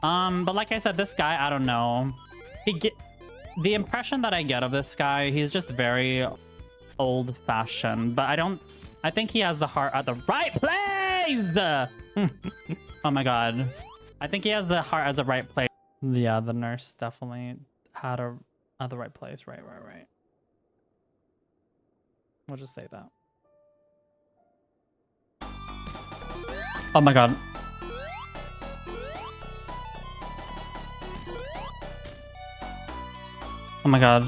but like I said, this guy, I don't know. The impression that I get of this guy, he's just very old-fashioned. But I think he has the heart at the right place! Oh my god. I think he has the heart at the right place. Yeah, the nurse definitely had her at the right place. Right. We'll just say that. Oh my god. Oh my god.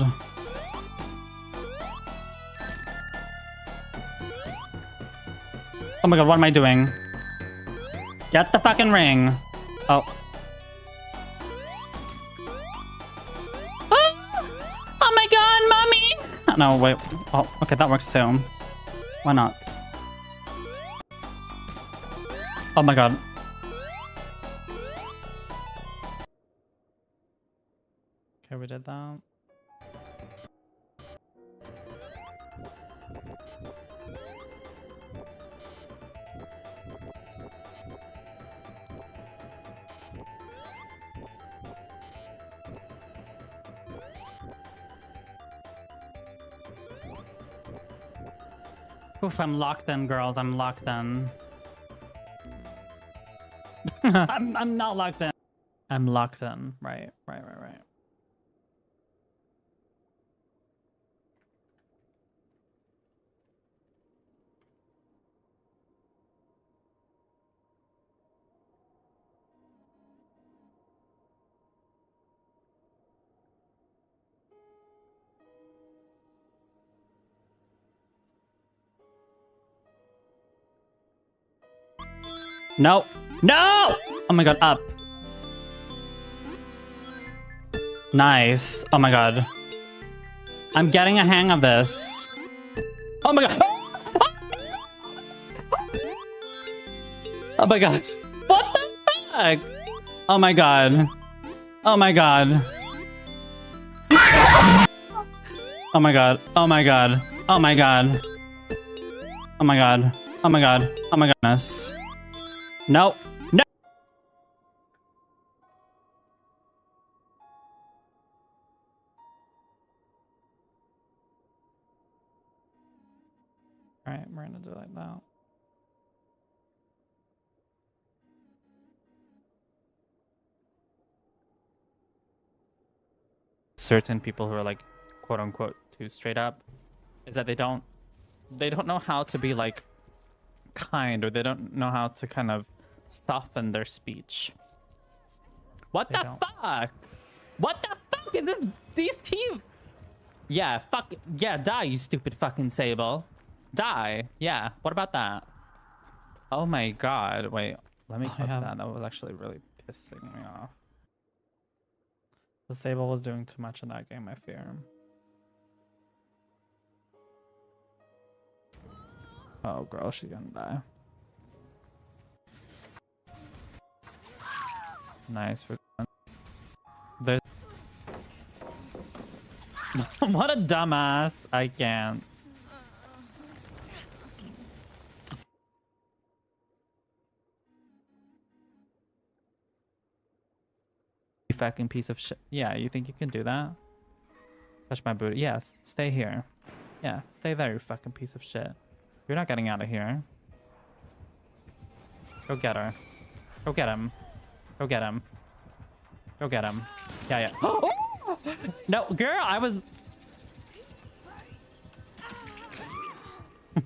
Oh my god, what am I doing? Get the fucking ring. Oh. Oh my god, mommy! No, wait. Oh, okay, that works too. Why not? Oh my god. Okay, we did that. Oof, I'm locked in, girls. I'm locked in. I'm not locked in. I'm locked in. Right. No! No! Oh my god, up. Nice. Oh my god. I'm getting a hang of this. Oh my god. Oh my god. What the fuck? Oh my god. Oh my god. Oh my god. Oh my god. Oh my god. Oh my god. Oh my god. Oh my goodness. No. No. Alright, we're gonna do it like that. Certain people who are like quote unquote too straight up is that they don't know how to be like kind, or they don't know how to kind of soften their speech. What the fuck? What the fuck? fuck is this? These team. Yeah, fuck. Yeah, die, you stupid fucking Sable. Die. Yeah, what about that? Oh my god. Wait, let me clip that. That was actually really pissing me off. The Sable was doing too much in that game, I fear. Oh, girl, she's gonna die. Nice. There's what a dumbass. I can't. You fucking piece of shit. Yeah, you think you can do that? Touch my booty. Yeah, stay here. Yeah, stay there, you fucking piece of shit. You're not getting out of here. Go get her. Go get him. Go get him. Go get him. Yeah, yeah. Oh! No, girl, I was...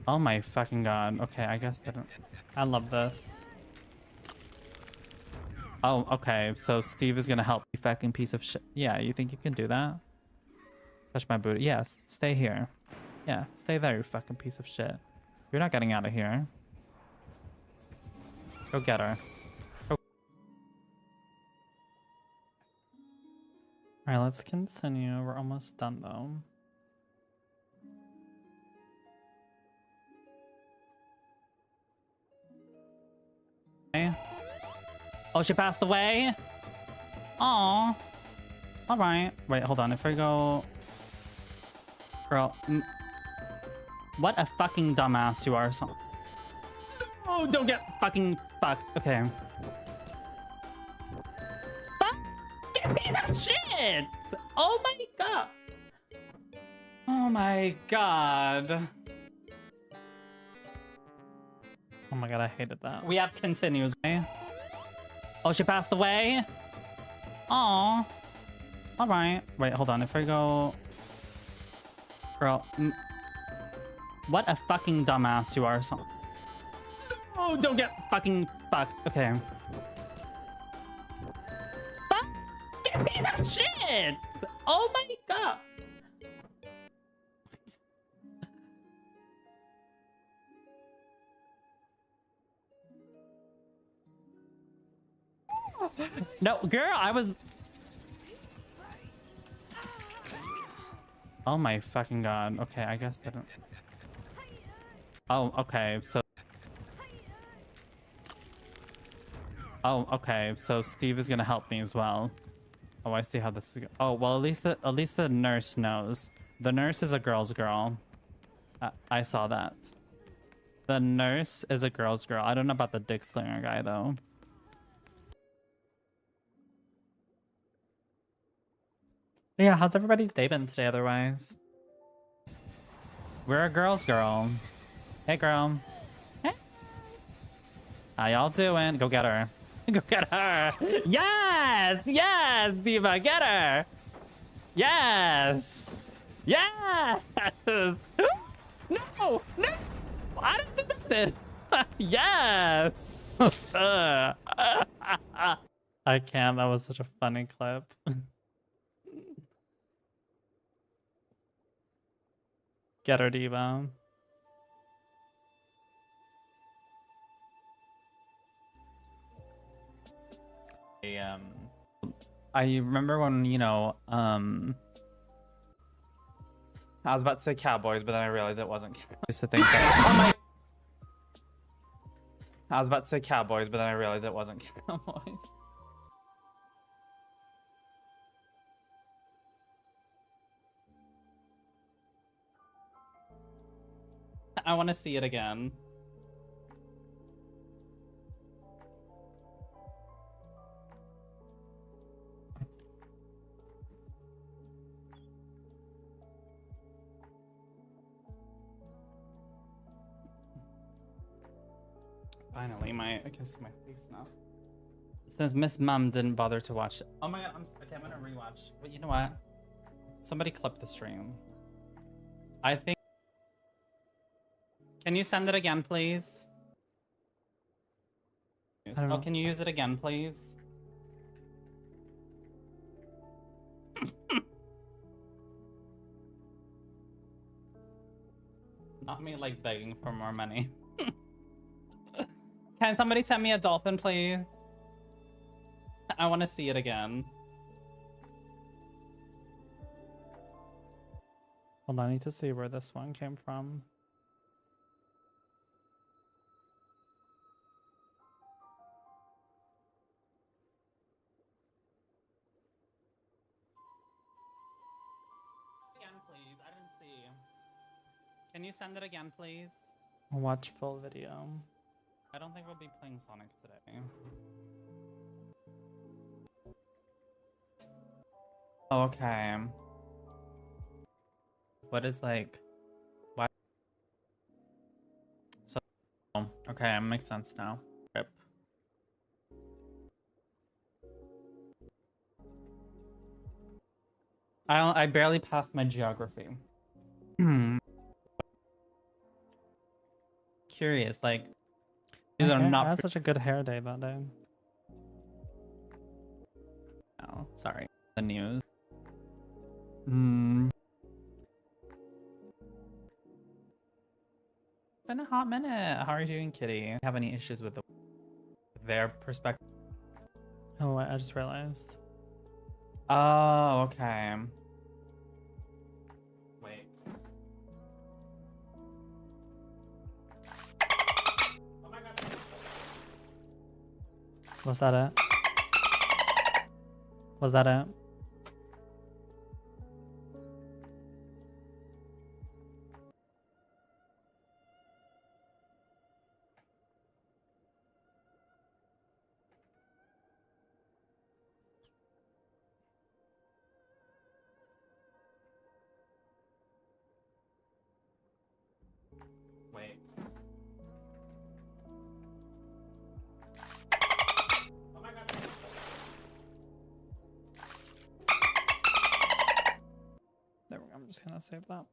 Oh my fucking god. Okay, I guess I don't... I love this. Oh, okay. So Steve is gonna help you fucking piece of shit. Yeah, you think you can do that? Touch my booty. Yeah, stay here. Yeah, stay there, you fucking piece of shit. You're not getting out of here. Go get her. Go. Alright, let's continue. We're almost done though. Okay. Oh, she passed away? Aw. Alright. Wait, hold on. If I go... Girl. What a fucking dumbass you are. So oh, don't get fucking fucked. Okay. Fuck! Give me that shit! Oh my god. Oh my god. Oh my god, I hated that. We have continues. Okay? Oh, she passed away? Aw. Alright. Wait, hold on. If I go... Girl. What a fucking dumbass you are. So oh, don't get fucking fucked. Okay. Fuck! Give me that shit! Oh my god. No, girl, I was... Oh my fucking god. Okay, I guess I don't... Oh, okay, so... Oh, okay, so Steve is gonna help me as well. Oh, I see how this is... Oh, well, at least the nurse knows. The nurse is a girl's girl. I saw that. The nurse is a girl's girl. I don't know about the dick slinger guy, though. Yeah, how's everybody's day been today otherwise? We're a girl's girl. Hey, girl. Hey. How y'all doing? Go get her. Go get her. Yes! Yes, Diva, get her. Yes! Yes! No! No! I didn't do nothing. Yes! I can't. That was such a funny clip. Get her, Diva. I remember when, you know, I was about to say Cowboys, but then I realized it wasn't. I used to think that, oh my... I was about to say Cowboys, but then I realized it wasn't Cowboys. I want to see it again. Finally, I can see my face now. It says Miss Mum didn't bother to watch it. Oh my god, okay, I'm gonna rewatch. But you know what? Somebody clip the stream. I think... Can you send it again, please? Oh, can you use it again, please? Not me like begging for more money. Can somebody send me a dolphin, please? I want to see it again. Hold on, I need to see where this one came from. Again, please. I didn't see. Can you send it again, please? Watch full video. I don't think we'll be playing Sonic today. Oh, okay. What is like... Why? So, okay, makes sense now. Rip. I barely passed my geography. Curious, like... These are not... I had such a good hair day that day. Oh, sorry. The news. Been a hot minute. How are you doing, Kitty? Have any issues with their perspective? Oh, I just realized. Oh, okay. Wait. Oh my god. Was that it? Was that it? Wait. Oh my god. There we go. I'm just gonna save that.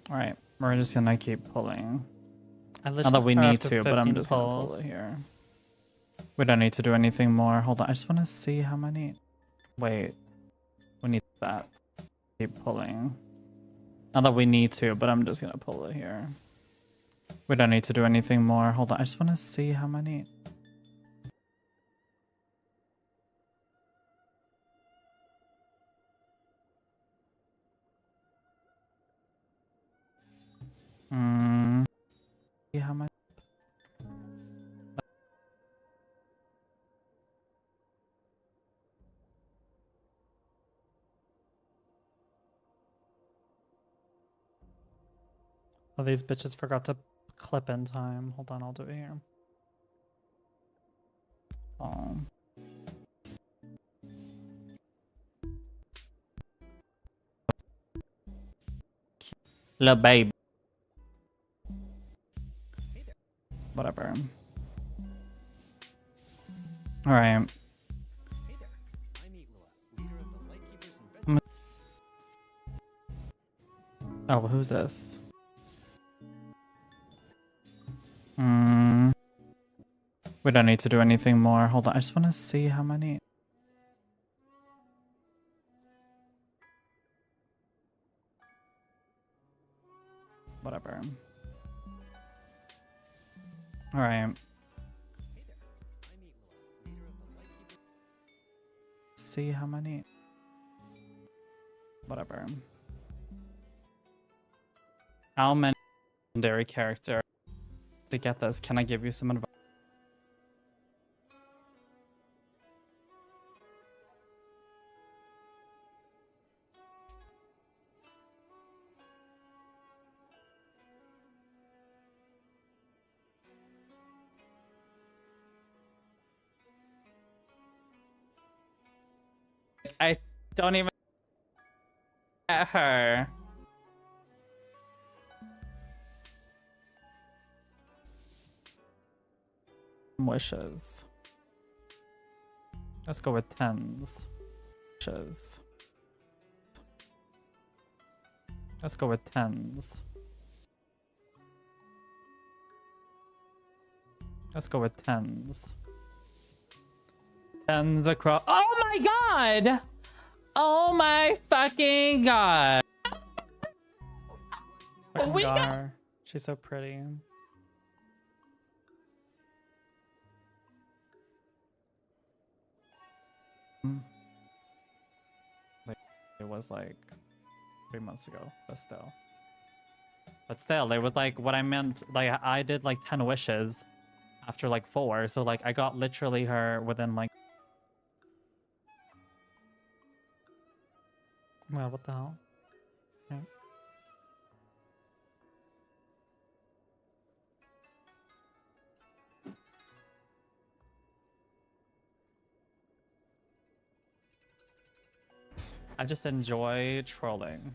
All right, we're just gonna keep pulling. Not that we need to, but I'm just gonna pull it here. We don't need to do anything more. Hold on, I just want to see how many. Wait, we need that. Keep pulling. Not that we need to, but I'm just gonna pull it here. We don't need to do anything more. Hold on, I just want to see how many. See how much. Oh, these bitches forgot to clip in time. Hold on, I'll do it here. Oh. Little babe. Whatever. All right. Oh, who's this? We don't need to do anything more. Hold on, I just want to see how many. Whatever. All right. See how many. Whatever. How many legendary characters to get this? Can I give you some advice? I don't even get her. Wishes. Let's go with tens. Wishes. Let's go with tens. Let's go with 10s. 10s across. Oh my god! Oh my fucking god! Fucking we got- Gar. She's so pretty. Like, it was like 3 months ago, but still. But still, it was like what I meant. Like I did like 10 wishes after like 4, so like I got literally her within like. Well, what the hell? Okay. I just enjoy trolling.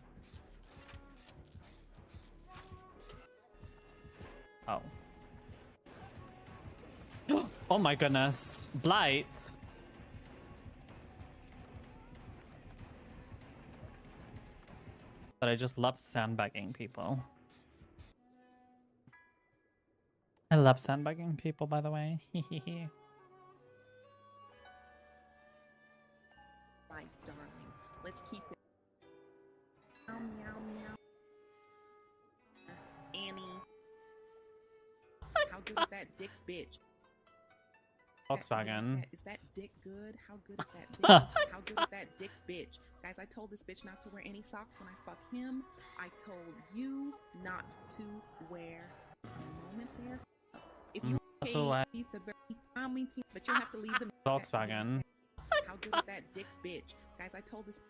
Oh. Oh my goodness. Blight. But I just love sandbagging people. I love sandbagging people, by the way. Hehehe. Life, darling. Let's keep it. Meow, meow, meow. Annie. How good is that dick bitch? Volkswagen. Is that dick good? How good is that dick? How good is that dick bitch? Guys, I told this bitch not to wear any socks when I fuck him. I told you not to wear a moment there. If you Also, I- hate the I mean, but you'll have to leave them. Volkswagen. How good is that dick bitch? Guys, I told this.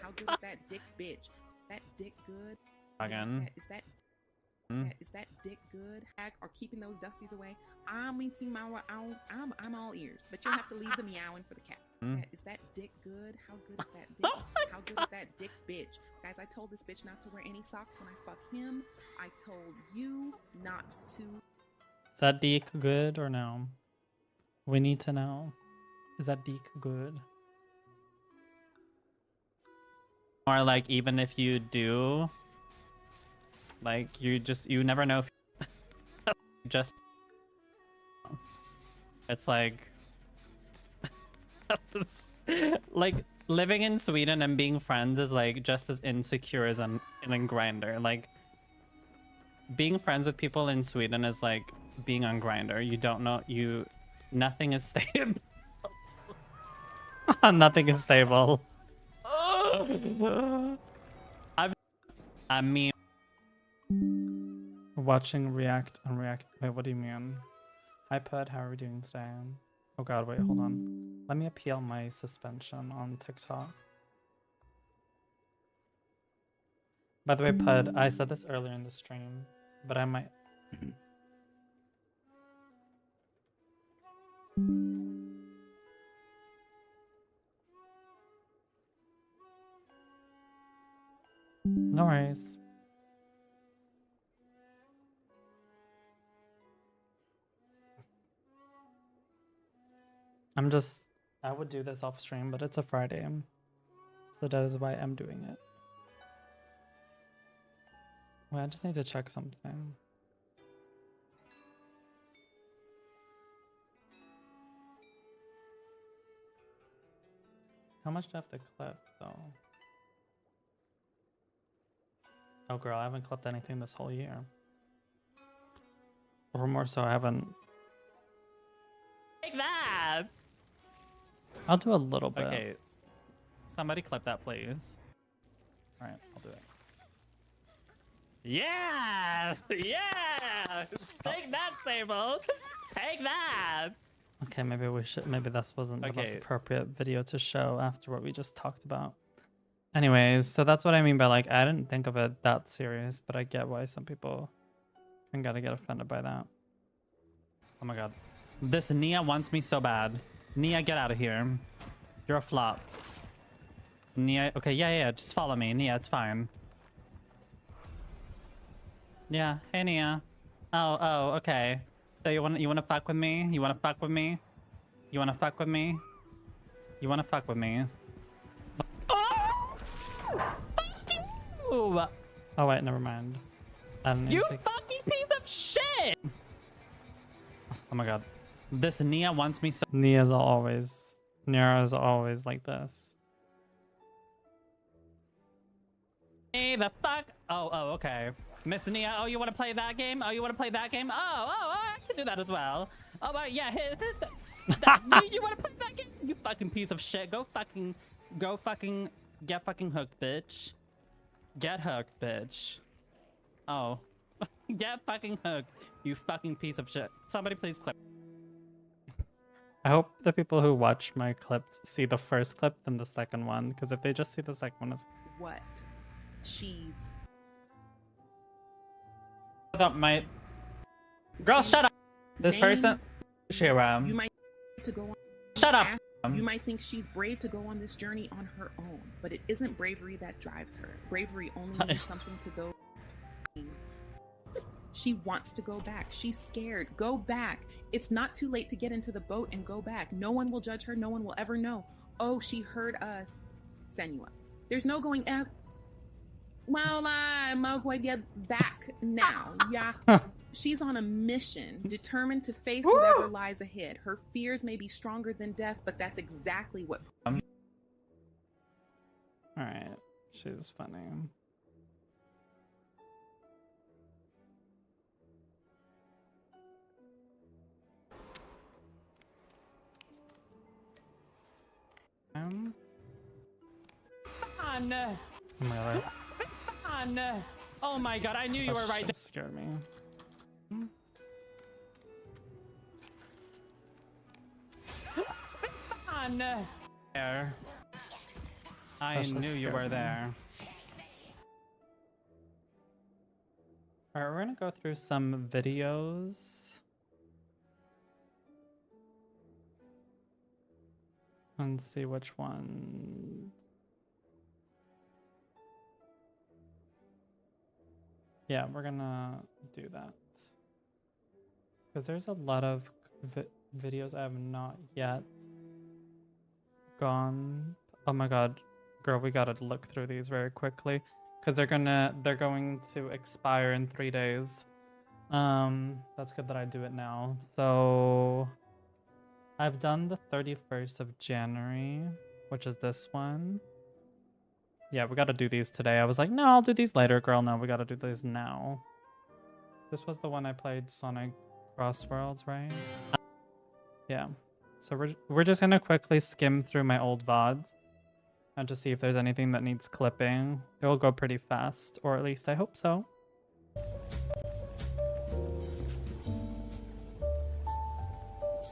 How good is that dick bitch? That dick good? Volkswagen. Is that dick good? Hag or keeping those dusties away? I'm all ears, but you'll have to leave the meowing for the cat. Is that dick good? How good is that dick? How good is that dick bitch? Guys, I told this bitch not to wear any socks when I fuck him. I told you not to. Is that dick good or no? We need to know. Is that dick good? Or like even if you do, like you never know if just it's like like living in Sweden and being friends is like just as insecure as in Grindr. Like being friends with people in Sweden is like being on Grindr. You don't know, nothing is stable. Nothing is stable. I mean, watching React and React. Wait, what do you mean? Hi, Pud. How are we doing today? Oh God, wait, hold on. Let me appeal my suspension on TikTok. By the way, Pud, I said this earlier in the stream, but I might. No worries. I would do this off stream, but it's a Friday. So that is why I'm doing it. Wait, I just need to check something. How much do I have to clip, though? Oh, girl, I haven't clipped anything this whole year. Or more so, I haven't. Take that! I'll do a little bit. Okay. Somebody clip that, please. Alright, I'll do it. Yes! Yes! Take that, Sable! Take that! Okay, maybe we should. Maybe this wasn't the most appropriate video to show after what we just talked about. Anyways, so that's what I mean by like, I didn't think of it that serious, but I get why some people can gotta get offended by that. Oh my God. This Nia wants me so bad. Nia, get out of here. You're a flop. Nia, okay, yeah, just follow me. Nia, it's fine. Yeah, hey Nia. Oh, okay. So you wanna fuck with me? You wanna fuck with me? You wanna fuck with me? You wanna fuck with me? Oh wait, never mind. You fucking piece of shit! Oh my god. This Nia wants me so. Nia's always like this. Hey, the fuck? Oh, okay. Miss Nia, oh, you want to play that game? Oh, you want to play that game? Oh, I can do that as well. Oh, but yeah, you want to play that game? You fucking piece of shit. Get fucking hooked, bitch. Get hooked, bitch. Oh. Get fucking hooked, you fucking piece of shit. Somebody please clip. I hope the people who watch my clips see the first clip and the second one, because if they just see the second one, it's What? She's. that might. Girl, shut up. This person. Shira. You might to go on. Shut up. You might think she's brave to go on this journey on her own, but it isn't bravery that drives her. Bravery only means something to those. She wants to go back. She's scared. Go back. It's not too late to get into the boat and go back. No one will judge her. No one will ever know. Oh, she heard us. Senua. There's no going out. Well, I'm going to get back now. Yeah. She's on a mission, determined to face whatever lies ahead. Her fears may be stronger than death, but that's exactly what. Alright. She's funny. Oh my god, I knew you were right there. Scared me. There. I knew you were there. Alright, we're gonna go through some videos. And see which one. Yeah, we're gonna do that. Because there's a lot of videos I have not yet gone. Oh my god, girl, we gotta look through these very quickly. Because they're going to expire in 3 days. That's good that I do it now. So I've done the 31st of January, which is this one. Yeah, we gotta do these today. I was like, no, I'll do these later, girl. No, we gotta do these now. This was the one I played Sonic Crossworlds, right? Yeah. So we're just gonna quickly skim through my old VODs and just see if there's anything that needs clipping. It will go pretty fast, or at least I hope so.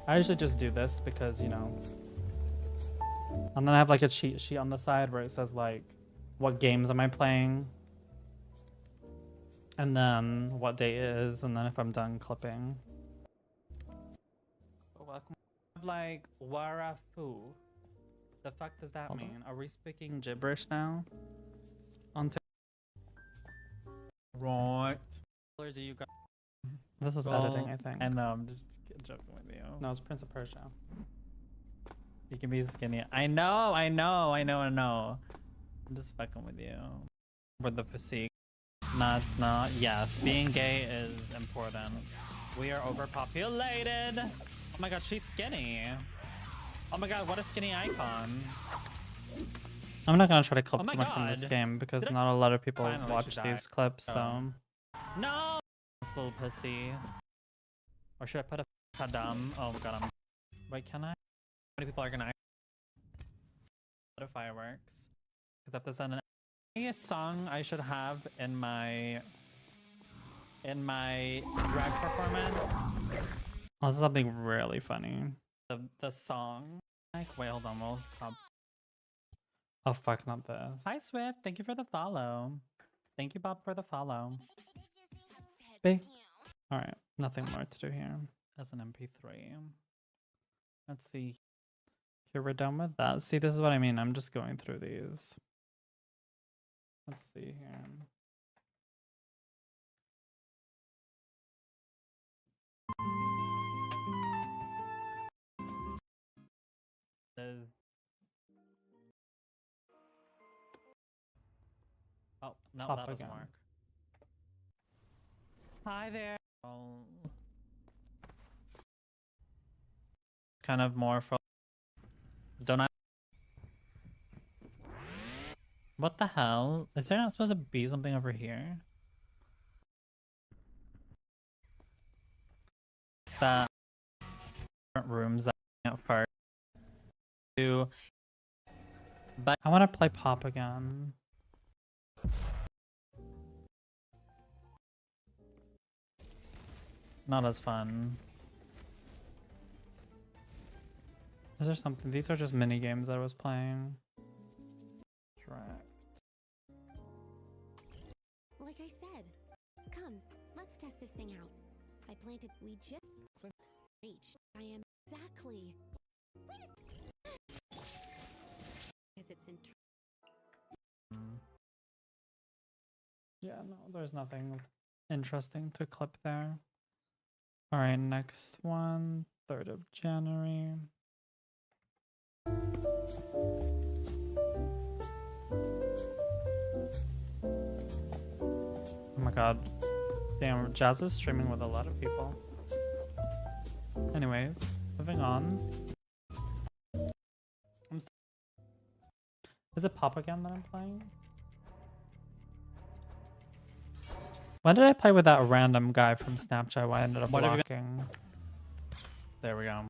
I usually just do this because, you know. And then I have like a cheat sheet on the side where it says like, what games am I playing? And then what day it is, and then if I'm done clipping. Welcome. Like, Warafu. The fuck does that mean? Are we speaking gibberish now? On right. Colors you got? This was editing, I think. I know, I'm just joking with you. No, it's Prince of Persia. You can be skinny. I know. I'm just fucking with you. With the physique. No, it's not. Yes, being gay is important. We are overpopulated. Oh my god, she's skinny. Oh my god, what a skinny icon. I'm not gonna try to clip too much from this game because not a lot of people watch these clips, so. No! Full pussy. Or should I put a Kadam? Oh god, wait, can I? How many people are gonna put fireworks? Because if there's a song I should have in my drag performance. Oh, this is something really funny. The song. Like, wait, hold on, we'll pop. Oh fuck, not this. Hi Swift, thank you for the follow. Thank you, Bob, for the follow. Alright, nothing more to do here. As an MP3. Let's see. Here, we're done with that. See, this is what I mean. I'm just going through these. Let's see here. Oh, no, that doesn't work. Hi there. Oh. kind of more for. Don't I? What the hell? Is there not supposed to be something over here? That different rooms that I can't fart to. But I want to play Pop again. Not as fun. Is there something? These are just mini games that I was playing. Like I said, come, let's test this thing out. I planted. We just reached. I am exactly. Because it's in. Yeah, no, there's nothing interesting to clip there. All right, next one, 3rd of January. Oh my god. Damn, Jazz is streaming with a lot of people. Anyways, moving on. Is it Pop again that I'm playing? When did I play with that random guy from Snapchat who I ended up blocking? There we go.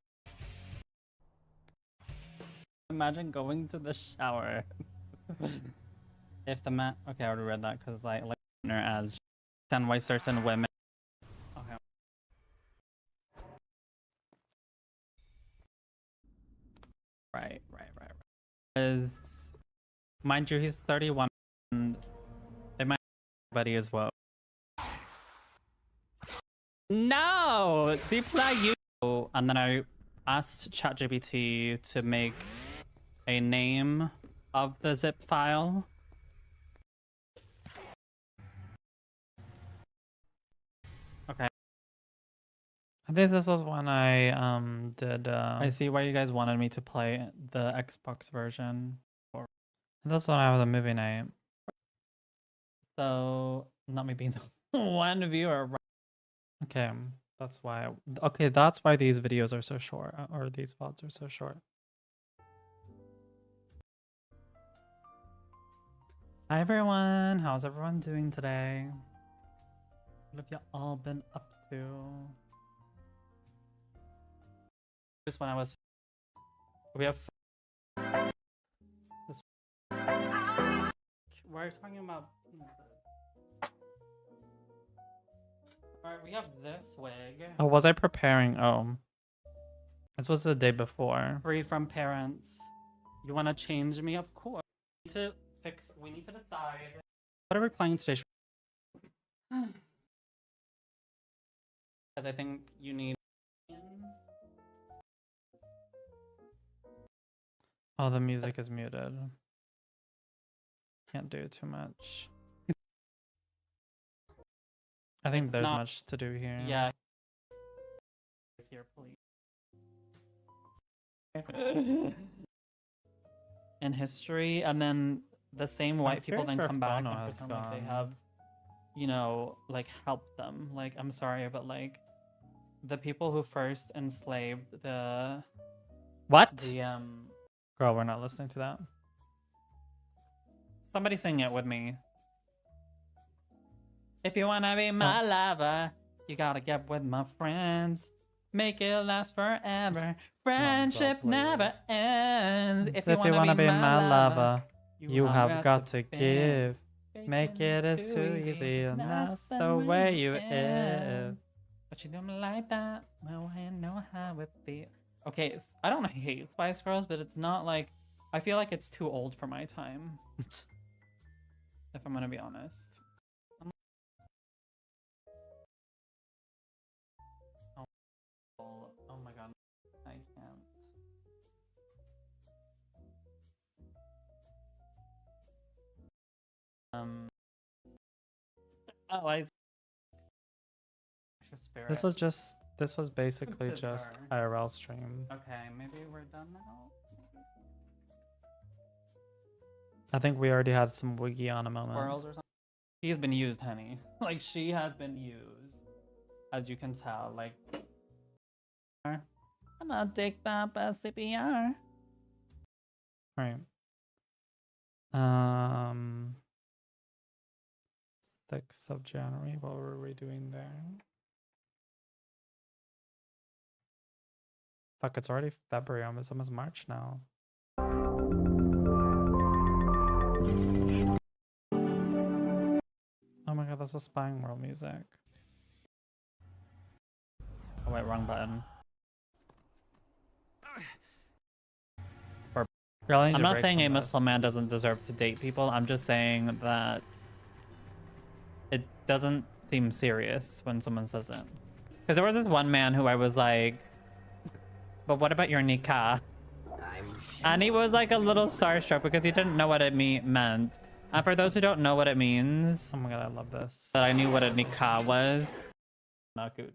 Imagine going to the shower. If the man, okay, I already read that because like as and why certain women. Okay. Right. Is mind you, he's 31, and they might buddy as well. No, deploy you. And then I asked ChatGPT to make a name of the zip file. Okay. I think this was when I did. I see why you guys wanted me to play the Xbox version. This one I have the movie night. So not me being the one viewer. Okay, that's why. Okay, that's why these videos are so short, or these VODs are so short. Hi everyone, how's everyone doing today? What have you all been up to? Just when I was, we have. This. We're talking about. Alright, we have this wig. Oh, was I preparing? Oh. This was the day before. Free from parents. You want to change me? Of course. We need to decide. What are we playing today? Because I think you need. Oh, the music is muted. Can't do too much. I think there's much to do here. Yeah. Here, please. In history, and then the same white people then come back and pretend like they have, you know, like helped them. Like, I'm sorry, but like the people who first enslaved the girl, we're not listening to that. Somebody sing it with me. If you wanna be my lover, you gotta get with my friends. Make it last forever. Friendship never ends. If you wanna be my lover, you have got to give. Make it as too easy, and that's the way you is. But you don't like that. Well, I know how it feels. Okay, I don't hate Spice Girls, but it's not like, I feel like it's too old for my time. If I'm gonna be honest. Oh my god, I can't. Oh, this was basically just IRL stream. Okay, maybe we're done now. I think we already had some wiggy on a moment. Or something. She has been used, honey. Like, she has been used, as you can tell. Like, gonna take that CPR. Right. 6th of January. What were we doing there? Fuck, it's already February. It's almost March now. Oh my god, that's a Spying World music. Oh wait, wrong button. Girl, I'm not saying a Muslim man doesn't deserve to date people. I'm just saying that it doesn't seem serious when someone says it. Because there was this one man who I was like, but what about your nikah? And he was like a little starstruck because he didn't know what it meant. And for those who don't know what it means, oh my god, I love this. That I knew what a nikah was. Not good.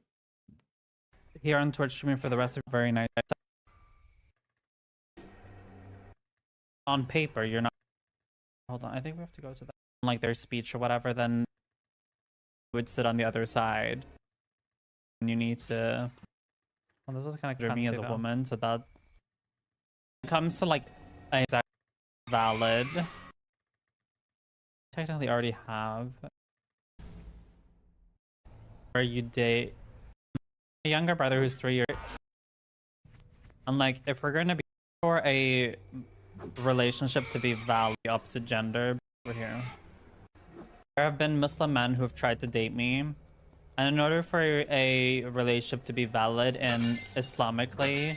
Here on Twitch streaming for the rest of very nice. On paper, you're not. Hold on, I think we have to go to that. Like their speech or whatever, then you would sit on the other side. And you need to. Well, this was kind of me as a woman, so that comes to like a valid. Technically, already have. Where you date a younger brother who's 3 years. And like, if we're gonna be for a relationship to be valid, opposite gender, over here. There have been Muslim men who have tried to date me, and in order for a relationship to be valid in Islamically,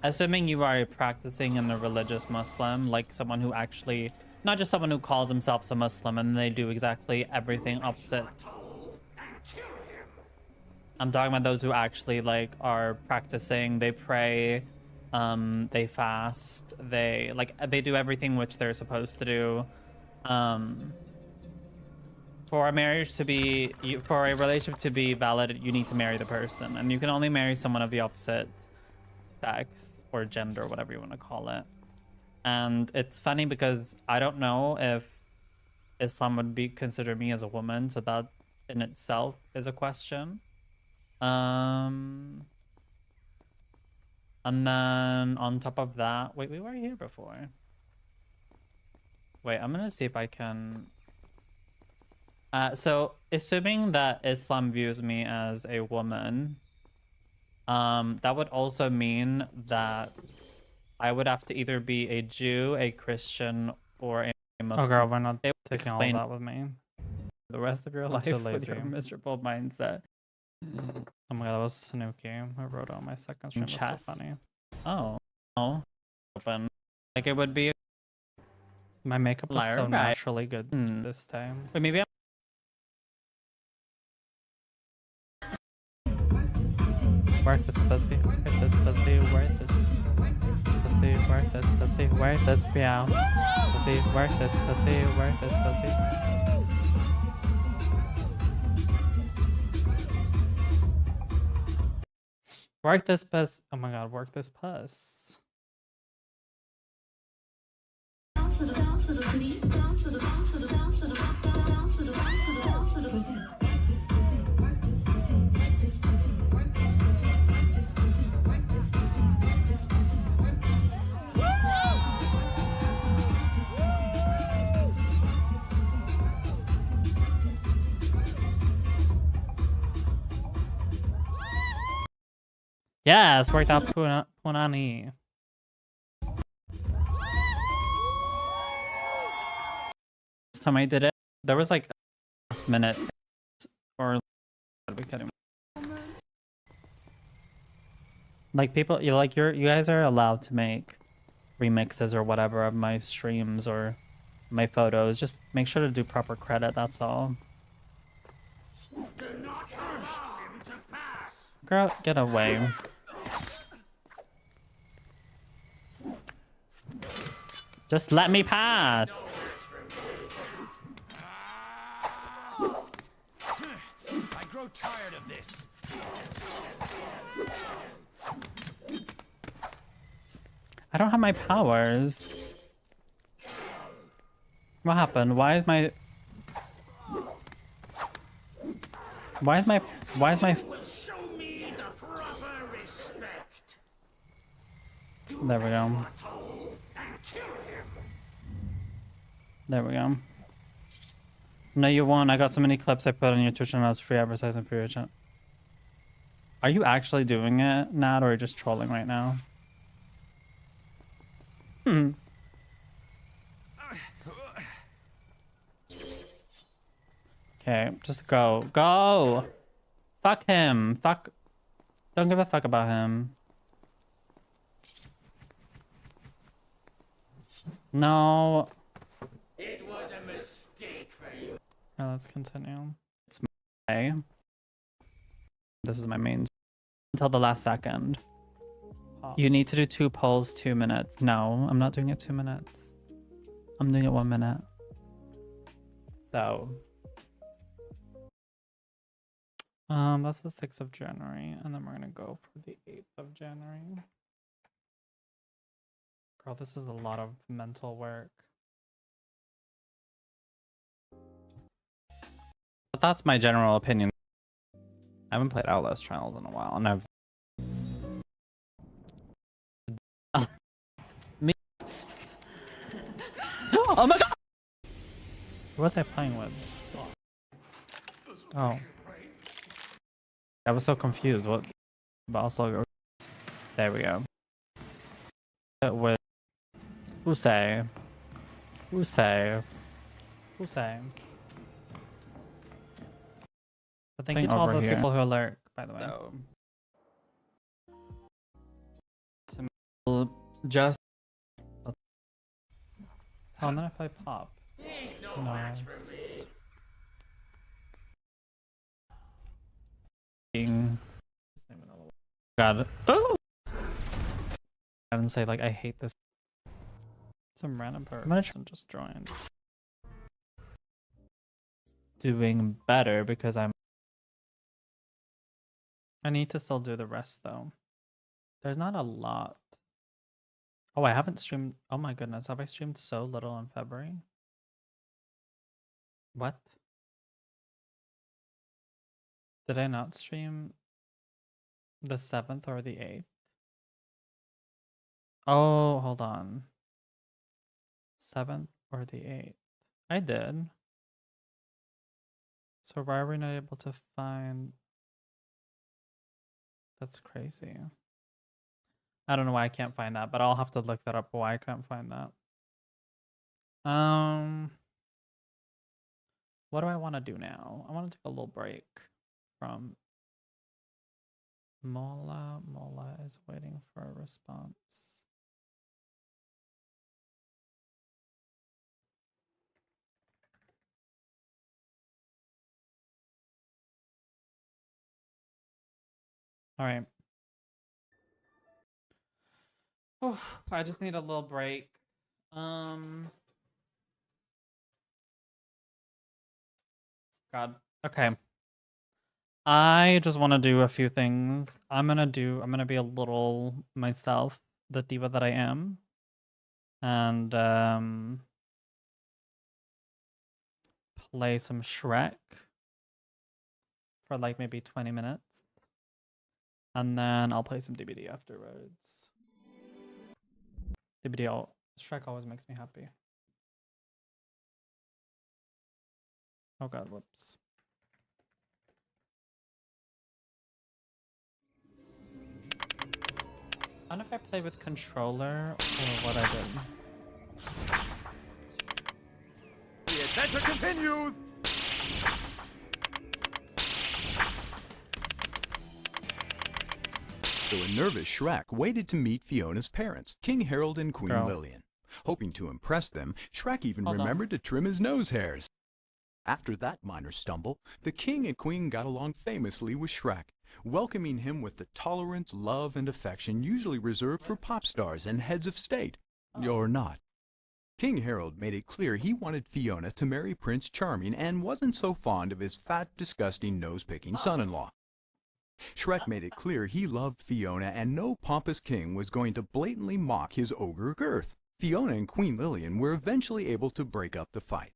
assuming you are practicing in a religious Muslim, like someone who actually, not just someone who calls themselves a Muslim and they do exactly everything opposite. I'm talking about those who actually like are practicing, they pray, they fast, they do everything which they're supposed to do. For a marriage to be, for a relationship to be valid, you need to marry the person, and you can only marry someone of the opposite sex or gender, whatever you want to call it. And it's funny because I don't know if Islam would consider me as a woman, so that in itself is a question. And then on top of that, wait, we were here before. Wait, I'm gonna see if I can. So assuming that Islam views me as a woman, that would also mean that I would have to either be a Jew, a Christian, or a Muslim. Oh girl, why not taking all that with me? The rest of your life with your miserable mindset. Oh my god, that was Snooki. I wrote on my second stream. That's so funny. Oh. Oh. Open. Like it would be. My makeup was so naturally good this time. Wait, maybe I'm. Worth this pussy. Worth this pussy. Worth this pussy. Worth this pussy. Worth this meow. Pussy. Worth this pussy. Worth this pussy. Work this puss. Oh my god, work this puss. Yes, worked out Punani. This time I did it, there was like a last minute or we kidding. Like people, you guys are allowed to make remixes or whatever of my streams or my photos. Just make sure to do proper credit. That's all. Girl, get away. Just let me pass. I grow tired of this. I don't have my powers. What happened? Why is my Show me the proper respect. There we go. There we go. No, you won't. I got so many clips I put on your Twitch channel as free advertising for your channel. Are you actually doing it, Nat, or are you just trolling right now? Okay, just go. Go! Fuck him. Fuck. Don't give a fuck about him. No. It was a mistake for you. Right, let's continue. It's my. This is my main. Until the last second. You need to do 2 polls, 2 minutes. No, I'm not doing it 2 minutes. I'm doing it 1 minute. So. That's the 6th of January, and then we're gonna go for the 8th of January. Girl, this is a lot of mental work. But that's my general opinion. I haven't played Outlast Trials in a while, and I've me. Oh my god! Who was I playing with? Oh. I was so confused. What? But also, there we go. With Usay. But thank you to all the people who alert, by the way. So, just. Oh, and then if I pop. Nice. God. Oh! I didn't say, like, I hate this. Some random person just joined. Doing better because I need to still do the rest, though. There's not a lot. Oh, I haven't streamed. Oh my goodness. Have I streamed so little in February? What? Did I not stream the 7th or the 8th? Oh, hold on. 7th or the 8th? I did. So why are we not able to find... That's crazy. I don't know why I can't find that, but I'll have to look that up why I can't find that. What do I want to do now? I want to take a little break from Mola. Mola is waiting for a response. All right. Oh, I just need a little break. God. Okay. I just want to do a few things. I'm gonna be a little myself, the diva that I am. And play some Shrek for like maybe 20 minutes. And then I'll play some DBD afterwards. Shrek always makes me happy. Oh god, whoops. I don't know if I play with controller or what I did. The adventure continues! So a nervous Shrek waited to meet Fiona's parents, King Harold and Queen Lillian. Hoping to impress them, Shrek even remembered to trim his nose hairs. After that minor stumble, the king and queen got along famously with Shrek, welcoming him with the tolerance, love, and affection usually reserved for pop stars and heads of state, or not. King Harold made it clear he wanted Fiona to marry Prince Charming and wasn't so fond of his fat, disgusting, nose-picking son-in-law. Shrek made it clear he loved Fiona and no pompous king was going to blatantly mock his ogre girth. Fiona and Queen Lillian were eventually able to break up the fight.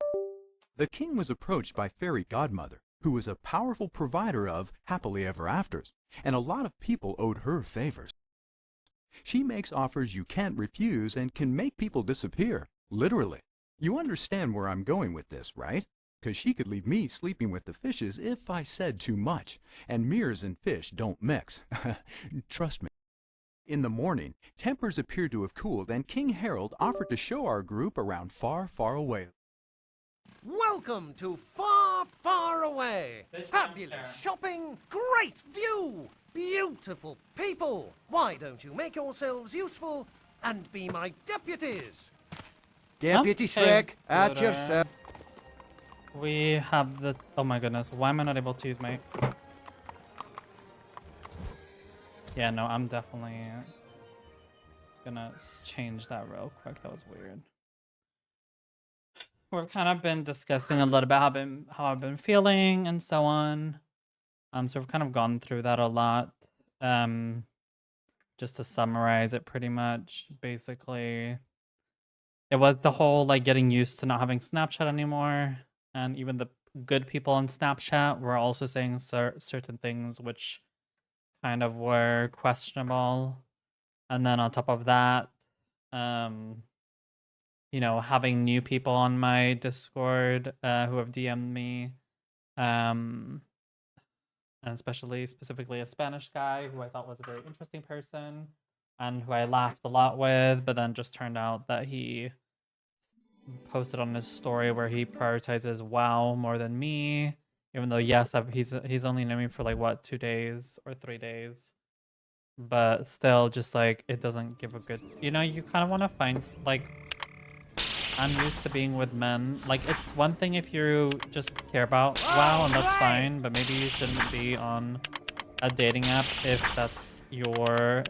The king was approached by Fairy Godmother, who was a powerful provider of happily ever afters, and a lot of people owed her favors. She makes offers you can't refuse and can make people disappear, literally. You understand where I'm going with this, right? Because she could leave me sleeping with the fishes if I said too much, and mirrors and fish don't mix. Trust me. In the morning, tempers appeared to have cooled, and King Harold offered to show our group around far, far away. Welcome to Far, Far Away. Fabulous shopping, great view, beautiful people. Why don't you make yourselves useful and be my deputies? Deputy Shrek, at your service. We have the... Oh my goodness, why am I not able to use my... Yeah, no, I'm definitely gonna change that real quick. That was weird. We've kind of been discussing a little about how I've been feeling and so on. So we've kind of gone through that a lot. Just to summarize it pretty much, basically, it was the whole like getting used to not having Snapchat anymore. And even the good people on Snapchat were also saying certain things which kind of were questionable. And then on top of that, you know, having new people on my Discord who have DM'd me, and specifically a Spanish guy who I thought was a very interesting person and who I laughed a lot with, but then just turned out that he posted on his story where he prioritizes WoW more than me, even though yes, he's only known me for like what, 2 days or 3 days, but still, just like it doesn't give a good, you know, you kind of want to find like, I'm used to being with men. Like, it's one thing if you just care about WoW, and that's fine, but maybe you shouldn't be on a dating app if that's your,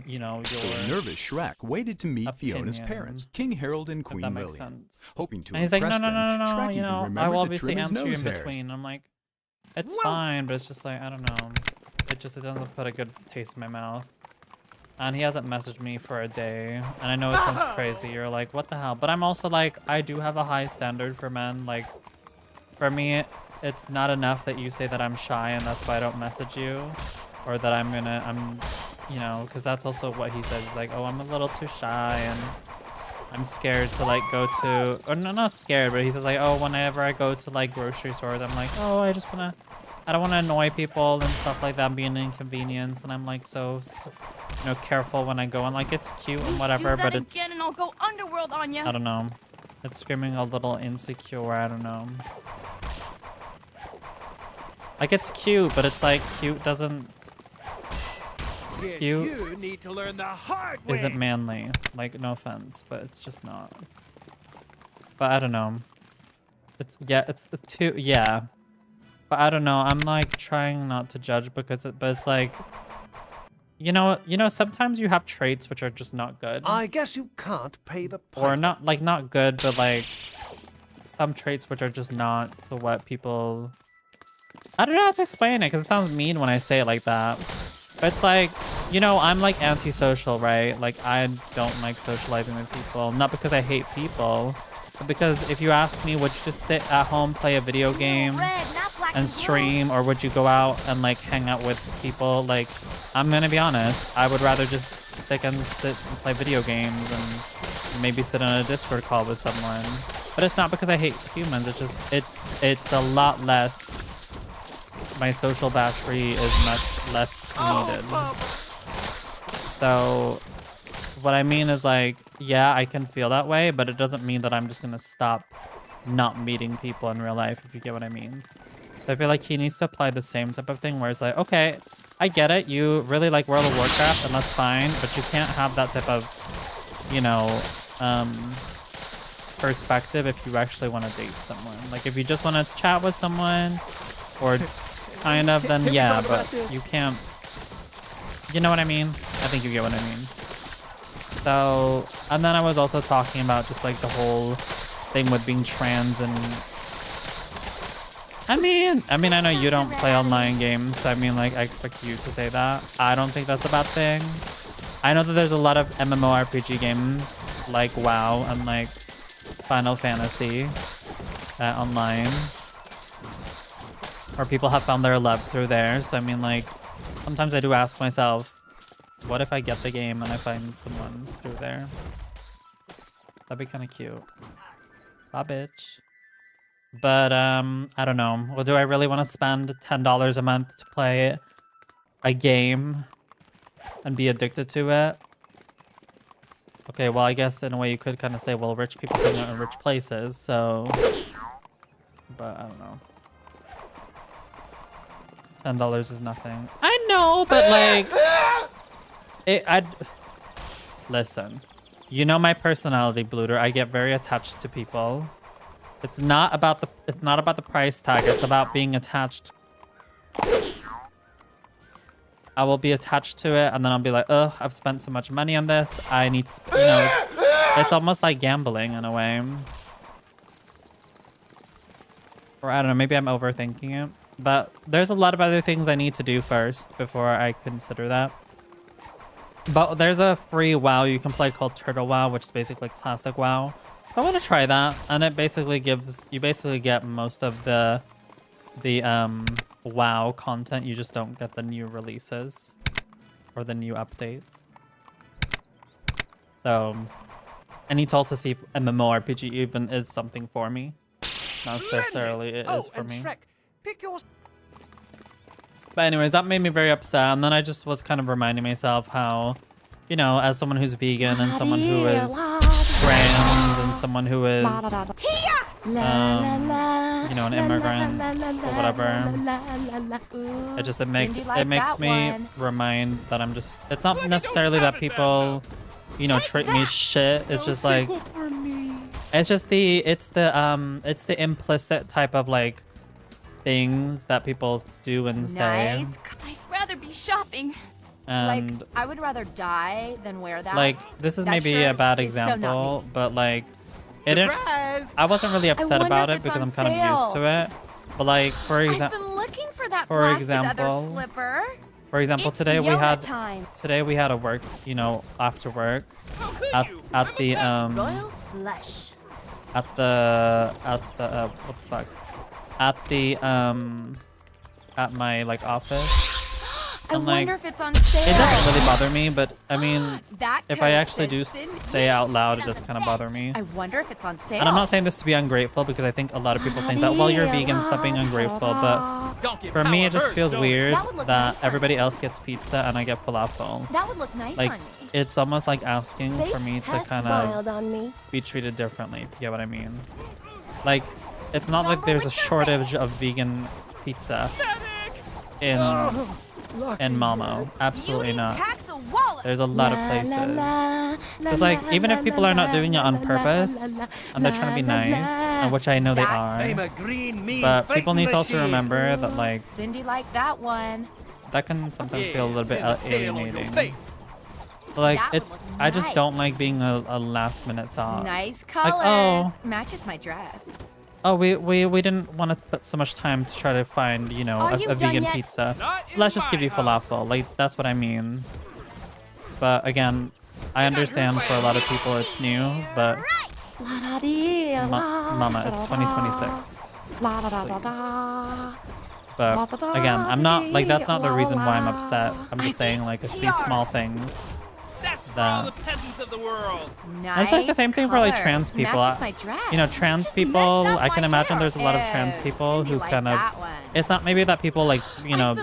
you know, The your nervous Shrek waited to meet Fiona's opinion, parents, King Harold and if Queen that makes Lillian. sense. Hoping to And he's like, impress no, them, Shrek you even know, I remembered will to obviously trim his answer you in nose hairs. between. I'm like, it's fine, but it's just like, I don't know. It doesn't put a good taste in my mouth. And he hasn't messaged me for a day. And I know it sounds crazy. You're like, what the hell? But I'm also like, I do have a high standard for men. Like, for me, it's not enough that you say that I'm shy and that's why I don't message you. Or that I'm, you know, because that's also what he says. He's like, oh, I'm a little too shy and I'm scared to like go to, or no, not scared, but he says like, oh, whenever I go to like grocery stores, I'm like, oh, I don't want to annoy people and stuff like that, be an inconvenience. And I'm like, so you know, careful when I go. And like, it's cute and whatever, but it's, and I'll go underworld on you. I don't know. It's screaming a little insecure. I don't know. Like, it's cute, but it's like, cute doesn't, Yes, cute you need to learn the hard way. isn't manly. Like, no offense, but it's just not. But I don't know. It's, yeah, it's too, yeah. But I don't know. I'm like trying not to judge because but it's like, you know, sometimes you have traits which are just not good. I guess you can't pay the piper. Or not like not good, but like some traits which are just not to what people. I don't know how to explain it because it sounds mean when I say it like that. But it's like, you know, I'm like antisocial, right? Like I don't like socializing with people. Not because I hate people, but because if you ask me, would you just sit at home, play a video game and stream, or would you go out and like hang out with people? Like, I'm gonna be honest, I would rather just sit and play video games and maybe sit on a Discord call with someone. But it's not because I hate humans. It's just it's a lot less. My social battery is much less needed. So what I mean is like, yeah, I can feel that way, but it doesn't mean that I'm just gonna stop not meeting people in real life, if you get what I mean. So I feel like he needs to apply the same type of thing where it's like, okay, I get it, you really like World of Warcraft and that's fine, but you can't have that type of, you know, perspective if you actually want to date someone. Like if you just want to chat with someone or kind of, then yeah, but you can't, you know what I mean? I think you get what I mean. So, and then I was also talking about just like the whole thing with being trans and I mean, I know you don't play online games, so I mean, like, I expect you to say that. I don't think that's a bad thing. I know that there's a lot of MMORPG games, like WoW and, like, Final Fantasy online, where people have found their love through there. So, I mean, like, sometimes I do ask myself, What if I get the game and I find someone through there? That'd be kind of cute. Bye, bitch. But, I don't know. Well, do I really want to spend $10 a month to play a game and be addicted to it? Okay, well, I guess in a way you could kind of say, well, rich people hang out in rich places, so... But, I don't know. $10 is nothing. I know, but, like... Listen. You know my personality, Blooter. I get very attached to people. It's not about the price tag. It's about being attached. I will be attached to it, and then I'll be like, ugh, I've spent so much money on this. I need, you know, it's almost like gambling in a way. Or I don't know, maybe I'm overthinking it. But there's a lot of other things I need to do first before I consider that. But there's a free WoW you can play called Turtle WoW, which is basically classic WoW. So I want to try that, and it basically gives you get most of the WoW content. You just don't get the new releases or the new updates. So I need to also see if MMORPG even is something for me. Not necessarily it is for me. Shrek, pick your... But anyways, that made me very upset, and then I just was kind of reminding myself how, you know, as someone who's vegan and someone who is trans and someone who is, you know, an immigrant or whatever, it makes me remind that I'm just, it's not necessarily that people, you know, treat me shit. It's just like, it's the implicit type of like things that people do and say. Nice. I'd rather be shopping. And like, I would rather die than wear that. like, this is maybe a bad example, but like, I wasn't really upset about it because I'm kind of used to it. But like, for example, today we had a work, you know, after work at the Royal flush. what the fuck, at my like office. I And, wonder like, if it's on sale. It doesn't really bother me, but I mean, if I actually do say out loud, it does kind of bother me. I wonder if it's on sale. And I'm not saying this to be ungrateful, because I think a lot of people think that, well, you're vegan, stop being ungrateful. But for me, it just feels weird that everybody else gets pizza and I get falafel. That would look nice like, on me. it's almost like asking for me to kind of on me. be treated differently, if you get what I mean. Like, it's not like there's a shortage of vegan pizza in Momo. Absolutely not. There's a lot of places. It's like, even if people are not doing it on purpose and they're trying to be nice, and which I know they are, but people need to also remember that, like, Cindy liked that one. that can sometimes feel a little bit alienating. But like, I just don't like being a last minute thought. Nice colors. Like, oh, matches my dress. oh, we didn't want to put so much time to try to find, you know, a vegan pizza. So let's just give you falafel. Like, that's what I mean. But again, I understand for a lot of people it's new, but Mama, it's 2026. But again, I'm not, like, that's not the reason why I'm upset. I'm just saying, like, it's these small things. That's for all the peasants of the world. Nice. It's like the same thing for like trans people. You know, trans people, I can imagine there's a lot of trans people who kind of, it's not maybe that people like, you know,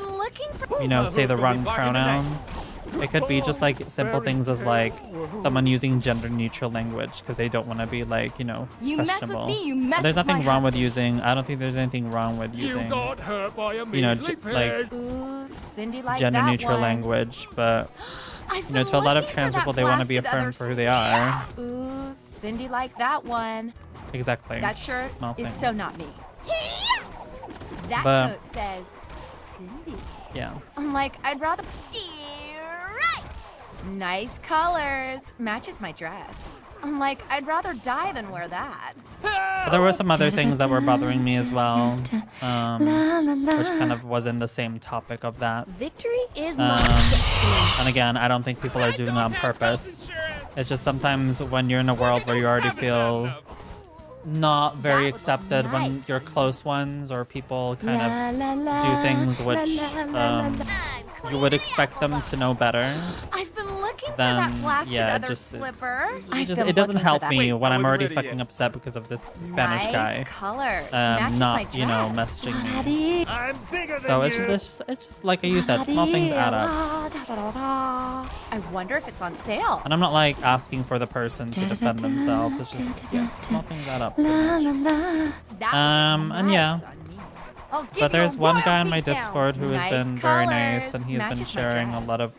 say the wrong pronouns. It could be just like simple things as like someone using gender neutral language because they don't want to be like, you know, questionable. And there's nothing wrong with using, I don't think there's anything wrong with using, you know, like gender neutral language, but you know, to a lot of trans people, they want to be affirmed for who they are. Ooh, Cindy liked that one. Exactly. That shirt is so not me. That But- coat says Cindy. Yeah. I'm like, I'd rather right. Nice colors. Matches my dress. I'm like, I'd rather die than wear that. But there were some other things that were bothering me as well, which kind of was in the same topic of that. Victory is my and again, I don't think people are doing it on purpose. It's just sometimes when you're in a world where you already feel not very accepted when your close ones or people kind of do things which you would expect them to know better. looking for then that blasted yeah, other just slipper? it doesn't help me when I'm already fucking upset because of this Spanish guy. Colors. Not you know messaging me. I'm bigger than So you. it's just like you said, small things add up. I wonder if it's on sale. And I'm not like asking for the person to defend themselves. It's just yeah, small things add up. And yeah. But there's one guy on my Discord who has been very nice, and he's been sharing a lot of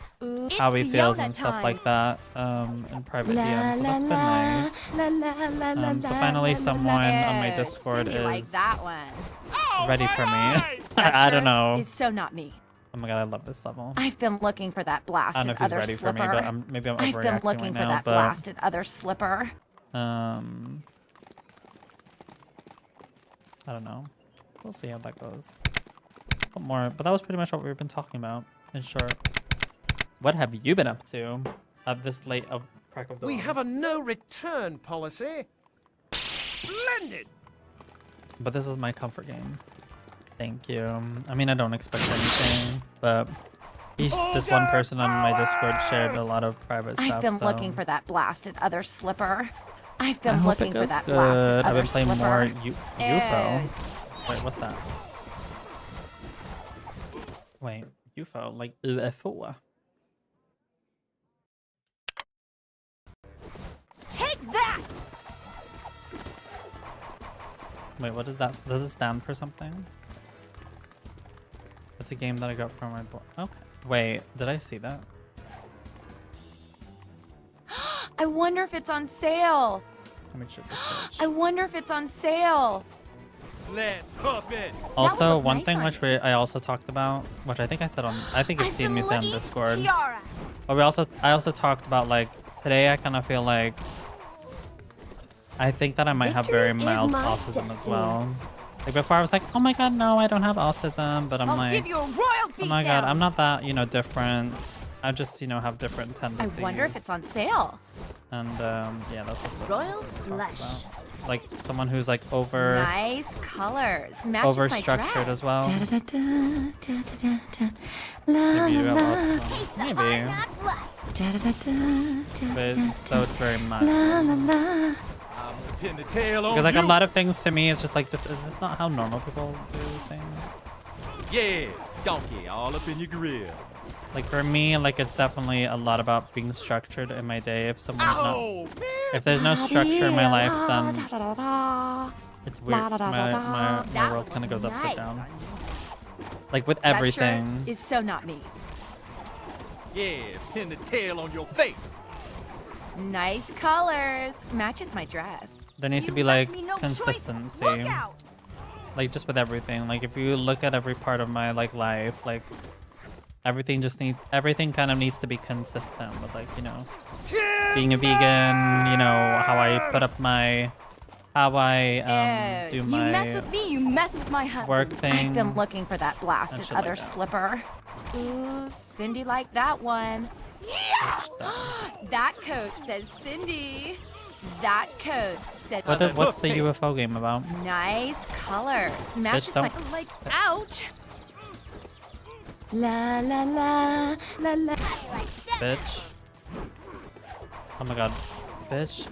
how he feels and stuff like that in private DMs. So that's been nice. So finally, someone on my Discord is ready for me. I don't know. Is so not me. Oh my god, I love this level. I've been looking for that I blasted don't know if he's other ready slipper. for me, but maybe I'm I've been overreacting looking right for now. that But blasted other slipper. I don't know. We'll see how that goes. What more? But that was pretty much what we've been talking about, in short. What have you been up to at this late of crack of dawn? We have a no-return policy. Splendid! But this is my comfort game. Thank you. I mean, I don't expect anything, but this one person on my Discord shared a lot of private stuff. I've been so looking for that blasted other slipper. I've I been hope looking it for goes that good. blasted I've other been playing slipper. more UFO. Wait, what's that? Wait, UFO, like UFO. Take that! Wait, what is that? Does it stand for something? It's a game that I got from my boy. Okay. Wait, did I see that? I wonder if it's on sale. Let me check this page. I wonder if it's on sale. Let's hoof it. Also, look one nice thing on which I also talked about, which I think I said on, I think you've seen me say on Discord. But I also talked about like today. I kind of feel like I think that I might have very mild autism as well. Like before, I was like, oh my god, no, I don't have autism. But I'm like, give you a royal oh my god, I'm not that different. I just have different tendencies. I wonder if it's on sale. And yeah, that's also Royal what I talked flush. about. Like someone who's like over Nice colors. Matches my structured dress. as well. Maybe you have autism. Maybe. But, so it's very much. Pin the tail on Because like you. a lot of things to me is just like this. Is this not how normal people do things? Yeah, donkey all up in your grill. Like for me, like it's definitely a lot about being structured in my day. If someone's not, if there's no structure in my life, then it's weird. My world kind of goes upside down. Like with everything. That shirt is so not me. Yeah, pin the tail on your face. Nice colors. Matches my dress. There needs to be like consistency. Like just with everything. Like if you look at every part of my like life, like everything kind of needs to be consistent with like, being a vegan, how I put up my do my You mess with me, you mess with my husband. work things. I've been looking for that blasted shit other like that. slipper. Ooh, Cindy liked that one. That coat says Cindy. That coat says. What's the UFO game about? Nice colors. Matches my don't- like. Ouch. La la la la la. Bitch. Oh my god. Bitch.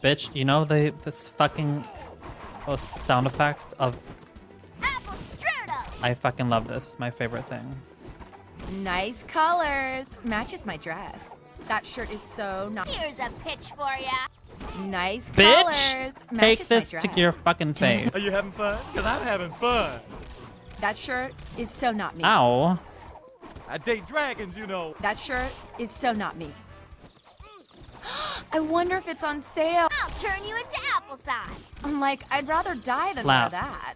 Bitch, you know this fucking sound effect of Apple strudel. I fucking love this. It's my favorite thing. Nice colors. Matches my dress. That shirt is so nice. Here's a pitch for ya. Nice Bitch! colors. Take Matches my this to dress. your fucking face. Are you having fun? Cause I'm having fun. That shirt is so not me. Ow. I date dragons, you know. That shirt is so not me. I wonder if it's on sale. I'll turn you into applesauce. I'm like, I'd rather die than Slap. wear that.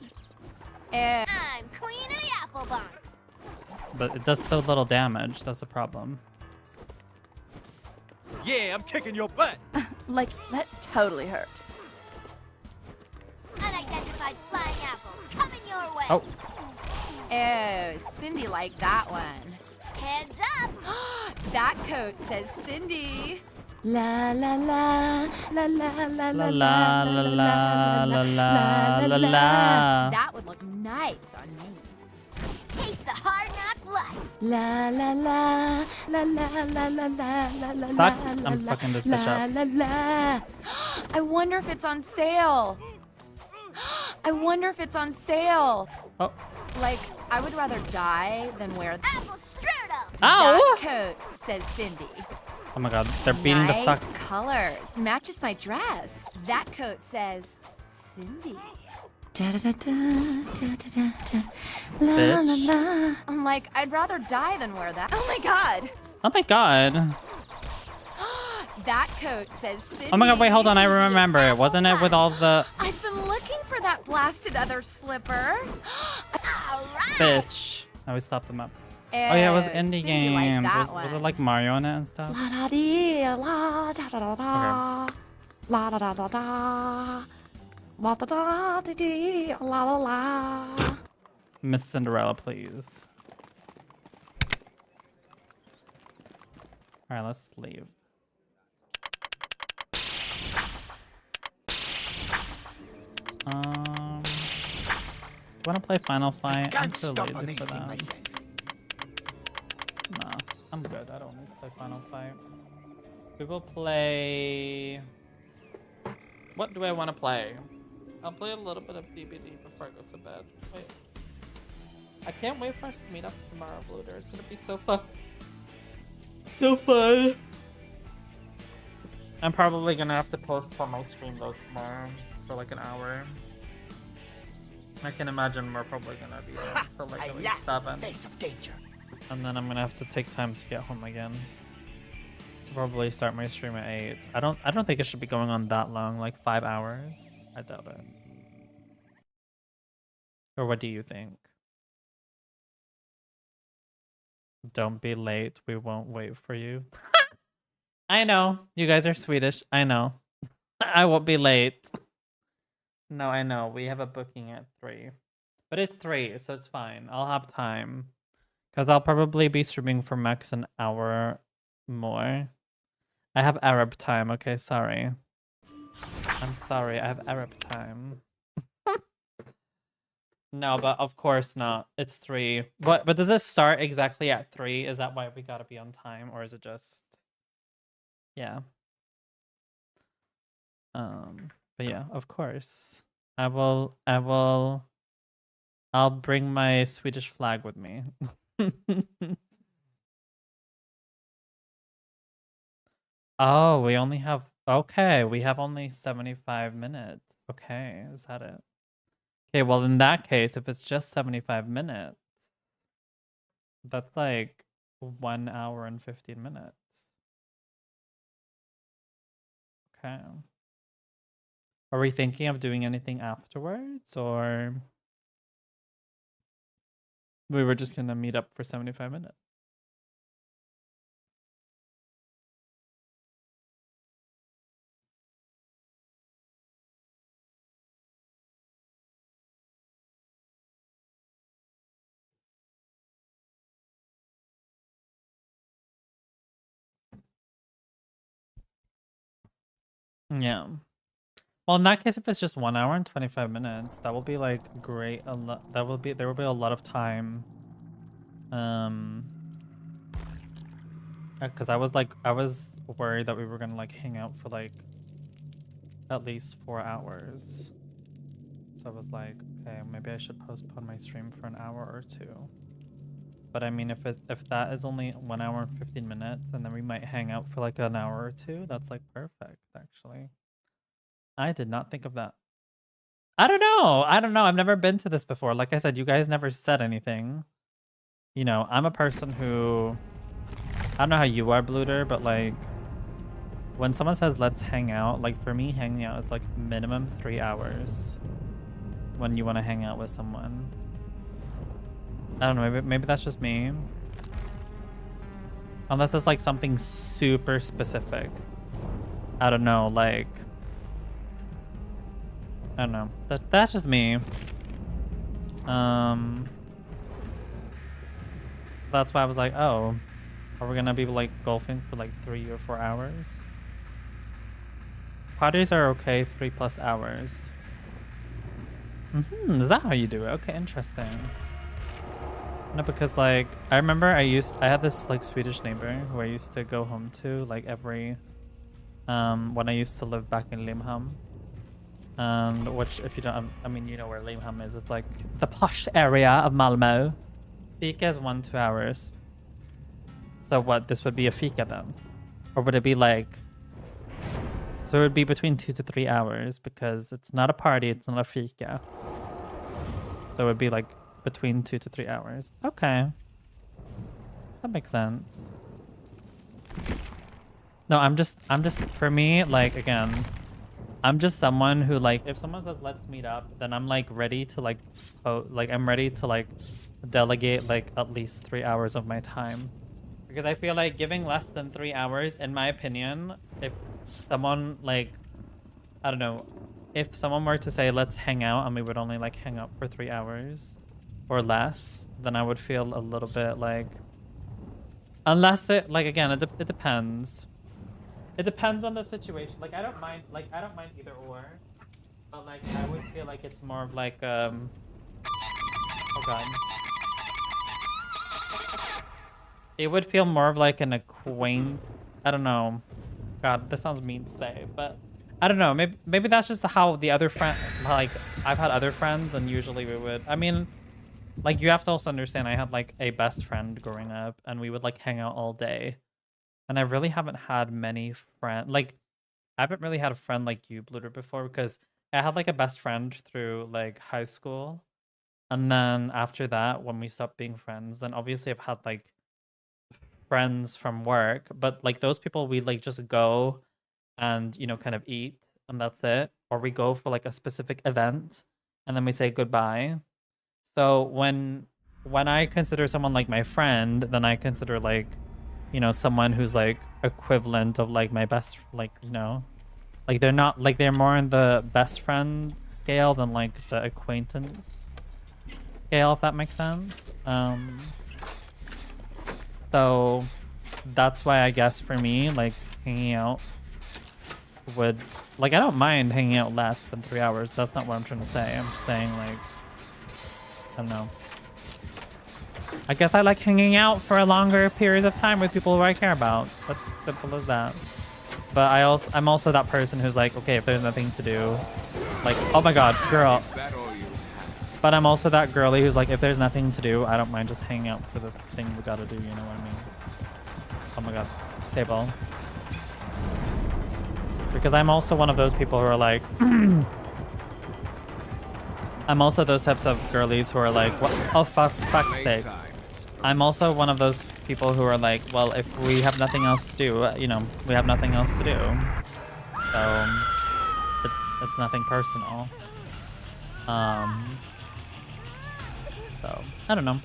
I'm queen of the apple bunks. But it does so little damage. That's the problem. Yeah, I'm kicking your butt. Like, that totally hurt. Unidentified flying apple coming your way. Oh. Oh, Cindy liked that one. Heads up. That coat says Cindy. La la la la la la La la la la la la la la. That would look nice on me. Taste the hard knock life. La la la la la la la la la la Fuck, la I'm fucking this bitch up. la la. I wonder if it's on sale. I wonder if it's on sale. Oh. Like, I would rather die than wear apple strudel. Ow! That coat says Cindy. Oh my god, they're beating the fuck. Nice colors. Matches my dress. That coat says Cindy. Da da da da da da da da. La la Bitch. la. I'm like, I'd rather die than wear that. Oh my god. Oh my god. That coat says Cindy. Oh my god, wait, hold on. I remember it. Wasn't it with all the... I've been looking for that blasted other slipper. Bitch. I always stop them up. Oh yeah, it was indie Cindy liked games. that Was it like Mario in it and stuff? La da dee, la da da da da. Okay. La da da da da. La da da dee dee, la la la. Miss Cinderella, please. Alright, let's leave. Do you want to play Final Fight? I'm too lazy for that. Nah, I'm good. I don't need to play Final Fight. We will play... What do I want to play? I'll play a little bit of DBD before I go to bed. Wait. I can't wait for us to meet up tomorrow, Bluder. It's gonna be so fun. So fun. I'm probably gonna have to postpone my stream though tomorrow for like an hour. I can imagine we're probably gonna be there until like at least 7. Face of danger. And then I'm gonna have to take time to get home again. To probably start my stream at 8. I don't think it should be going on that long, like 5 hours. I doubt it. Or what do you think? Don't be late. We won't wait for you. I know. You guys are Swedish. I know. I won't be late. No, I know. We have a booking at 3. But it's 3, so it's fine. I'll have time. Because I'll probably be streaming for max an hour more. I have Arab time. Okay, sorry. I'm sorry. I have Arab time. No, but of course not. It's 3. But does this start exactly at 3? Is that why we gotta be on time? Or is it just... Yeah. But yeah, of course. I'll bring my Swedish flag with me. Oh, we only have... Okay, we have only 75 minutes. Okay, is that it? Okay, well in that case, if it's just 75 minutes, that's like 1 hour and 15 minutes. Okay. Are we thinking of doing anything afterwards, or we were just gonna meet up for 75 minutes? Yeah. Well, in that case, if it's just 1 hour and 25 minutes, that will be like great. There will be a lot of time. Because I was worried that we were gonna like hang out for like at least 4 hours. So I was like, okay, maybe I should postpone my stream for an hour or 2. But I mean, if that is only 1 hour and 15 minutes, and then we might hang out for like an hour or 2, that's like perfect, actually. I did not think of that. I don't know. I've never been to this before. Like I said, you guys never said anything. You know, I'm a person who... I don't know how you are, Bluder, but like... When someone says, let's hang out, like for me, hanging out is like minimum 3 hours. When you want to hang out with someone. I don't know, maybe that's just me. Unless it's like something super specific. I don't know, like... I don't know. That's just me. So that's why I was like, oh, are we gonna be like golfing for like 3 or 4 hours? Parties are okay, 3+ hours. Is that how you do it? Okay, interesting. No, because like I remember I had this like Swedish neighbor who I used to go home to like every when I used to live back in Limhamn. And which, if you don't, I mean, you know where Limhamn is. It's like the posh area of Malmö. Fika is 1-2 hours. So what? This would be a fika then, or would it be like? So it would be between 2 to 3 hours because it's not a party. It's not a fika. So it would be like between 2 to 3 hours. Okay, that makes sense. No, I'm just for me, like, again, I'm just someone who, like, if someone says let's meet up, then I'm like ready to like I'm ready to like delegate like at least 3 hours of my time, because I feel like giving less than 3 hours, in my opinion, if someone like, I don't know, if someone were to say let's hang out and we would only like hang out for 3 hours or less, then I would feel a little bit like, unless it, like, again, it depends. It depends on the situation. Like, I don't mind either or. But, like, I would feel like it's more of like, oh god. It would feel more of like an I don't know. God, this sounds mean to say, but I don't know. Maybe that's just how the other friend, like, I've had other friends and usually we would, I mean, like, you have to also understand, I had like a best friend growing up and we would like hang out all day. And I really haven't had many friends, like, I haven't really had a friend like you, Bluter, before, because I had like a best friend through like high school. And then after that, when we stopped being friends, then obviously I've had like friends from work, but like those people, we like just go and, you know, kind of eat and that's it. Or we go for like a specific event and then we say goodbye. So when I consider someone like my friend, then I consider like, you know, someone who's like equivalent of like my best, like, you know, like they're not like, they're more in the best friend scale than like the acquaintance scale, if that makes sense. So that's why I guess for me, like, hanging out would, like, I don't mind hanging out less than 3 hours. That's not what I'm trying to say. I'm just saying, like, I don't know. I guess I like hanging out for longer periods of time with people who I care about. What simple as that. But I'm also that person who's like, okay, if there's nothing to do, like, oh my god, girl. But I'm also that girly who's like, if there's nothing to do, I don't mind just hanging out for the thing we gotta do, you know what I mean? Oh my god, Sable. Because I'm also one of those people who are like, I'm also those types of girlies who are like, what? Oh, fuck's sake. I'm also one of those people who are like, well, if we have nothing else to do, you know, we have nothing else to do. So, it's nothing personal. So, I don't know.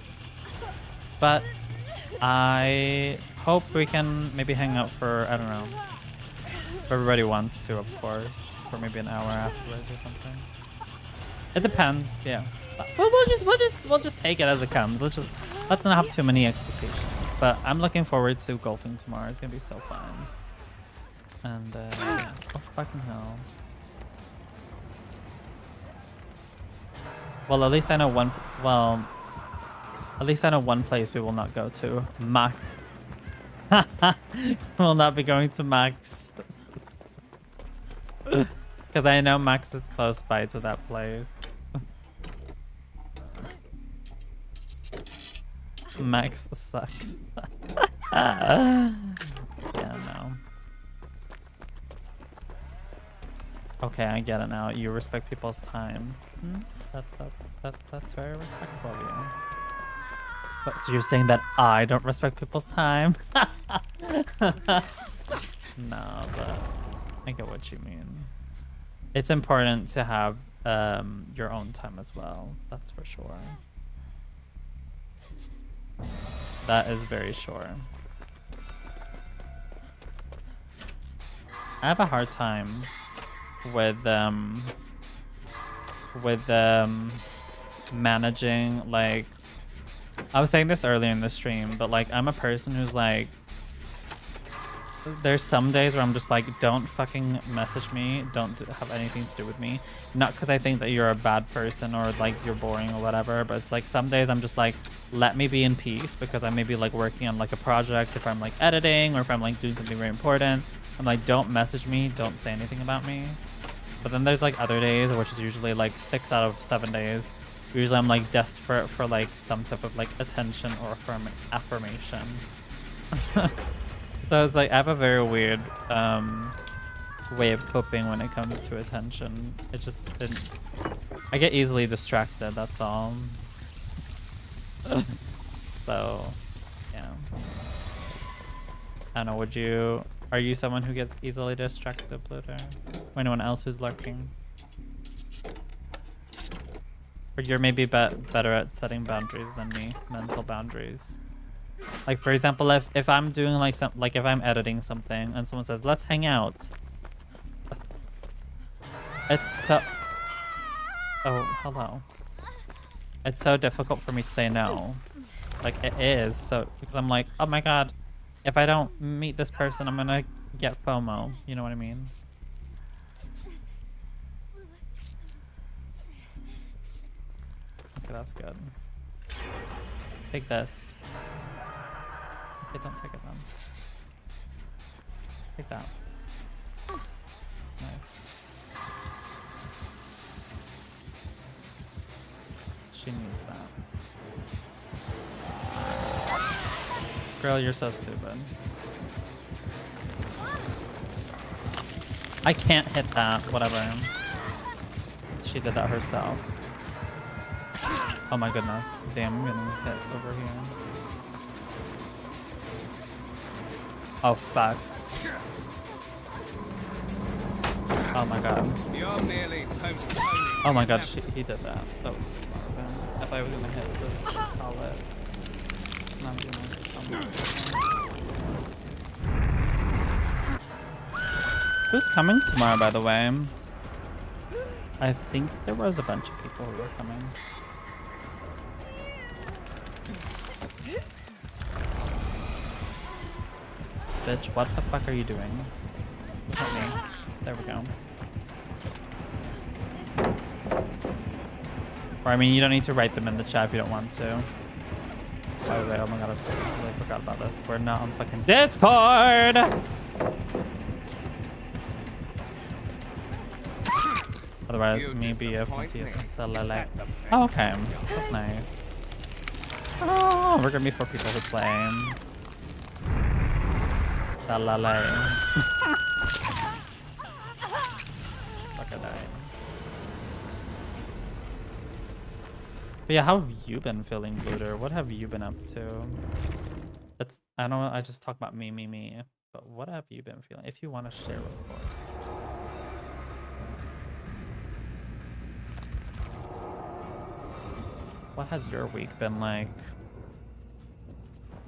But I hope we can maybe hang out for, I don't know, if everybody wants to, of course, for maybe an hour afterwards or something. It depends, yeah. We'll just take it as it comes. Let's not have too many expectations. But I'm looking forward to golfing tomorrow. It's gonna be so fun. And oh fucking hell. Well, at least I know one. Well, at least I know one place we will not go to. Max. We'll not be going to Max. Because I know Max is close by to that place. Max sucks. Yeah, no. Okay, I get it now. You respect people's time. That's very respectful of you. But, so you're saying that I don't respect people's time? No, but I get what you mean. It's important to have your own time as well. That's for sure. That is very sure. I have a hard time with managing, like, I was saying this earlier in the stream, but like I'm a person who's like, there's some days where I'm just like, don't fucking message me, don't have anything to do with me. Not because I think that you're a bad person or like you're boring or whatever, but it's like some days I'm just like, let me be in peace, because I may be like working on like a project, if I'm like editing or if I'm like doing something very important. I'm like, don't message me, don't say anything about me. But then there's like other days, which is usually like 6 out of 7 days. Usually I'm like desperate for like some type of like attention or affirmation. So it's like I have a very weird way of coping when it comes to attention. I get easily distracted, that's all. So yeah. I don't know, are you someone who gets easily distracted, Pluto? Or anyone else who's lurking? Or you're maybe better at setting boundaries than me, mental boundaries. Like for example, if I'm doing like if I'm editing something and someone says, let's hang out. It's so... Oh, hello. It's so difficult for me to say no. Like it is, so because I'm like, oh my god, if I don't meet this person, I'm gonna get FOMO. You know what I mean? Okay, that's good. Take this. Okay, don't take it then. Take that. Nice. She needs that. Girl, you're so stupid. I can't hit that, whatever. She did that herself. Oh my goodness. Damn, I'm getting hit over here. Oh fuck. Oh my god. Oh my god, he did that. That was smart of him. If I was gonna hit the pallet. Not gonna. Who's coming tomorrow, by the way? I think there was a bunch of people who were coming. Bitch, what the fuck are you doing? Look at me. There we go. Or I mean, you don't need to write them in the chat if you don't want to. By the way, oh my god, I totally forgot about this. We're not on fucking Discord! Otherwise, maybe if Matthias can sell Lele. Oh, okay. That's nice. Oh, we're gonna be 4 people who play. Salale. Fuck, I died. But yeah, how have you been feeling, Bluter? What have you been up to? I know I just talk about me. But what have you been feeling? If you want to share, of course. What has your week been like?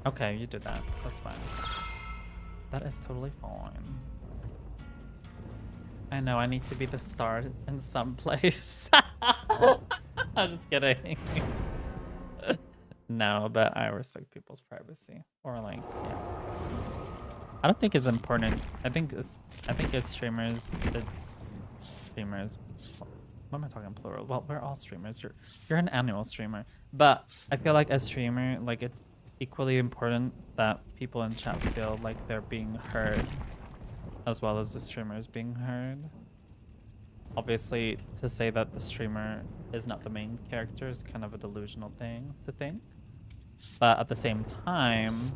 Okay, you did that. That's fine. That is totally fine. I know I need to be the star in some place. I'm just kidding. No, but I respect people's privacy. Or like, yeah. I don't think it's important. I think it's streamers. It's streamers. What am I talking plural? Well, we're all streamers. You're an annual streamer, but I feel like as streamer, like it's equally important that people in chat feel like they're being heard, as well as the streamers being heard. Obviously, to say that the streamer is not the main character is kind of a delusional thing to think. But at the same time,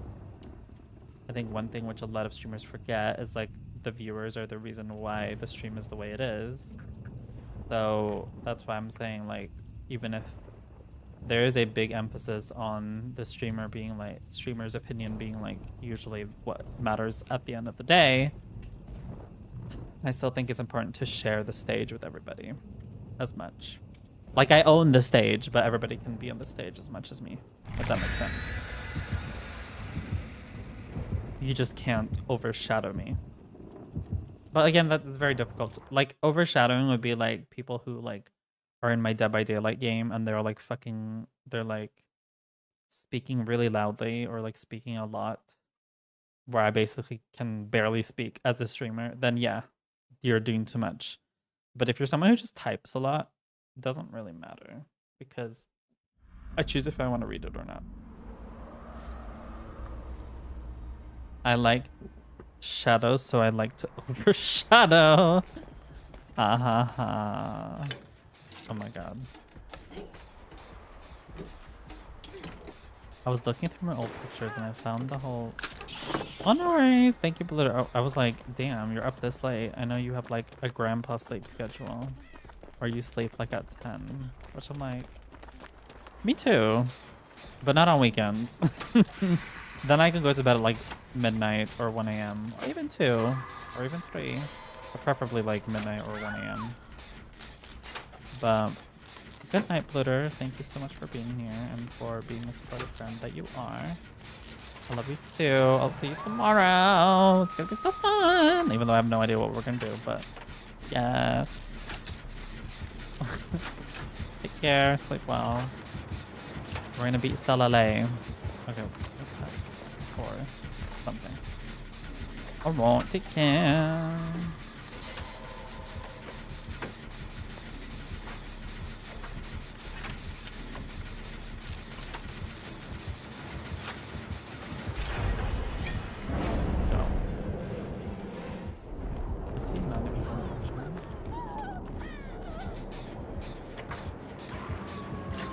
I think one thing which a lot of streamers forget is like the viewers are the reason why the stream is the way it is. So that's why I'm saying, like, even if there is a big emphasis on the streamer being like, streamer's opinion being like usually what matters at the end of the day, I still think it's important to share the stage with everybody as much. Like, I own the stage, but everybody can be on the stage as much as me, if that makes sense. You just can't overshadow me. But again, that's very difficult. Like, overshadowing would be like people who like are in my Dead by Daylight game and they're like they're like speaking really loudly or like speaking a lot where I basically can barely speak as a streamer, then yeah, you're doing too much. But if you're someone who just types a lot, it doesn't really matter because I choose if I want to read it or not. I like shadows, so I like to overshadow. Ha ha ha. Oh my god. I was looking through my old pictures and I found the whole... Oh, no worries. Thank you, Blue. Oh, I was like, damn, you're up this late. I know you have like a grandpa sleep schedule. Or you sleep like at 10. Which I'm like, me too. But not on weekends. Then I can go to bed at like midnight or 1 a.m. Or even 2. Or even 3. But preferably like midnight or 1 a.m. But good night, Blitter. Thank you so much for being here and for being the supportive friend that you are. I love you too. I'll see you tomorrow. It's gonna be so fun. Even though I have no idea what we're gonna do, but yes. Take care. Sleep well. We're gonna beat Salale. Okay. Or something. Alright, take care. Let's go. Is he not even functioning?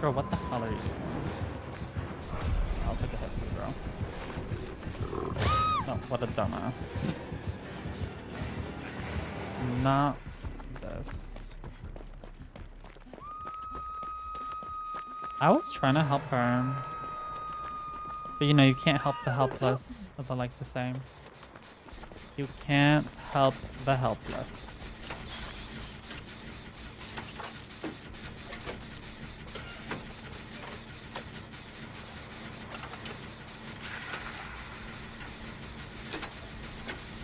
Bro, what the hell are you doing? I'll take a hit for you, bro. Oh, what a dumbass. Not this. I was trying to help her. But you know, you can't help the helpless, as I like to say. You can't help the helpless.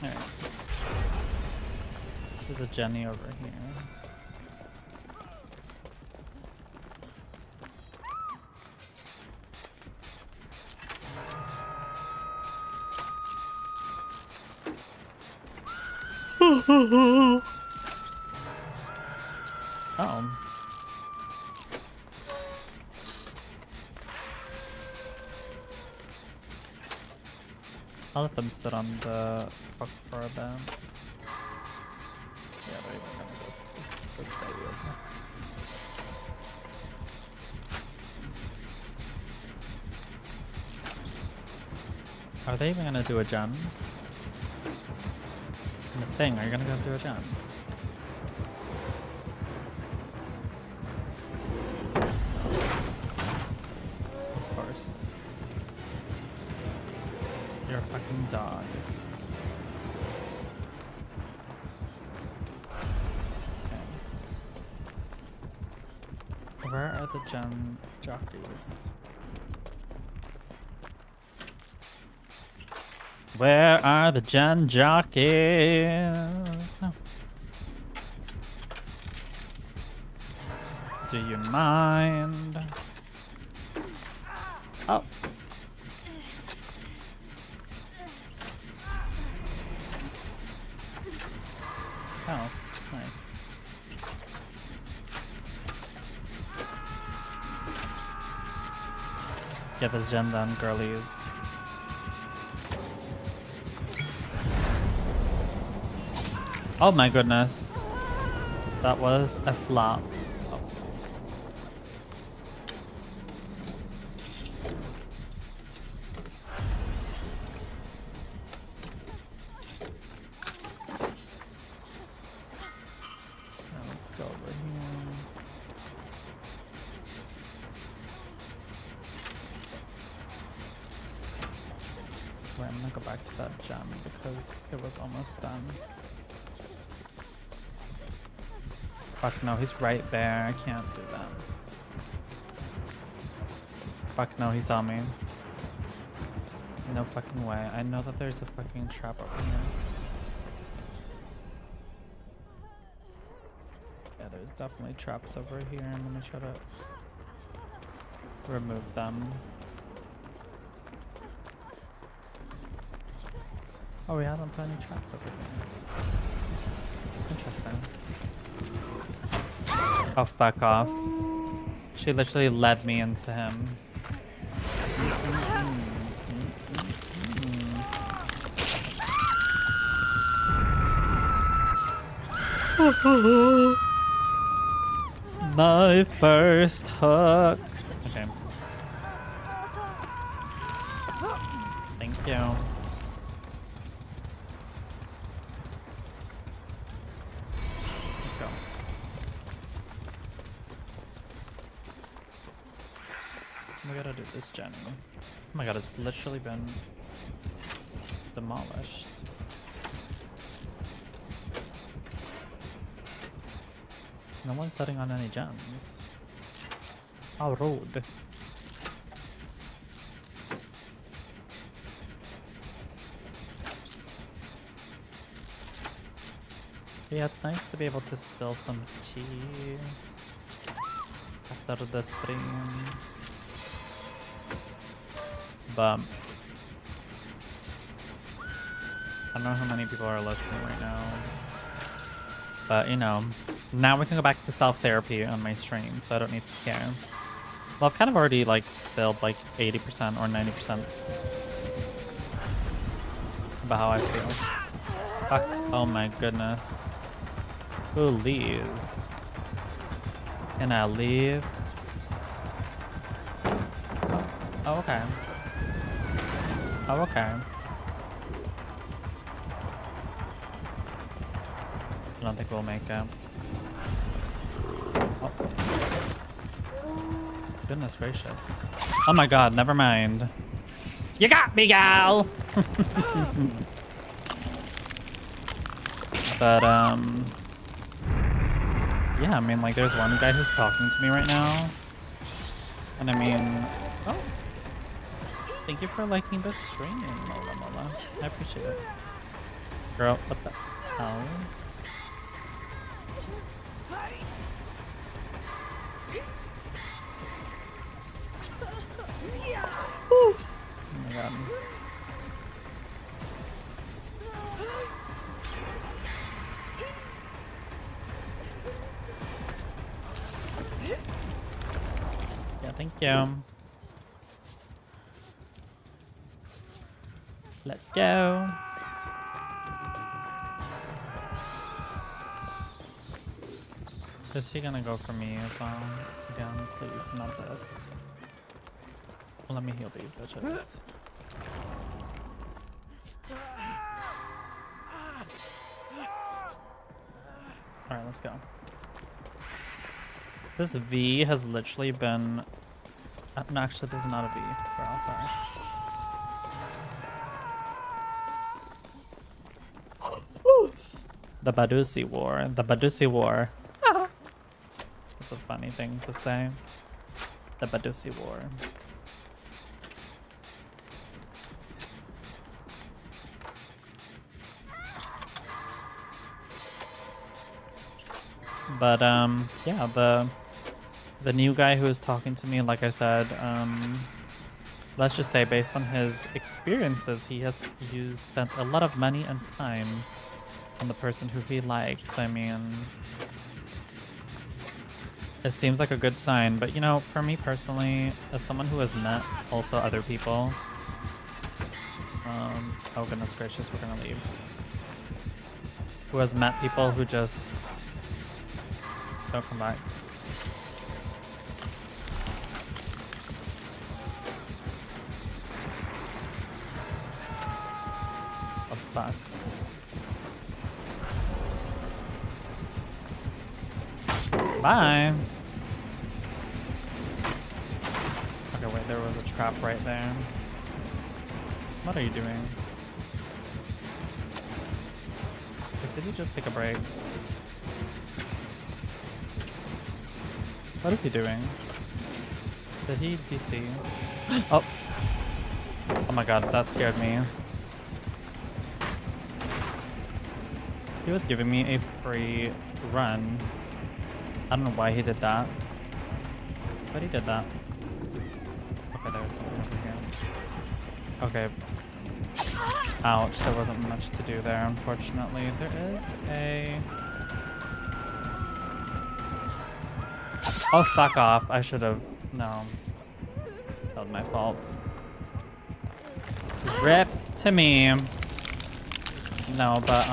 Alright. There's a Jenny over here. Uh-oh. I'll let them sit on the rock for a bit. Yeah, they're even gonna go to save. Are they even gonna do a gem? This thing, are you gonna go do a gem? Of course. You're a fucking dog. Okay. Where are the gem jockeys? Where are the gen jockeys? Do you mind? Oh. Oh, nice. Get this gen done, girlies. Oh my goodness. That was a flop. Oh. Let's go over here. Wait, I'm gonna go back to that gem because it was almost done. Fuck no, he's right there. I can't do that. Fuck no, he saw me. No fucking way. I know that there's a fucking trap over here. Yeah, there's definitely traps over here. I'm gonna try to remove them. Oh, we haven't put any traps over there. Interesting. Oh, fuck off. She literally led me into him. My first hook. Okay. Thank you. Let's go. We gotta do this, Jenny. Oh my god, it's literally been demolished. No one's setting on any gems. How rude. Yeah, it's nice to be able to spill some tea after the stream. But I don't know how many people are listening right now. But you know, now we can go back to self-therapy on my stream, so I don't need to care. Well, I've kind of already like spilled like 80% or 90% about how I feel. Fuck. Oh my goodness. Who leaves? Can I leave? Oh, okay. Oh, okay. I don't think we'll make it. Oh. Goodness gracious. Oh my god, never mind. You got me, gal! But, yeah, I mean, like, there's one guy who's talking to me right now. And I mean... Oh. Thank you for liking the stream, Mola. I appreciate it. Girl, what the hell? Oh my god. Yeah, thank you. Let's go. Is he gonna go for me as well? Again, please, not this. Let me heal these bitches. Alright, let's go. This V has literally been... no, actually, this is not a V. Girl, sorry. The Badusi War. The Badusi War. That's a funny thing to say. The Badusi War. But yeah, the new guy who was talking to me, like I said, let's just say based on his experiences, he has spent a lot of money and time on the person who he likes. I mean, it seems like a good sign, but you know, for me personally, as someone who has met also other people, oh goodness gracious, we're gonna leave, who has met people who just don't come back. Oh fuck. Bye. Okay, wait, there was a trap right there. What are you doing? Wait, did he just take a break? What is he doing? Did he DC? Oh! Oh my god, that scared me. He was giving me a free run. I don't know why he did that. But he did that. Okay, there's something over here. Okay. Ouch, there wasn't much to do there, unfortunately. There is a... Oh, fuck off. I should have... No. That was my fault. Ripped to me. No, but,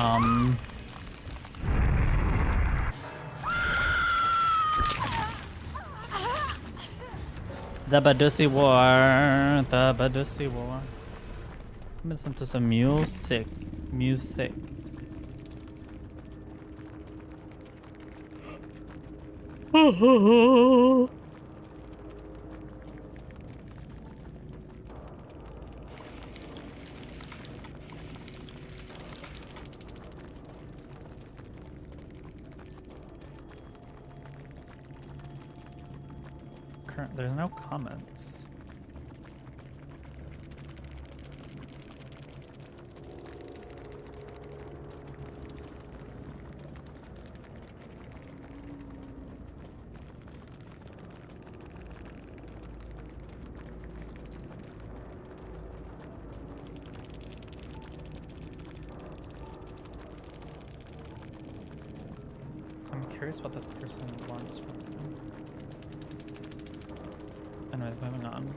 the Badusi War. The Badusi War. Listen to some music. Music. There's no comments. I'm curious what this person wants from me. Anyways, moving on.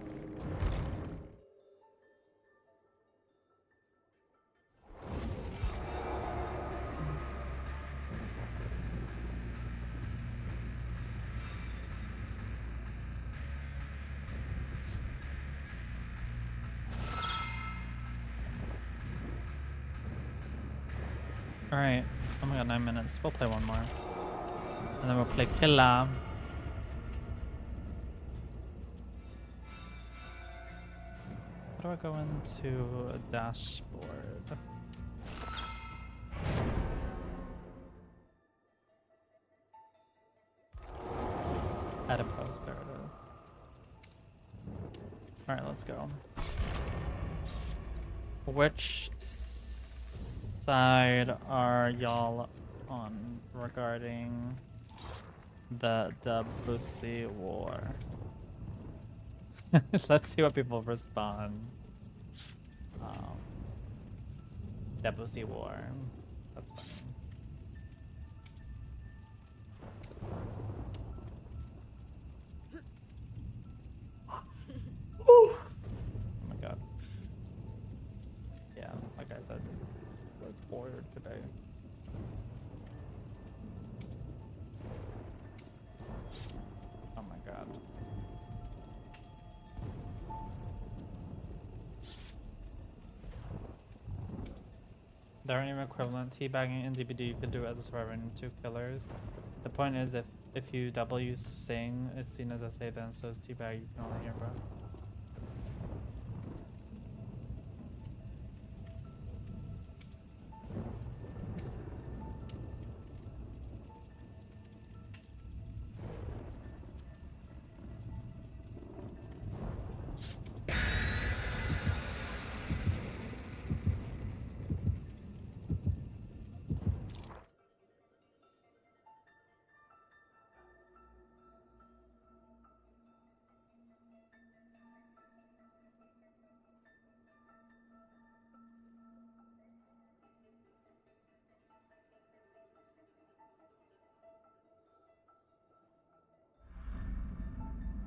Alright. Oh my god, 9 minutes. We'll play one more. And then we'll play Killa. How do I go into a dashboard? Add a post, there it is. Alright, let's go. Which side are y'all on regarding the Debussy War? Let's see what people respond. Debussy War. That's funny. Oh my god. Yeah, like I said, we're bored today. Oh my god. There aren't even equivalent teabagging in DBD. You could do it as a survivor in 2 killers. The point is, if you W sing, it's seen as a say, then so is teabag. You can only hear bro.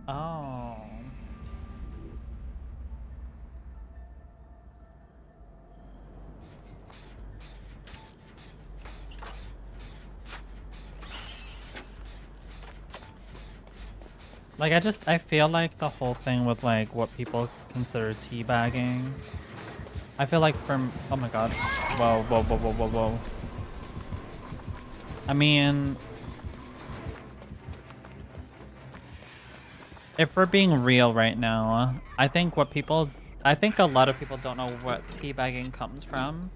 Oh. Like, I feel like the whole thing with, like, what people consider teabagging, I feel like from, oh my god. Whoa, whoa, whoa, whoa, whoa, whoa. I mean, if we're being real right now, I think a lot of people don't know what teabagging comes from.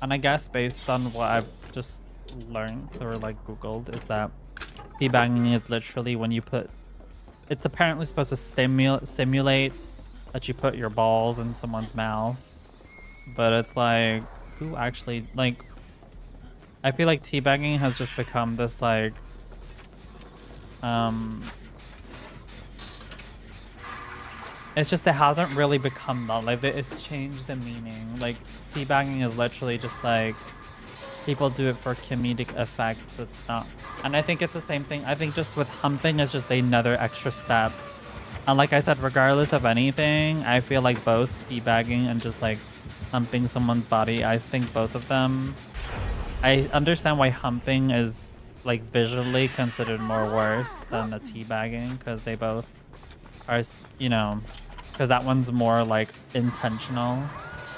And I guess based on what I've just learned or like Googled is that teabagging is literally when you put, it's apparently supposed to simulate that you put your balls in someone's mouth. But it's like, who actually, like, I feel like teabagging has just become this like, It's just it hasn't really become that. Like it's changed the meaning. Like teabagging is literally just like people do it for comedic effects. It's not, and I think it's the same thing. I think just with humping is just another extra step. And like I said, regardless of anything, I feel like both teabagging and just like humping someone's body, I think both of them. I understand why humping is like visually considered more worse than the teabagging because they both are, you know, because that one's more like intentional,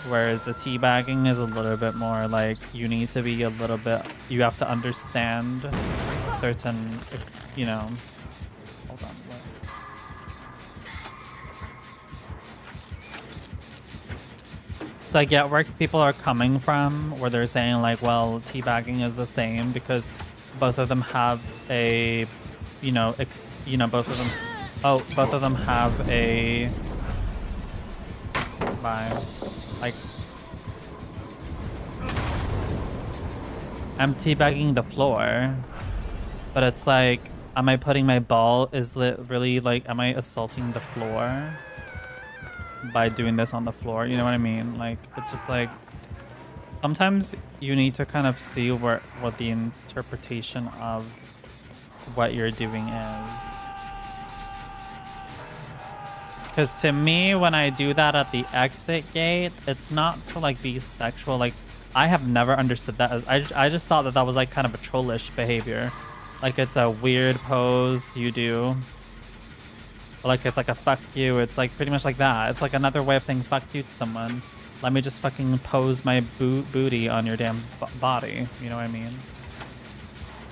whereas the teabagging is a little bit more like you need to be a little bit, you have to understand certain, you know, hold on. So I get where people are coming from, where they're saying like, well, teabagging is the same because both of them have a, you know, both of them, both of them have a, like, I'm teabagging the floor, but it's like, am I putting my ball, is it really like, am I assaulting the floor by doing this on the floor? You know what I mean? Like, it's just like, sometimes you need to kind of see what the interpretation of what you're doing is. Because to me, when I do that at the exit gate, it's not to like be sexual. Like, I have never understood that as, I just thought that that was like kind of a trollish behavior. Like, it's a weird pose you do. Like, it's like a fuck you. It's like pretty much like that. It's like another way of saying fuck you to someone. Let me just fucking pose my booty on your damn body. You know what I mean?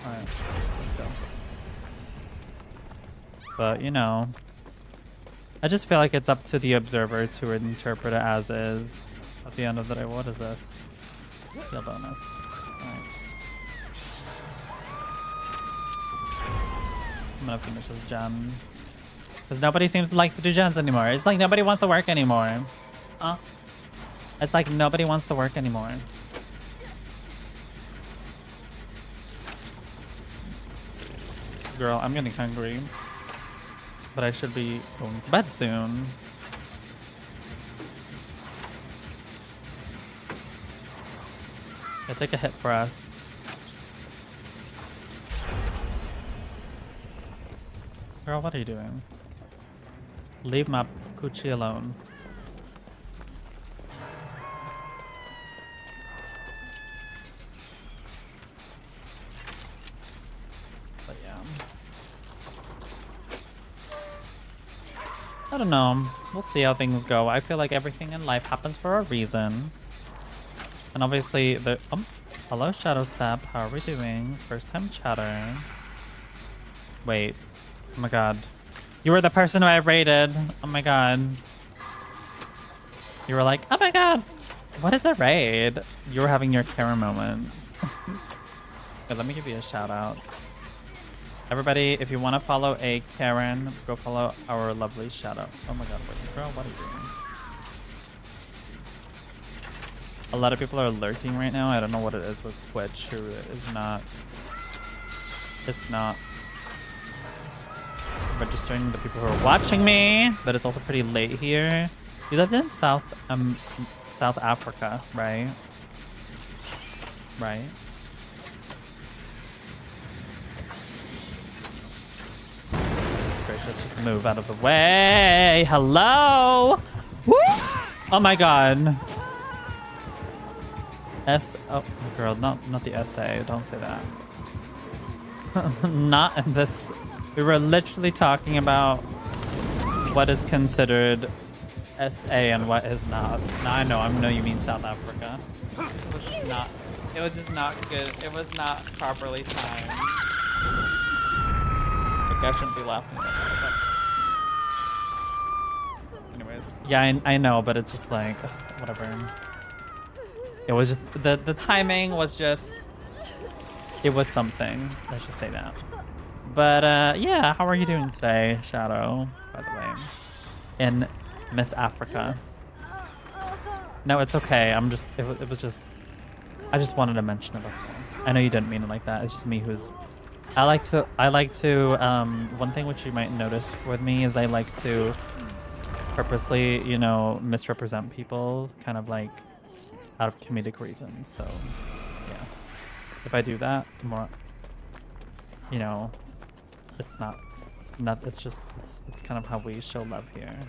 Alright, let's go. But, you know, I just feel like it's up to the observer to interpret it as is. At the end of the day, what is this? Skill bonus. Alright. I'm gonna finish this gen. Because nobody seems to like to do gens anymore. It's like nobody wants to work anymore. It's like nobody wants to work anymore. Girl, I'm getting hungry. But I should be going to bed soon. Yeah, take a hit for us. Girl, what are you doing? Leave my coochie alone. But yeah. I don't know. We'll see how things go. I feel like everything in life happens for a reason. And obviously the hello Shadow Step. How are we doing? First time chatter. Wait. Oh my god. You were the person who I raided. Oh my god. You were like, oh my god, what is a raid? You were having your Karen moment. Okay, let me give you a shout out. Everybody, if you want to follow a Karen, go follow our lovely Shadow. Oh my god, girl, what are you doing? A lot of people are lurking right now. I don't know what it is with Twitch, who is not. It's not registering the people who are watching me, but it's also pretty late here. You lived in South Africa, right? Right? Goodness gracious, just move out of the way. Hello? Woo! Oh my god. Oh girl, not the essay. Don't say that. Not in this. We were literally talking about what is considered SA and what is not. Now I know you mean South Africa. It was just not good. It was not properly timed. Like, I shouldn't be laughing at that. But anyways, yeah, I know, but it's just like, whatever. It was just, the timing was just, it was something. Let's just say that. But yeah, how are you doing today, Shadow, by the way? In Miss Africa. No, it's okay. I'm just, it was just, I just wanted to mention it, that's all. I know you didn't mean it like that. It's just me who's, I like to, one thing which you might notice with me is I like to purposely, you know, misrepresent people, kind of like out of comedic reasons. So, yeah. If I do that, the more, you know, it's kind of how we show love here.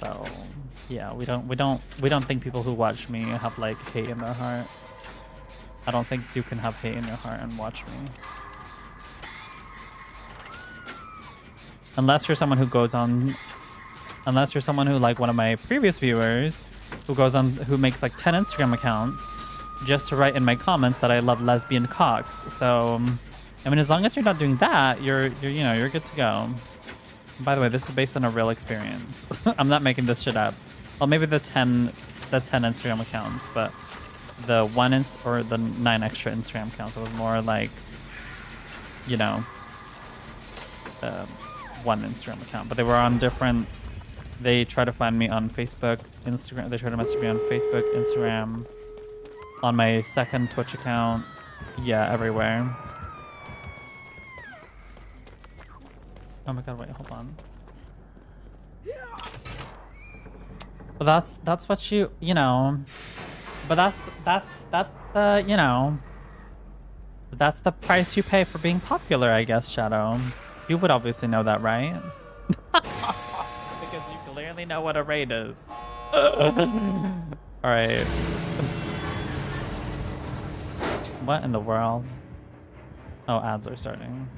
So, yeah, we don't think people who watch me have like hate in their heart. I don't think you can have hate in your heart and watch me. Unless you're someone who goes on, unless you're someone who, like one of my previous viewers, who goes on, who makes like 10 Instagram accounts just to write in my comments that I love lesbian cocks. So, I mean, as long as you're not doing that, you're you know, you're good to go. By the way, this is based on a real experience. I'm not making this shit up. Well, maybe the 10 Instagram accounts, but the or the 9 extra Instagram accounts, it was more like, you know, one Instagram account, but they were on different. They try to find me on Facebook, Instagram. They try to message me on Facebook, Instagram, on my second Twitch account. Yeah, everywhere. Oh my god, wait, hold on. Well, that's what you know. But that's you know. That's the price you pay for being popular, I guess, Shadow. You would obviously know that, right? Because you clearly know what a raid is. Alright. What in the world? Oh, ads are starting.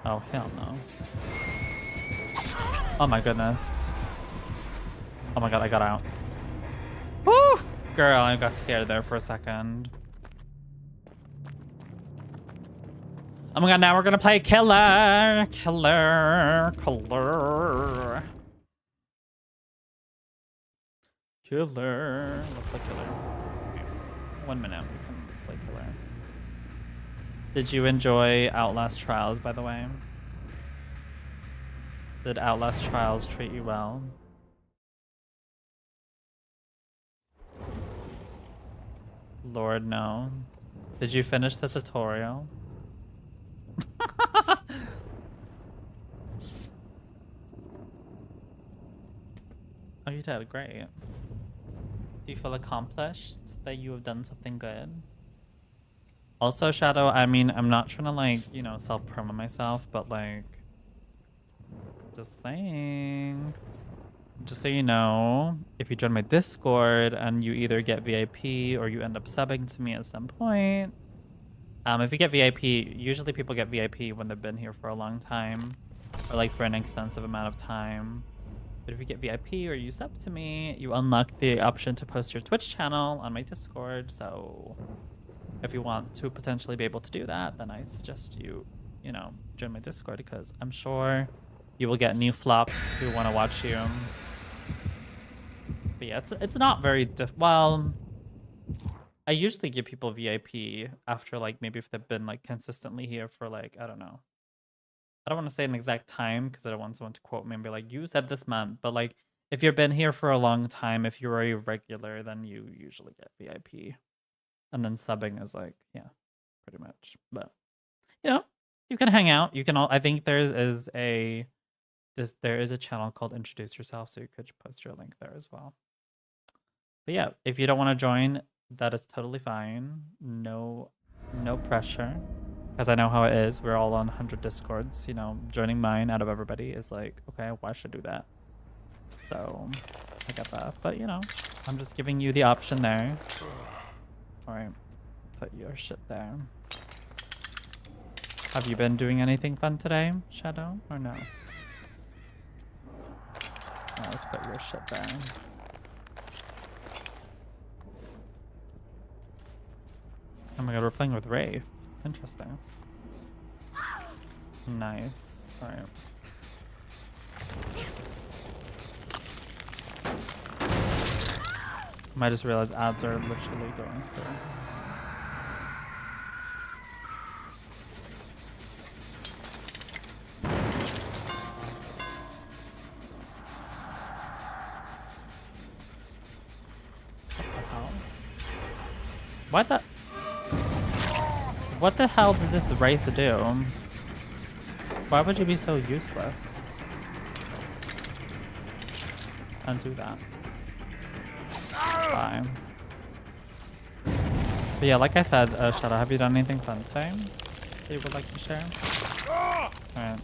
Oh, hell no. Oh my goodness. Oh my god, I got out. Woo! Girl, I got scared there for a second. Oh my god, now we're gonna play killer. Killer. Killer. Killer. Let's play killer. 1 minute, we can play killer. Did you enjoy Outlast Trials, by the way? Did Outlast Trials treat you well? Lord, no. Did you finish the tutorial? Oh, you did great. Do you feel accomplished that you have done something good? Also, Shadow, I mean, I'm not trying to, like, you know, self-promo myself, but, like, just saying. Just so you know, if you join my Discord and you either get VIP or you end up subbing to me at some point, if you get VIP, usually people get VIP when they've been here for a long time or like for an extensive amount of time. But if you get VIP or you sub to me, you unlock the option to post your Twitch channel on my Discord. So if you want to potentially be able to do that, then I suggest you, you know, join my Discord because I'm sure you will get new flops who want to watch you. But yeah, it's not very well, I usually give people VIP after, like, maybe if they've been, like, consistently here for, like, I don't know. I don't want to say an exact time because I don't want someone to quote me and be like, you said this month. But, like, if you've been here for a long time, if you're a regular, then you usually get VIP. And then subbing is, like, yeah, pretty much. But, you know, you can hang out. You can all, I think there is a channel called Introduce Yourself, so you could post your link there as well. But yeah, if you don't want to join, that is totally fine. No pressure. Because I know how it is. We're all on 100 Discords. You know, joining mine out of everybody is like, okay, why should I do that? So, I get that. But, you know, I'm just giving you the option there. Alright, put your shit there. Have you been doing anything fun today, Shadow, or no? Alright, let's put your shit there. Oh my god, we're playing with Wraith. Interesting. Nice. Alright. I just realized ads are literally going through. What the? What the hell does this Wraith do? Why would you be so useless? Undo that. Fine. But yeah, like I said, Shadow, have you done anything fun today that you would like to share? Alright.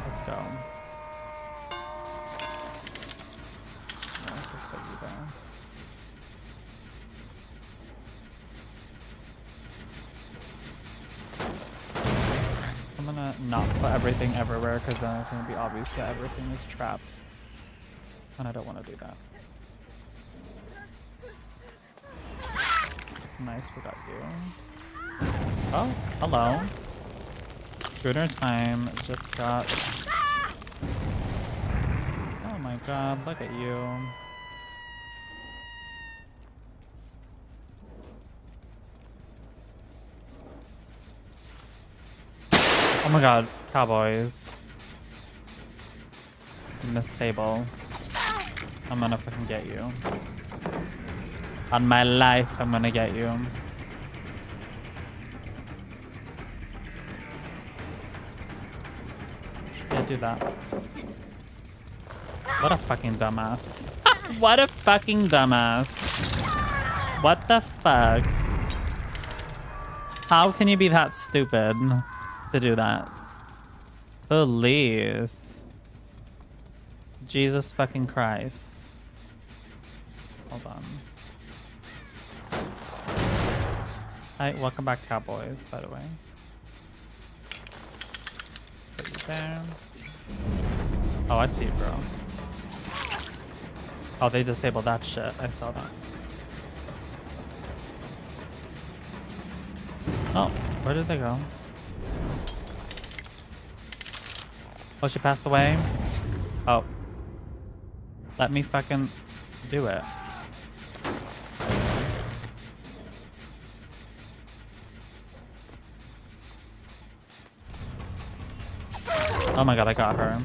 Let's go. Let's just put you there. I'm gonna not put everything everywhere because then it's gonna be obvious that everything is trapped. And I don't want to do that. Nice, we got you. Oh, hello. Schooner time just got... Oh my god, look at you. Oh my god, cowboys. Miss Sable. I'm gonna fucking get you. On my life, I'm gonna get you. Yeah, do that. What a fucking dumbass. What a fucking dumbass. What the fuck? How can you be that stupid to do that? Please. Jesus fucking Christ. Hold on. Hi, welcome back, cowboys, by the way. Put you there. Oh, I see it, bro. Oh, they disabled that shit. I saw that. Oh, where did they go? Oh, she passed away? Oh. Let me fucking do it. Oh my god, I got her.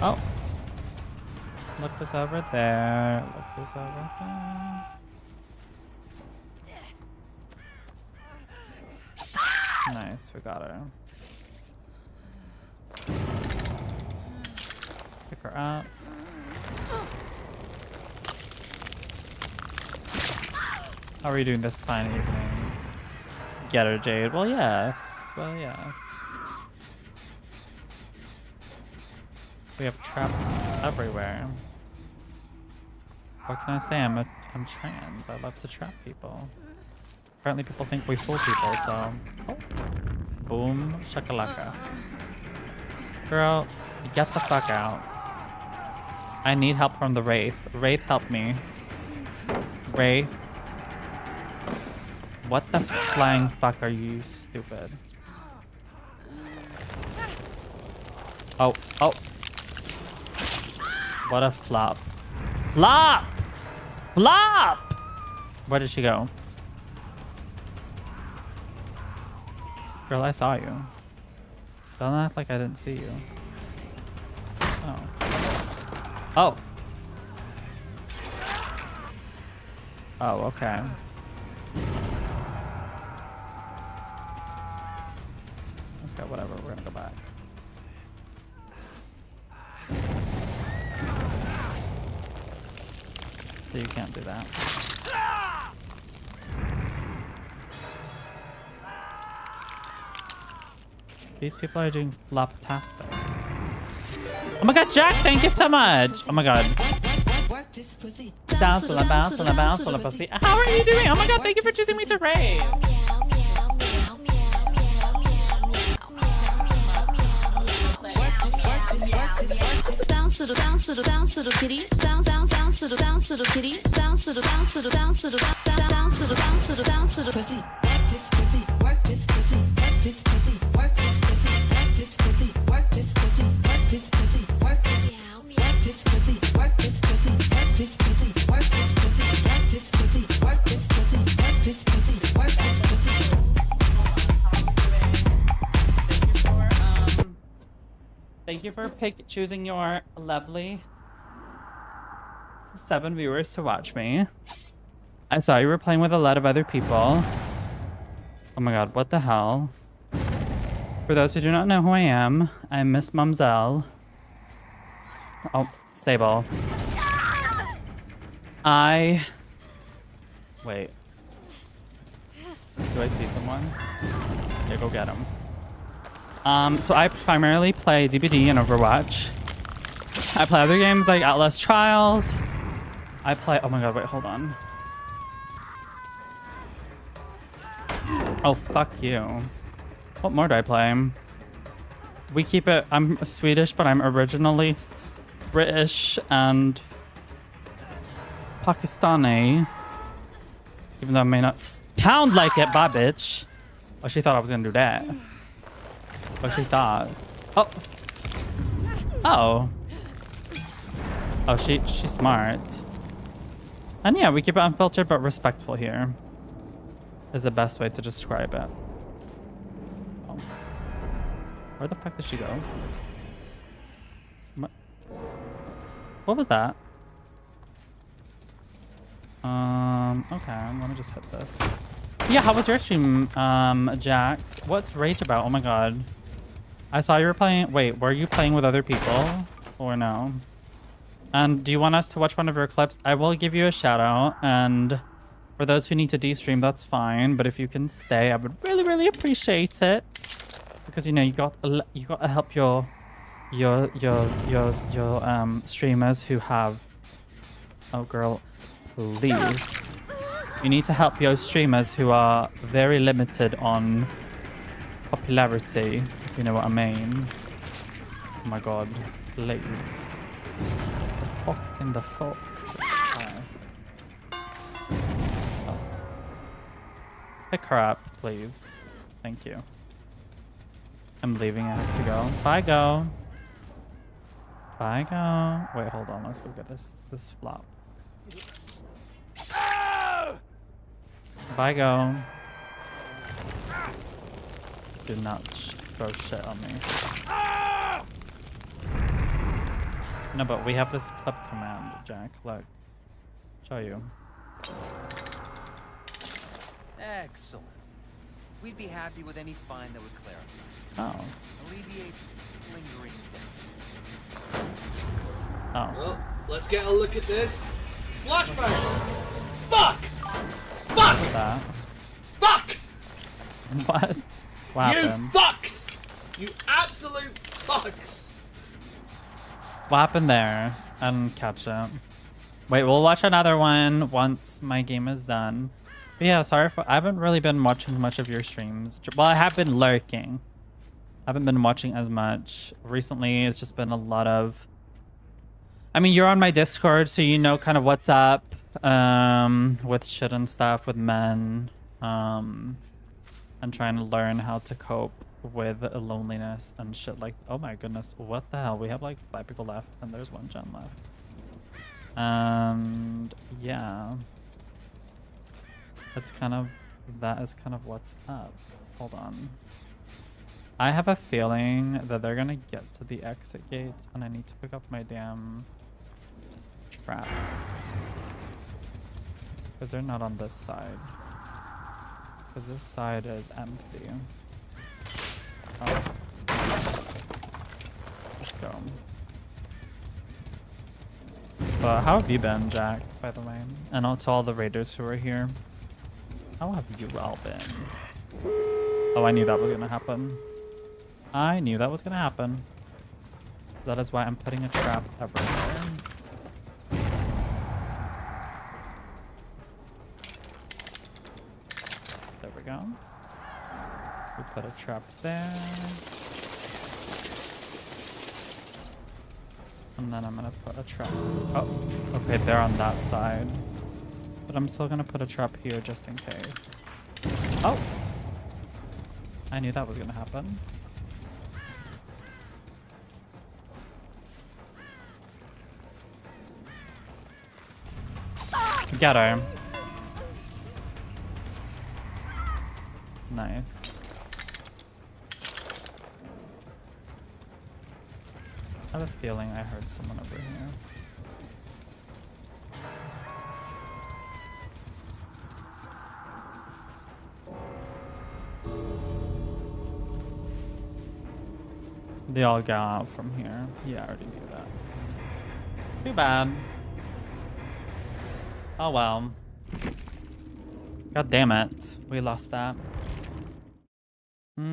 Oh. Look who's over there. Look who's over there. Nice, we got her. Pick her up. How are you doing this fine evening? Get her, Jade. Well, yes. Well, yes. We have traps everywhere. What can I say? I'm trans. I love to trap people. Apparently people think we fool people, so... Oh. Boom. Shakalaka. Girl, get the fuck out. I need help from the Wraith. Wraith, help me. Wraith. What the flying fuck are you, stupid? Oh, oh. What a flop. Flop! Flop! Where did she go? Girl, I saw you. Don't act like I didn't see you. Oh. Oh. Oh, okay. Okay, whatever. We're gonna go back. So you can't do that. These people are doing flop-tastic. Oh my god, Jack, thank you so much! Oh my god. Bounce, bounce, bounce, bounce, pussy. How are you doing? Oh my god, thank you for choosing me to raid! Bounce little bounce little bounce little kitty bounce bounce bounce little bounce little kitty bounce little bounce little bounce little bounce little bounce little bounce little pussy this pussy work this pussy this pussy work this pussy this pussy work this pussy this pussy work this pussy work this pussy this pussy work this pussy this pussy work this pussy this pussy work this pussy. Thank you for choosing your lovely 7 viewers to watch me. I saw you were playing with a lot of other people. Oh my god, what the hell? For those who do not know who I am, I'm Miss Mumzel. Oh, Sable. Wait. Do I see someone? Yeah, go get him. So I primarily play DBD and Overwatch. I play other games like Outlast Trials. I play... Oh my god, wait, hold on. Oh, fuck you. What more do I play? We keep it... I'm Swedish, but I'm originally British and Pakistani. Even though I may not sound like it, bye bitch. Oh, she thought I was gonna do that. What she thought. Oh. Oh. Oh, she's smart. And yeah, we keep it unfiltered but respectful here. Is the best way to describe it. Oh. Where the fuck did she go? What was that? Okay, let me just hit this. Yeah, how was your stream, Jack? What's Rage about? Oh my god. I saw you were playing... Wait, were you playing with other people? Or no? And do you want us to watch one of your clips? I will give you a shout out. And for those who need to de-stream, that's fine. But if you can stay, I would really, really appreciate it. Because, you know, you got to help your streamers who have... Oh, girl, please. You need to help your streamers who are very limited on popularity, if you know what I mean. Oh my god, please. The fuck in the fuck. Oh. Pick her up, please. Thank you. I'm leaving. I have to go. Bye, go. Bye, go. Wait, hold on. Let's go get this flop. Bye, go. Do not throw shit on me. No, but we have this clip command, Jack. Look. Show you. Excellent. We'd be happy with any fine that would clarify. Oh. Alleviate lingering doubts. Oh. Well, let's get a look at this. Flashbang! Fuck! Fuck! What's that? Fuck! What? What You happened? fucks! You absolute fucks! What happened there? I didn't catch it. Wait, we'll watch another one once my game is done. But yeah, sorry for... I haven't really been watching much of your streams. Well, I have been lurking. I haven't been watching as much. Recently, it's just been a lot of... I mean, you're on my Discord, so you know kind of what's up with shit and stuff with men. And trying to learn how to cope with loneliness and shit like... Oh my goodness, what the hell? We have like 5 people left and there's 1 gen left. And yeah. That's kind of... That is kind of what's up. Hold on. I have a feeling that they're gonna get to the exit gates and I need to pick up my damn traps. Because they're not on this side. Because this side is empty. Oh. Let's go. But how have you been, Jack, by the way? And to all the raiders who are here. How have you all been? Oh, I knew that was going to happen. I knew that was going to happen. So that is why I'm putting a trap everywhere. There we go. We put a trap there. And then I'm gonna put a trap. Oh, okay, they're on that side. But I'm still gonna put a trap here just in case. Oh! I knew that was gonna happen. Get her. Nice. I have a feeling I heard someone over here. They all got out from here. Yeah, I already knew that. Too bad. Oh well. God damn it. We lost that. God.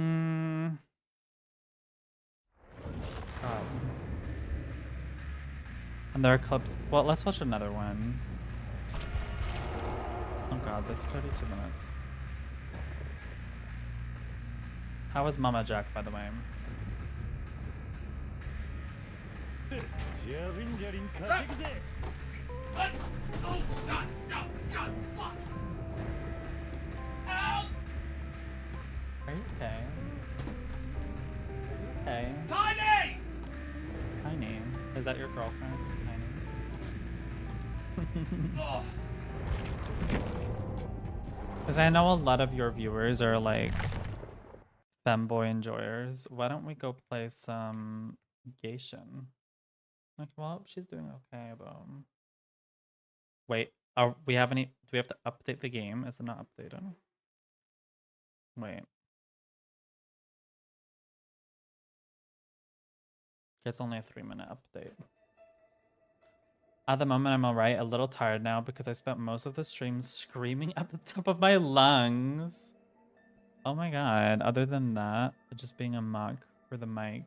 And there are clubs. Well, let's watch another one. Oh god, this is 32 minutes. How was Mama Jack, by the way? Are you okay? Okay. Tiny! Tiny. Is that your girlfriend? Tiny. Because I know a lot of your viewers are like femboy enjoyers. Why don't we go play some Geishin? Like, well, she's doing okay, but wait, are we have any? Do we have to update the game? Is it not updated? Wait. It's only a 3-minute update. At the moment, I'm alright. A little tired now because I spent most of the stream screaming at the top of my lungs. Oh my god. Other than that, just being a muck for the mic.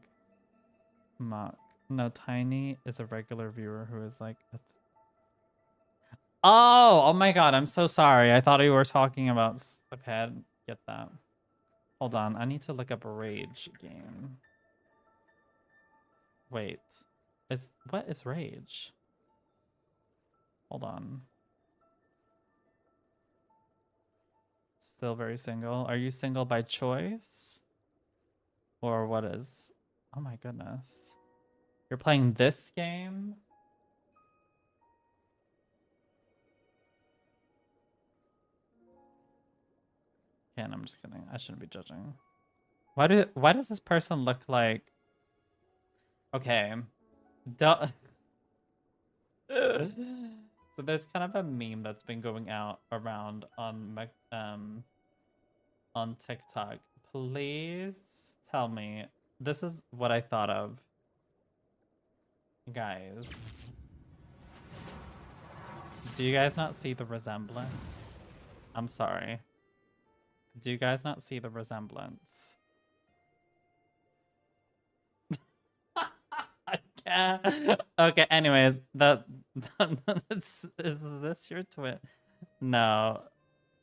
Muck. No, Tiny is a regular viewer who is like... Oh my god. I'm so sorry. I thought you were talking about... Okay, I didn't get that. Hold on. I need to look up a Rage game. Wait. What is Rage? Hold on. Still very single. Are you single by choice? Or what is... Oh my goodness. You're playing this game? Okay, I'm just kidding. I shouldn't be judging. Why does this person look like... Okay. So there's kind of a meme that's been going out around on TikTok. Please tell me. This is what I thought of. Guys. Do you guys not see the resemblance? I'm sorry. Do you guys not see the resemblance? Okay, anyways, is this your twin? No,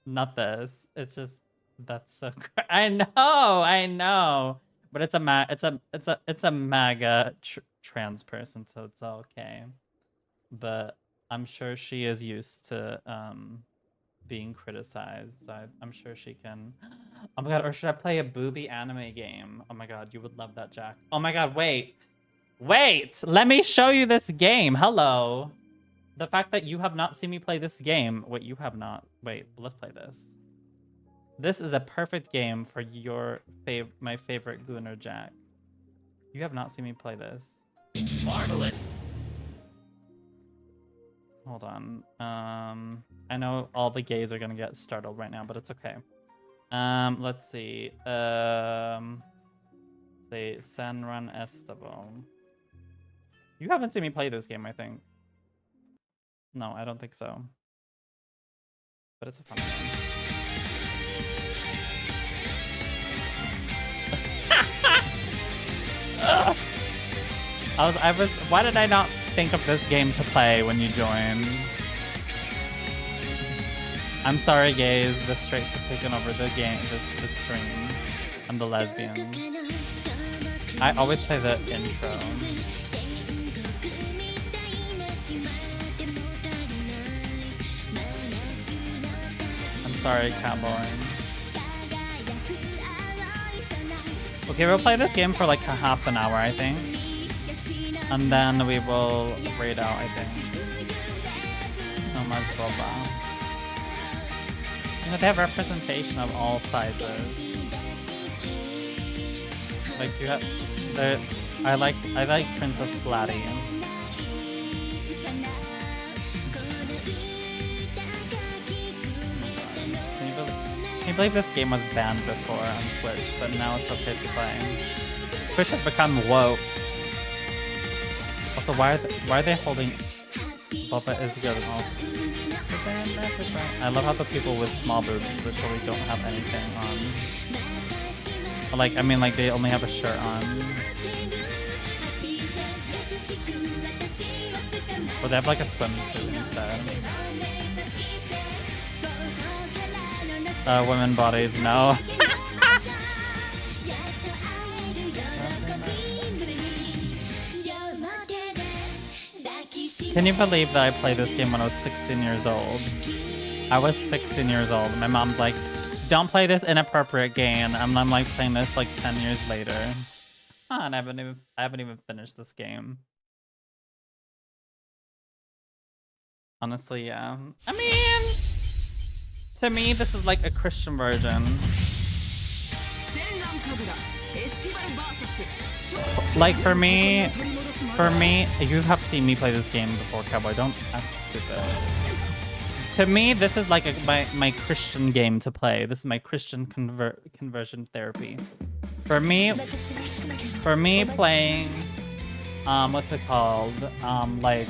not this. It's just that's so I know, but it's a MAGA trans person, so it's okay. But I'm sure she is used to being criticized. So I'm sure she can. Oh my god, or should I play a booby anime game? Oh my god, you would love that, Jack. Oh my god, wait. Wait, let me show you this game. Hello. The fact that you have not seen me play this game. Wait, you have not. Wait, let's play this. This is a perfect game for my favorite Gunnar Jack. You have not seen me play this. Marvelous. Hold on. I know all the gays are gonna get startled right now, but it's okay. Let's see. Say Sanran Estavo. You haven't seen me play this game, I think. No, I don't think so. But it's a fun game. Why did I not think of this game to play when you joined? I'm sorry, gays. The straights have taken over the game, the stream. I'm the lesbian. I always play the intro. I'm sorry, cowboy. Okay, we'll play this game for like a half an hour, I think. And then we will raid out, I think. So much boba. You know, they have representation of all sizes. Like you have, I like Princess Flatty. Can you believe this game was banned before on Twitch, but now it's okay to play? Twitch has become woke. Also, why are they holding Boba is good and all? I love how the people with small boobs literally don't have anything on. Like, I mean, like, they only have a shirt on. Or they have like a swimsuit instead. Women bodies, no. Can you believe that I played this game when I was 16 years old? I was 16 years old. My mom's like, don't play this inappropriate game. And I'm like playing this like 10 years later. And I haven't even finished this game. Honestly, yeah. I mean, to me, this is like a Christian version. Like for me, you have seen me play this game before, Cowboy. Don't act stupid. To me, this is like my Christian game to play. This is my Christian conversion therapy. For me playing, what's it called? Like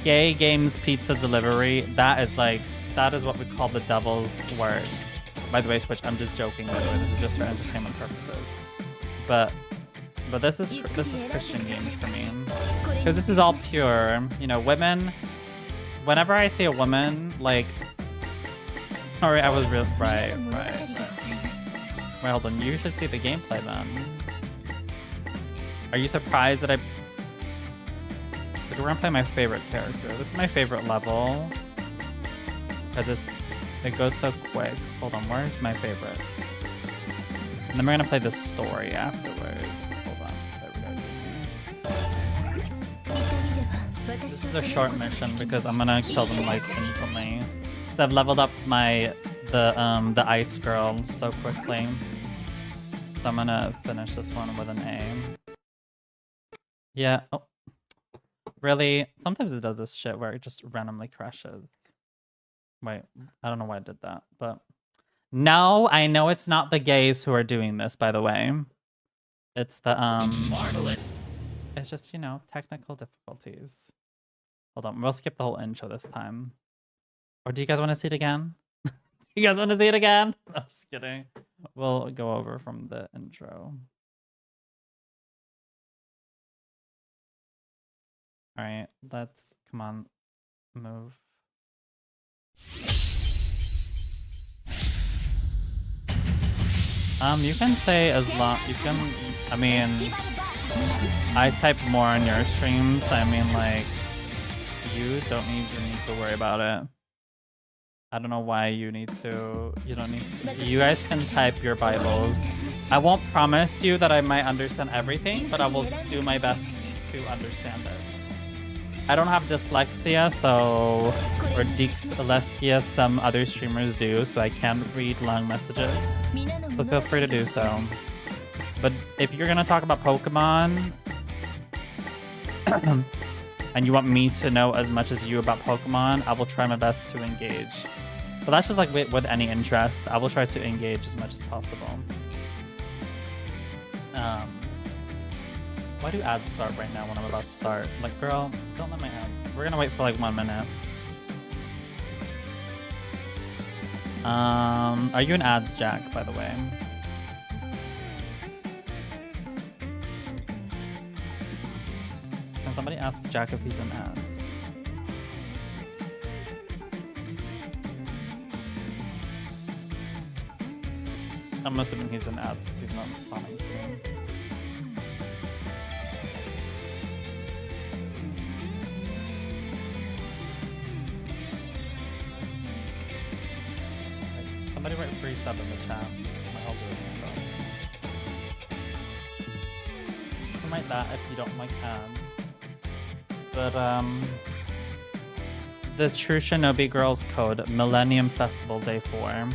gay games pizza delivery. That is what we call the devil's work. By the way, Twitch, I'm just joking. By the way, this is just for entertainment purposes. But this is Christian games for me, because this is all pure. You know, women. Whenever I see a woman, like, sorry, I was real. Right. Wait, hold on. You should see the gameplay then. Are you surprised that like, we're gonna play my favorite character. This is my favorite level. It goes so quick. Hold on, where's my favorite? And then we're gonna play the story afterwards. Hold on. There we go. This is a short mission because I'm gonna kill them like instantly. Because I've leveled up the ice girl so quickly. So I'm gonna finish this one with an A. Yeah. Oh. Really? Sometimes it does this shit where it just randomly crashes. Wait, I don't know why I did that, but no, I know it's not the gays who are doing this, by the way. It's the marvelous. It's just, you know, technical difficulties. Hold on, we'll skip the whole intro this time. Or do you guys want to see it again? You guys want to see it again? I'm just kidding. We'll go over from the intro. All right, let's come on, move. You can say as long you can. I mean, I type more on your streams. I mean, like, you don't need to worry about it. I don't know why you need to. You don't need to. You guys can type your Bibles. I won't promise you that I might understand everything, but I will do my best to understand it. I don't have dyslexia, or dyslexia, some other streamers do, so I can't read long messages. So feel free to do so. But if you're gonna talk about Pokemon, and you want me to know as much as you about Pokemon, I will try my best to engage. But that's just like with any interest. I will try to engage as much as possible. Why do ads start right now when I'm about to start? Like, girl, don't let my ads. We're gonna wait for like 1 minute. Are you an ads jack, by the way? Can somebody ask Jack if he's in ads? I'm assuming he's in ads because he's not responding to me. Somebody write free sub in the chat. I'll do it myself. You can write that if you don't like ads. But the True Shinobi Girls code, Millennium Festival Day 4.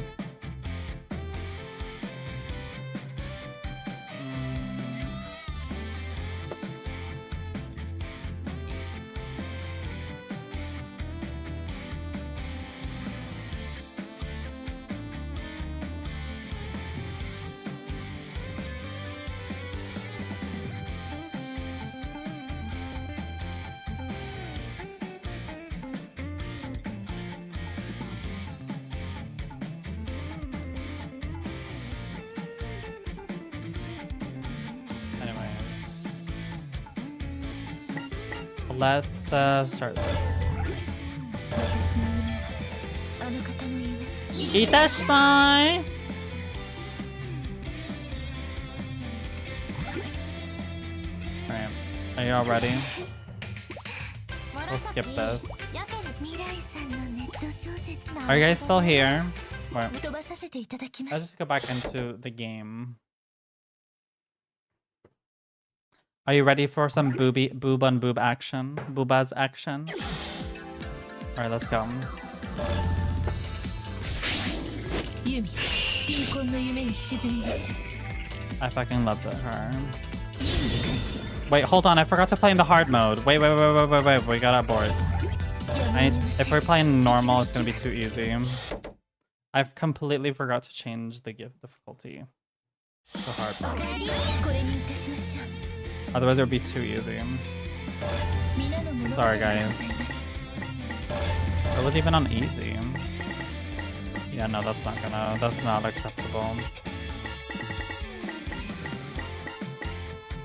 let's start this. Itashimai! Alright, are you all ready? We'll skip this. Are you guys still here? Right. Let's just go back into the game. Are you ready for some boob on boob action? Boobas action? Alright, let's go. I fucking love her. Wait, hold on. I forgot to play in the hard mode. Wait. We got our boards. If we're playing normal, it's gonna be too easy. I've completely forgot to change the difficulty to hard mode. Otherwise, it would be too easy. Sorry, guys. It was even on easy. Yeah, no, that's not acceptable.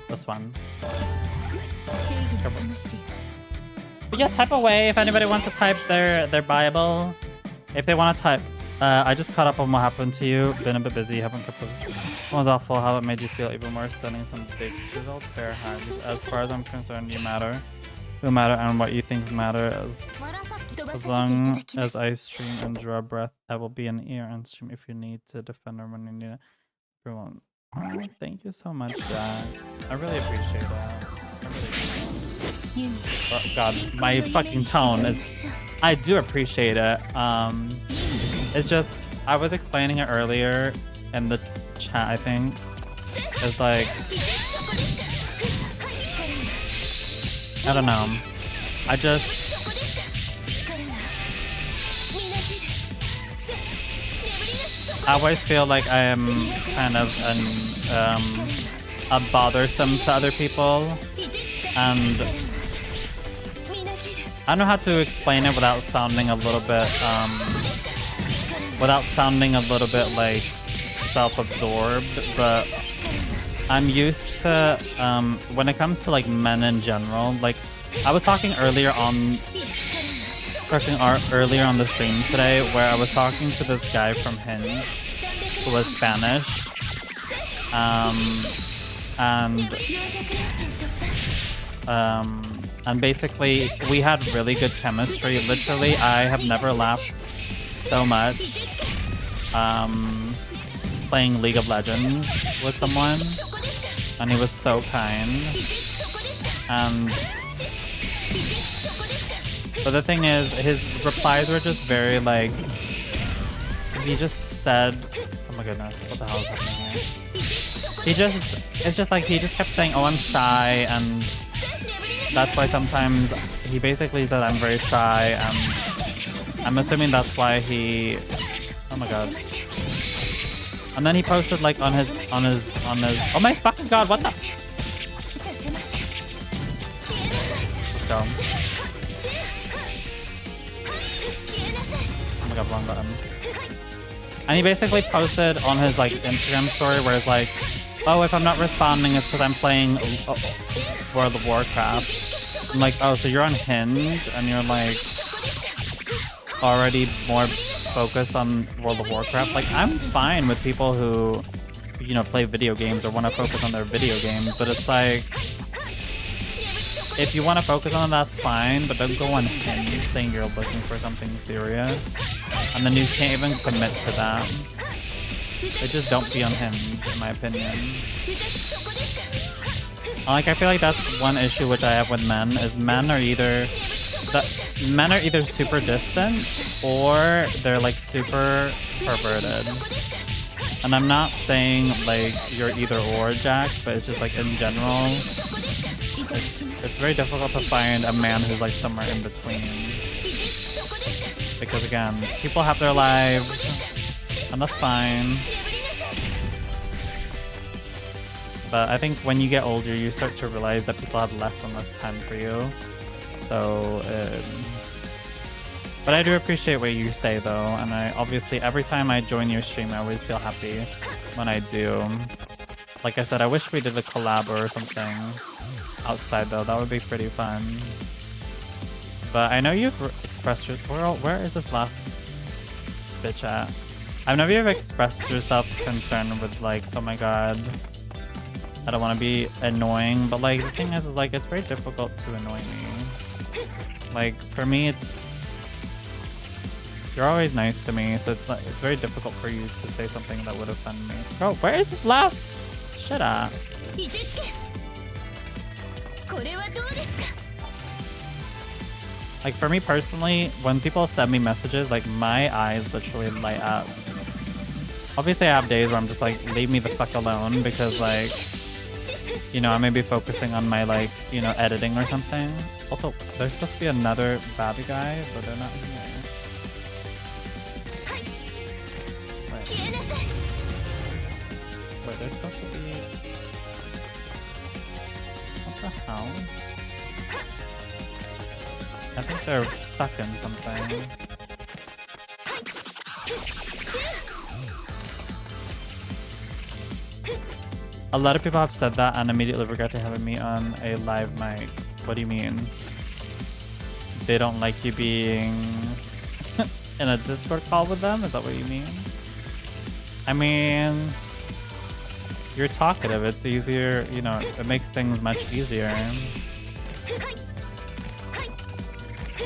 This one. But yeah, type away if anybody wants to type their Bible. If they want to type. I just caught up on what happened to you. Been a bit busy. Haven't kept up. It was awful. How it made you feel even worse. Sending some big chiseled fair hands. As far as I'm concerned, you matter. You matter, and what you think matter. As long as I stream and draw breath, I will be an ear and stream if you need to defend or when you need it. Everyone. Oh, thank you so much, Jack. I really appreciate that. Oh, God, my fucking tone is... I do appreciate it. It's just... I was explaining it earlier in the chat, I think. It's like... I don't know. I just... I always feel like I am kind of a bothersome to other people, and I don't know how to explain it without sounding a little bit like self-absorbed. But I'm used to when it comes to like men in general. Like I was talking earlier on the stream today, where I was talking to this guy from Hinge who was Spanish, and basically we had really good chemistry. Literally, I have never laughed so much playing League of Legends with someone, and he was so kind. But the thing is, his replies were just very like, he just said, oh my goodness, what the hell is happening here? It's just like, he just kept saying, oh, I'm shy, and that's why sometimes, he basically said I'm very shy, and I'm assuming that's why he, oh my god. And then he posted like on his, oh my fucking god, what the? Let's go. Oh my god, wrong button. And he basically posted on his like Instagram story where it's like, oh, if I'm not responding it's because I'm playing World of Warcraft. I'm like, oh, so you're on Hinge and you're like already more focused on World of Warcraft. Like, I'm fine with people who, you know, play video games or want to focus on their video games, but it's like, if you want to focus on it, that's fine, but don't go on Hinge saying you're looking for something serious, and then you can't even commit to that. They just don't be on Hinge, in my opinion. Like, I feel like that's one issue which I have with men, is men are either super distant or they're like super perverted. And I'm not saying like you're either or, Jack, but it's just like in general, it's very difficult to find a man who's like somewhere in between. Because again, people have their lives, and that's fine. But I think when you get older, you start to realize that people have less and less time for you. So, but I do appreciate what you say though, and I obviously, every time I join your stream, I always feel happy when I do. Like I said, I wish we did a collab or something outside though, that would be pretty fun. But I know you've expressed your... Where is this last bitch at? I know you've expressed yourself concerned with like, oh my god, I don't want to be annoying. But like, the thing is like, it's very difficult to annoy me. Like, for me, it's... You're always nice to me, so it's like, it's very difficult for you to say something that would offend me. Bro, where is this last shit at? Like, for me personally, when people send me messages, like, my eyes literally light up. Obviously, I have days where I'm just like, leave me the fuck alone, because, like, you know, I may be focusing on my, like, you know, editing or something. Also, there's supposed to be another baby guy, but they're not here. Wait, there's supposed to be... What the hell? I think they're stuck in something. A lot of people have said that and immediately regretted having me on a live mic. What do you mean? They don't like you being in a Discord call with them? Is that what you mean? I mean, you're talkative. It's easier, you know, it makes things much easier.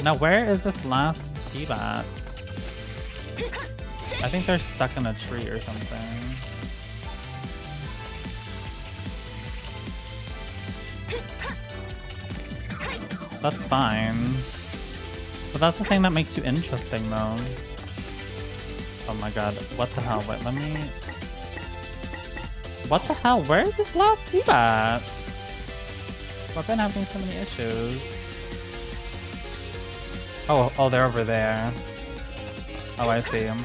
Now, where is this last diva at? I think they're stuck in a tree or something. That's fine. But that's the thing that makes you interesting, though. Oh my god, what the hell? Wait, let me... What the hell? Where is this last diva at? I've been having so many issues. Oh, they're over there. Oh, I see them.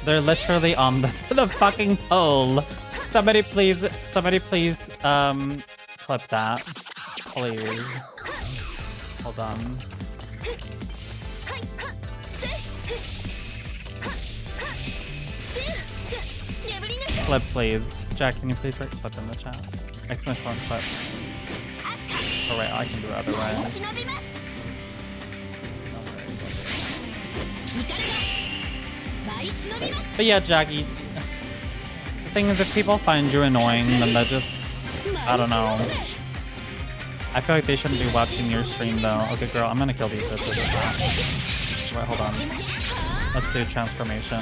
They're literally on the fucking pole. Somebody please, clip that. Please. Hold on. Clip, please. Jack, can you please write clip in the chat? Exclamation point clip. Oh wait, I can do it other way. But yeah, Jackie, the thing is, if people find you annoying, then they're just, I don't know. I feel like they shouldn't be watching your stream though. Okay, girl, I'm gonna kill these bitches. Wait, hold on. Let's do transformation.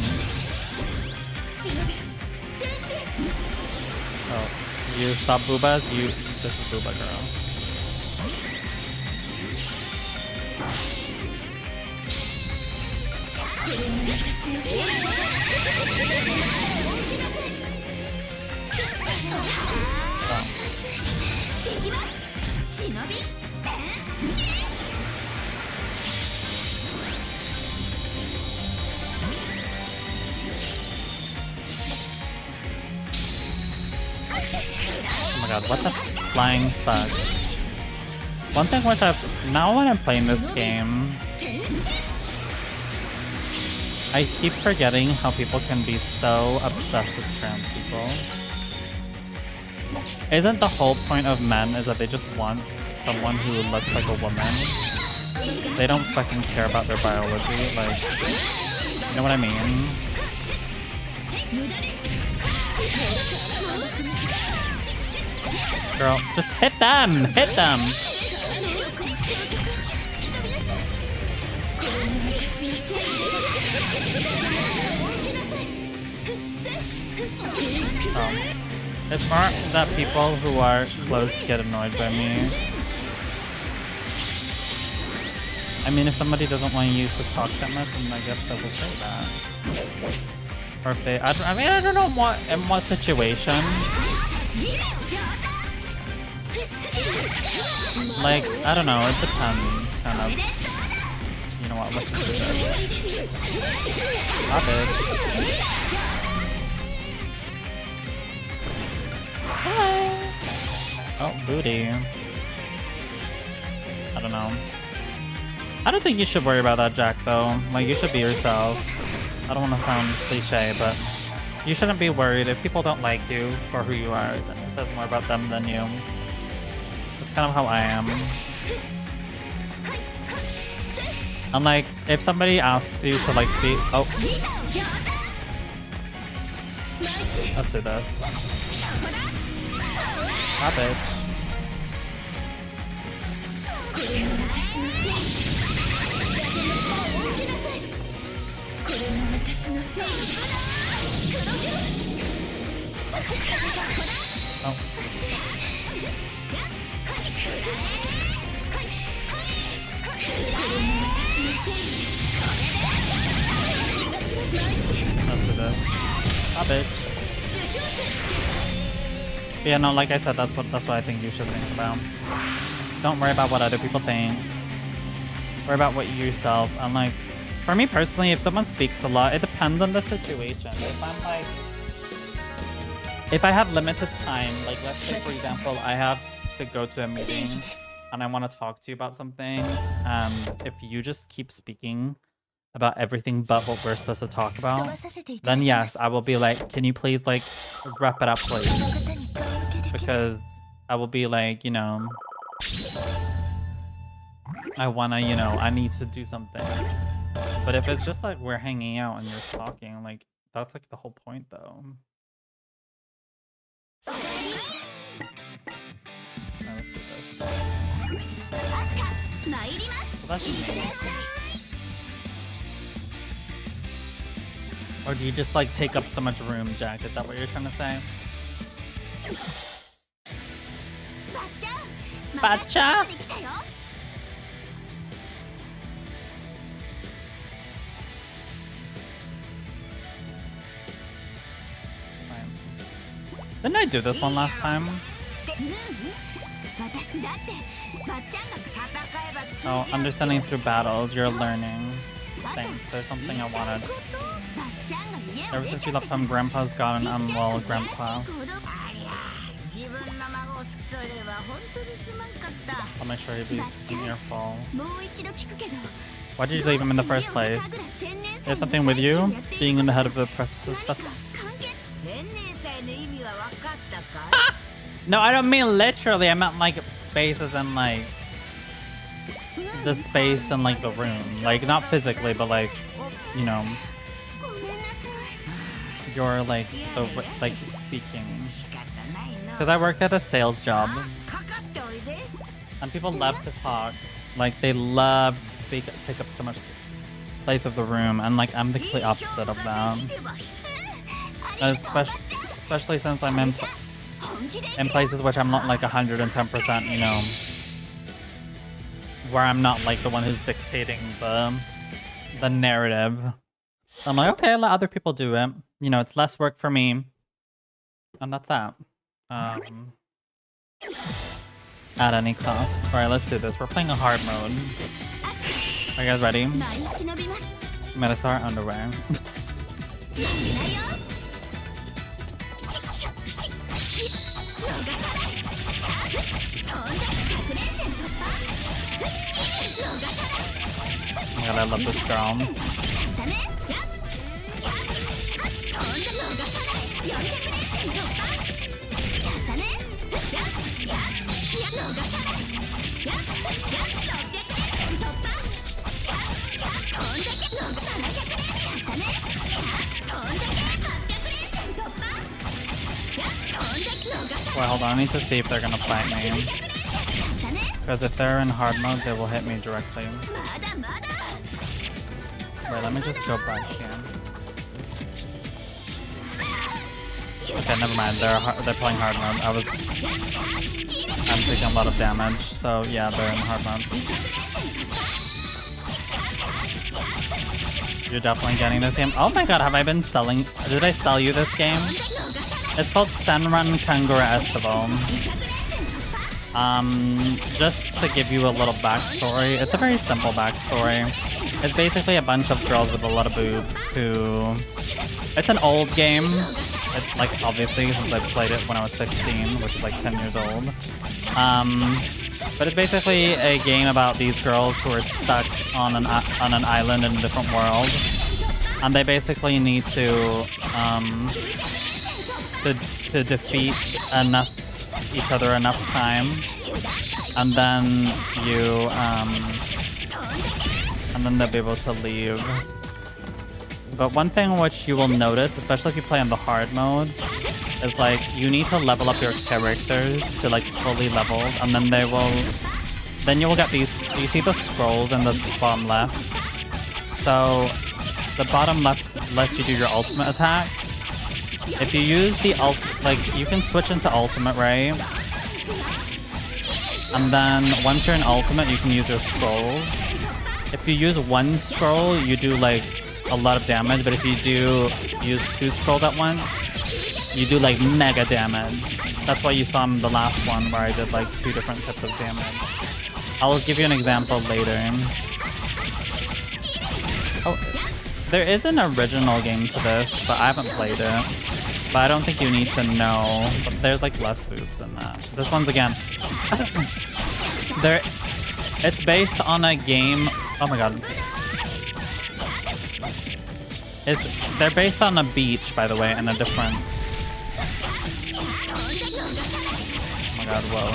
Oh, you saw boobas? This is booba, girl. Oh my god, what the flying fuck? One thing which now when I'm playing this game, I keep forgetting how people can be so obsessed with trans people. Isn't the whole point of men is that they just want someone who looks like a woman? They don't fucking care about their biology, like, you know what I mean? Girl, just hit them! Hit them! It's more that people who are close get annoyed by me. I mean, if somebody doesn't want you to talk that much, then I guess they will say that. Or if they, I mean, I don't know in what situation. Like, I don't know, it depends, kind of. You know what, let's just do this. Ah, bitch. Hi. Oh, booty. I don't know. I don't think you should worry about that, Jack, though. Like, you should be yourself. I don't want to sound cliche, but you shouldn't be worried. If people don't like you for who you are, then it says more about them than you. That's kind of how I am. And like, if somebody asks you to like be, oh, let's do this. That bitch. Oh. Let's do this. Stop it. But yeah, no, like I said, that's what I think you should think about. Don't worry about what other people think. Worry about what you yourself. And like, for me personally, if someone speaks a lot, it depends on the situation. If I'm like, if I have limited time, like let's say for example, I have to go to a meeting and I want to talk to you about something, and if you just keep speaking about everything but what we're supposed to talk about, then yes, I will be like, can you please like wrap it up, please? Because I will be like, you know, I wanna, you know, I need to do something. But if it's just like we're hanging out and you're talking, like that's like the whole point though. Now let's do this. Well, that should be nice. Or do you just like take up so much room, Jack? Is that what you're trying to say? Bacha! Didn't I do this one last time? Oh, understanding through battles, you're learning. Thanks, there's something I wanted. Ever since you left home, Grandpa's got an unwell grandpa. I'll make sure he's in your fall. Why did you leave him in the first place? There's something with you? Being in the head of the Princess Festival? No, I don't mean literally. I meant like spaces and like the space and like the room. Like not physically, but like, you know, you're like the like speaking. Because I work at a sales job, and people love to talk. Like they love to speak, take up so much place of the room, and like I'm the complete opposite of that. Especially since I'm in places which I'm not like 110%, you know, where I'm not like the one who's dictating the narrative. I'm like, okay, let other people do it. You know, it's less work for me, and that's that. At any cost. All right, let's do this. We're playing a hard mode. Are you guys ready? Metasar underwear. Oh my god, I love this girl. Wait, hold on. I need to see if they're gonna fight me. Because if they're in hard mode, they will hit me directly. Wait, let me just go back here. Okay, never mind. They're playing hard mode. I'm taking a lot of damage, so yeah, they're in hard mode. You're definitely getting this game. Oh my god, have I been selling? Did I sell you this game? It's called Senran Kangura Estival. Just to give you a little backstory, it's a very simple backstory. It's basically a bunch of girls with a lot of boobs who... It's an old game. It's like, obviously, since I played it when I was 16, which is like 10 years old. But it's basically a game about these girls who are stuck on an island in a different world. And they basically need to defeat each other enough time, and then you and then they'll be able to leave. But one thing which you will notice, especially if you play on the hard mode, is like you need to level up your characters to like fully leveled, and then then you will get these. You see the scrolls in the bottom left? So the bottom left lets you do your ultimate attacks. If you use the you can switch into ultimate, right? And then once you're in ultimate, you can use your scroll. If you use one scroll, you do like a lot of damage, but if you do use 2 scrolls at once, you do like mega damage. That's why you saw in the last one where I did like 2 different types of damage. I'll give you an example later. Oh, there is an original game to this, but I haven't played it. But I don't think you need to know. But there's like less boobs in that. This one's again. It's based on a game. Oh my god. They're based on a beach, by the way, and a different. Oh my god, whoa.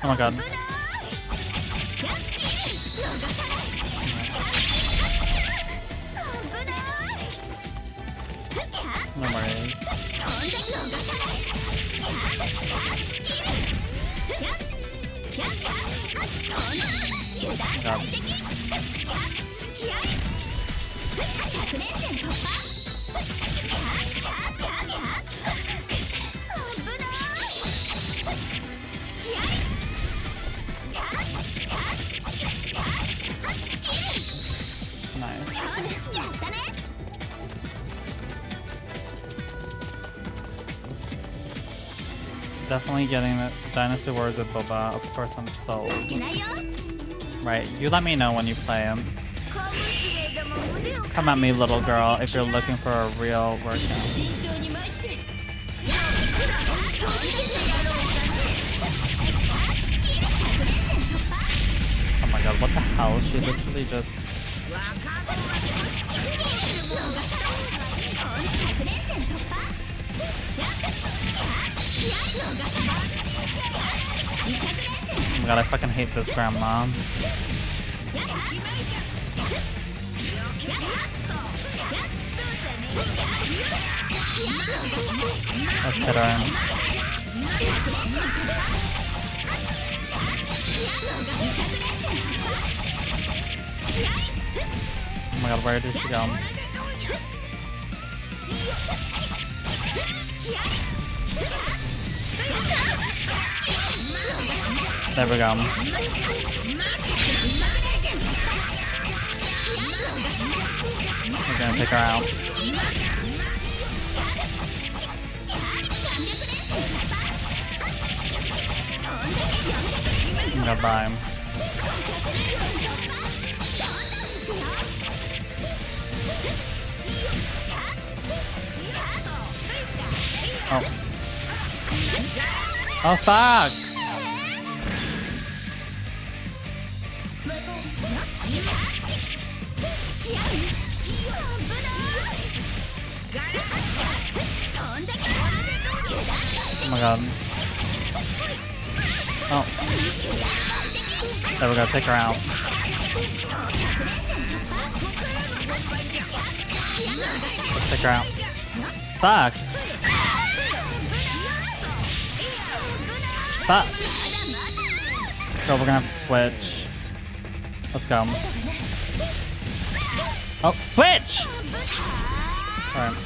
Oh my god. No worries. God. Nice. Definitely getting the Dynasty Wars with Boba. Of course, I'm sold. Right, you let me know when you play him. Come at me, little girl, if you're looking for a real workout. Oh my god, what the hell? She literally just... Oh my god, I fucking hate this grandma. Let's hit her. Oh my god, where did she go? There we go. We're gonna take her out. Goodbye. Oh. Oh fuck! Oh my god. Oh. There we go, take her out. Let's take her out. Fuck! Fuck! Girl, we're gonna have to switch. Let's go. Oh, switch! Alright.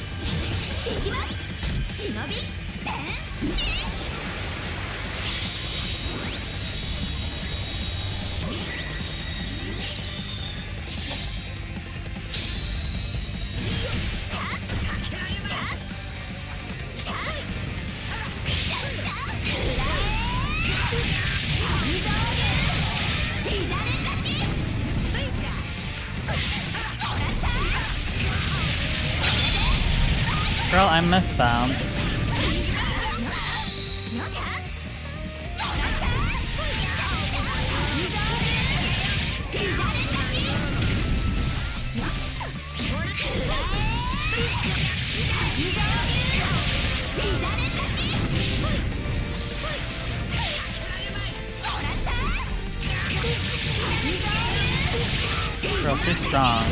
Girl, I missed that. she's strong.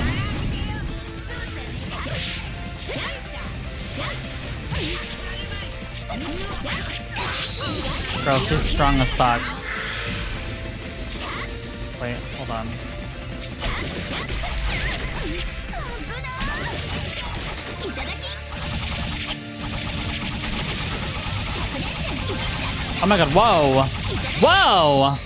Girl, she's strong as fuck. Wait, hold on. Oh my god, whoa! Whoa!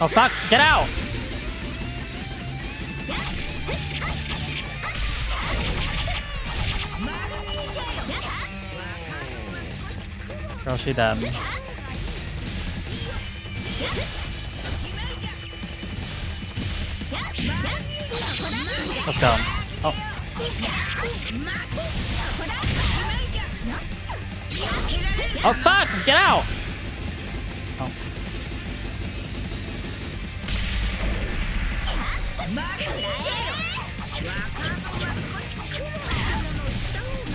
Oh fuck, get out! Girl, she dead. Let's go. Oh. Oh fuck, get out! Oh.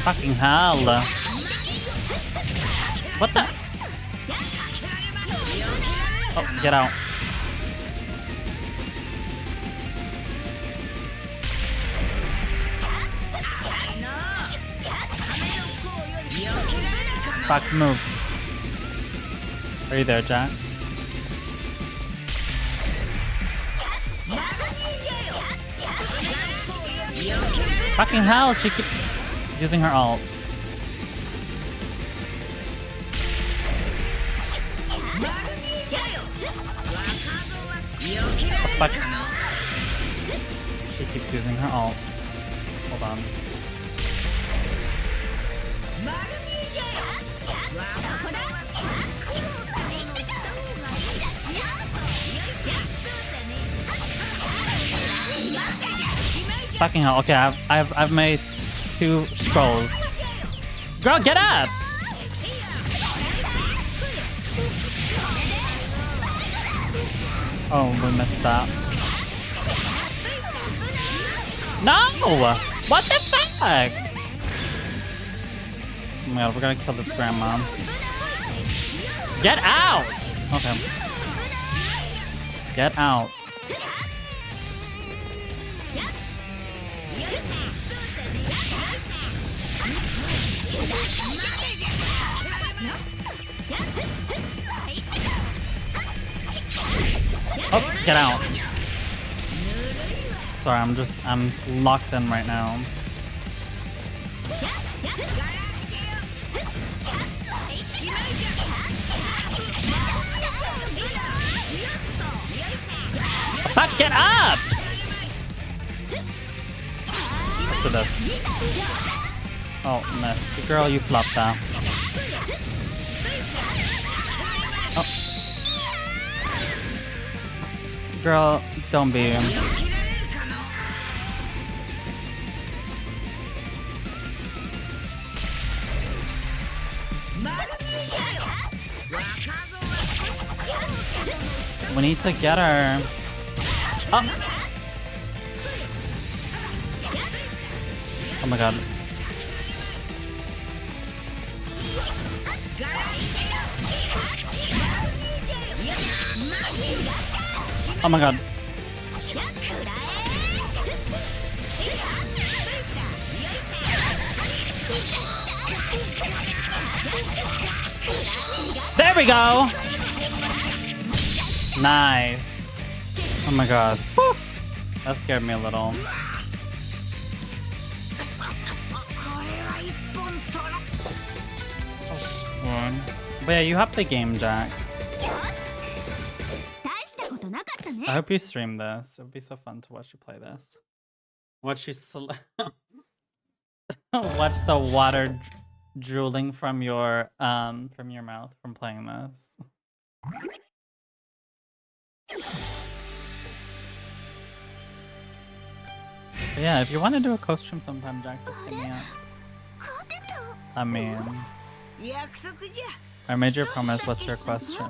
Fucking hell. What the? Oh, get out. Fuck, move. Are you there, Jack? Fucking hell, she keeps using her ult. What the fuck? She keeps using her ult. Hold on. Fucking hell. Okay, I've made 2 scrolls. Girl, get up! Oh, we missed that. No! What the fuck? Oh my god, we're gonna kill this grandma. Get out! Okay. Get out. Oh, get out. Sorry, I'm locked in right now. Fuck, get up! Let's do this. Oh, missed. Girl, you flopped out. Oh. Girl, don't be. We need to get her. Oh. Oh my god. Oh my god. There we go. Nice. Oh my god. Woof. That scared me a little. But yeah, you have the game, Jack. I hope you stream this. It would be so fun to watch you play this. Watch you watch the water drooling from your mouth from playing this. But yeah, if you want to do a co-stream sometime, Jack, just hit me up. I mean, I made your promise. What's your question?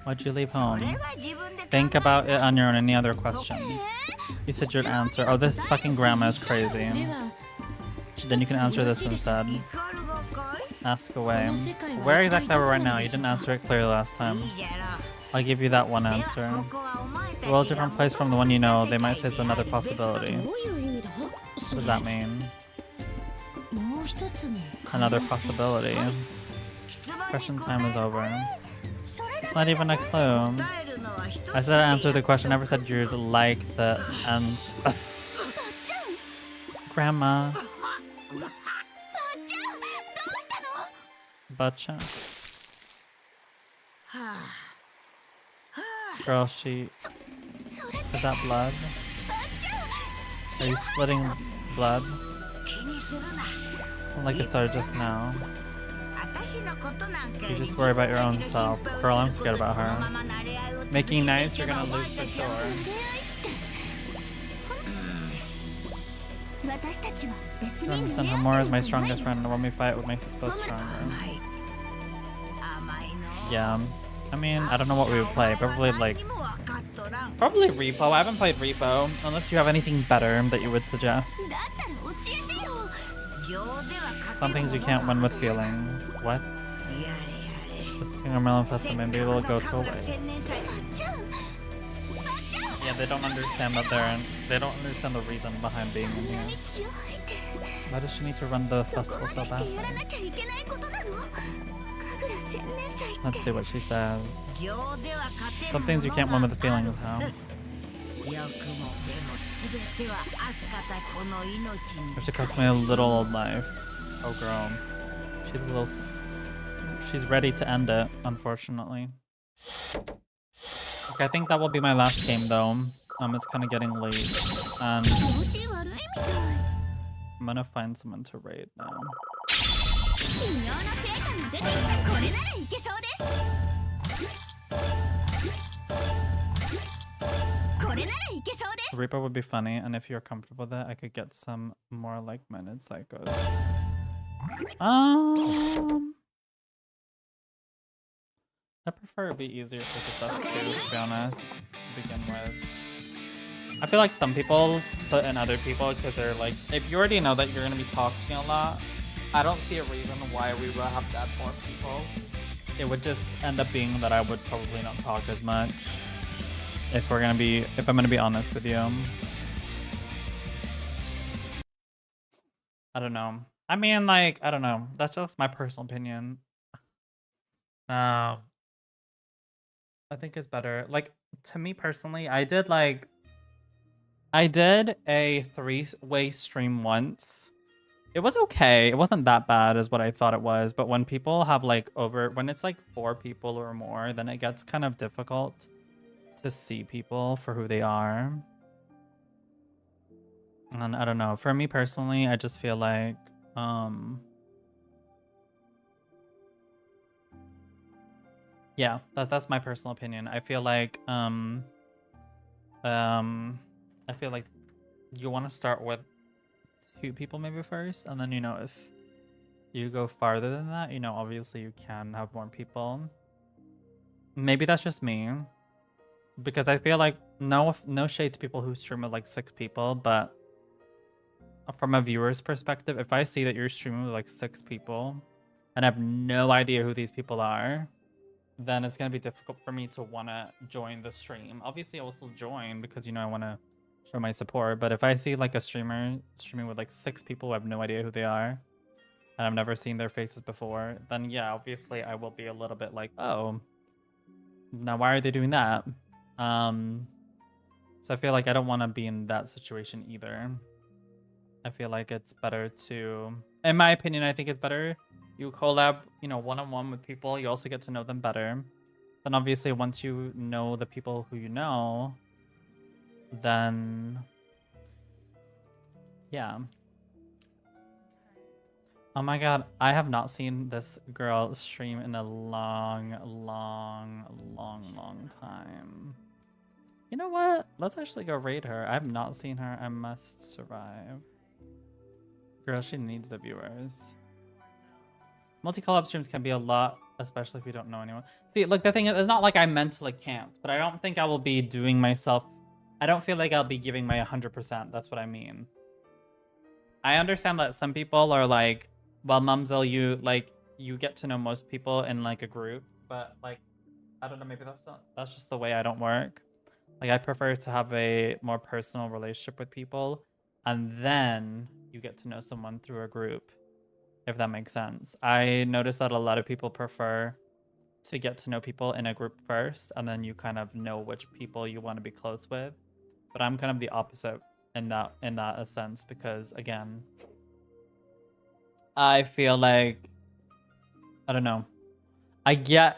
Why'd you leave home? Think about it on your own. Any other questions? You said you'd answer. Oh, this fucking grandma is crazy. Then you can answer this instead. Ask away. Where exactly are we right now? You didn't answer it clearly last time. I'll give you that one answer. Well, a different place from the one you know. They might say it's another possibility. What does that mean? Another possibility. Question time is over. It's not even a clue. I said I answered the question. Never said you'd like the ends. Grandma. Butcha. Girl, she... Is that blood? Are you splitting blood? Like it started just now. You just worry about your own self. Girl, I'm scared about her. Making nice, you're gonna lose for sure. You understand Homura is my strongest friend, and when we fight, what makes us both stronger. Yeah. I mean, I don't know what we would play. Probably like... Probably Repo. I haven't played Repo. Unless you have anything better that you would suggest. Some things you can't win with feelings. What? This King of Melon Festa, maybe it'll go to a waste. Yeah, they don't understand that they don't understand the reason behind being in here. Why does she need to run the festival so badly? Let's see what she says. Some things you can't win with the feelings, huh? Which it cost me a little old life. Oh girl. She's a little... She's ready to end it, unfortunately. Okay, I think that will be my last game though. It's kind of getting late. And... I'm gonna find someone to raid now. Reaper would be funny, and if you're comfortable with it, I could get some more like-minded psychos. I prefer it be easier for just us two, to be honest, to begin with. I feel like some people put in other people because they're like, if you already know that you're going to be talking a lot, I don't see a reason why we would have to add more people. It would just end up being that I would probably not talk as much if I'm going to be honest with you. I don't know. I mean, like, I don't know. That's just my personal opinion. I think it's better. Like, to me personally, I did a 3-way stream once. It was okay. It wasn't that bad as what I thought it was. But when people have when it's like 4 people or more, then it gets kind of difficult to see people for who they are. And I don't know. For me personally, I just feel like, yeah, that's my personal opinion. I feel like, I feel like you want to start with 2 people maybe first, and then, you know, if you go farther than that, you know, obviously you can have more people. Maybe that's just me, because I feel like no shade to people who stream with like 6 people, but from a viewer's perspective, if I see that you're streaming with like 6 people and I have no idea who these people are, then it's going to be difficult for me to want to join the stream. Obviously, I will still join because, you know, I want to show my support. But if I see like a streamer streaming with like 6 people who have no idea who they are, and I've never seen their faces before, then yeah, obviously I will be a little bit like, oh, now why are they doing that? So I feel like I don't want to be in that situation either. I feel like it's better to, in my opinion, I think it's better you collab, you know, one-on-one with people. You also get to know them better. Then obviously once you know the people who you know, then yeah. Oh my god, I have not seen this girl stream in a long time. You know what? Let's actually go raid her. I have not seen her. I must survive. Girl, she needs the viewers. Multi-collab streams can be a lot, especially if you don't know anyone. See, look, the thing is, it's not like I mentally can't, but I don't think I will be doing myself. I don't feel like I'll be giving my 100%. That's what I mean. I understand that some people are like, well, mumzel, you get to know most people in like a group, but like, I don't know, maybe that's just the way I don't work. Like, I prefer to have a more personal relationship with people, and then you get to know someone through a group, if that makes sense. I notice that a lot of people prefer to get to know people in a group first, and then you kind of know which people you want to be close with. But I'm kind of the opposite in that a sense, because again, I feel like, I don't know. I get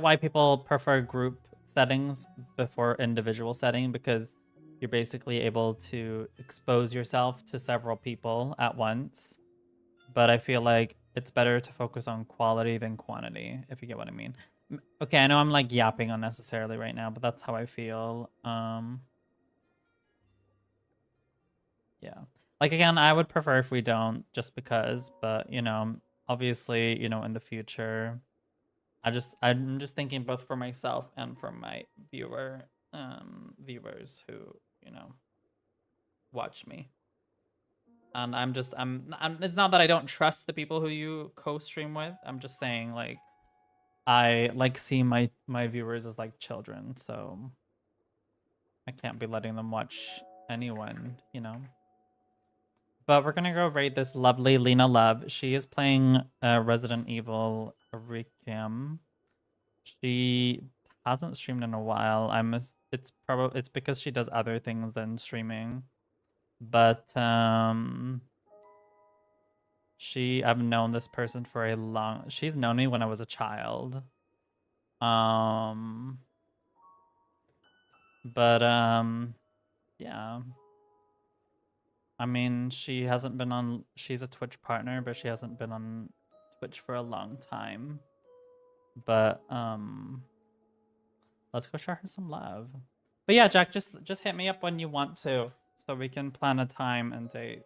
why people prefer group settings before individual setting, because you're basically able to expose yourself to several people at once. But I feel like it's better to focus on quality than quantity, if you get what I mean. Okay, I know I'm like yapping unnecessarily right now, but that's how I feel. Yeah. Like, again, I would prefer if we don't, just because, but you know, obviously, you know, in the future, I'm just thinking both for myself and for my viewers who, you know, watch me. And I'm it's not that I don't trust the people who you co-stream with. I'm just saying, like, I like seeing my viewers as like children, so I can't be letting them watch anyone, you know. But we're gonna go raid this lovely Lena Love. She is playing Resident Evil Requiem. She hasn't streamed in a while. It's because she does other things than streaming. But I've known this person for a long. She's known me when I was a child. Yeah. I mean, she hasn't been on. She's a Twitch partner, but she hasn't been on Twitch for a long time. But let's go show her some love. But yeah, Jack, just hit me up when you want to, so we can plan a time and date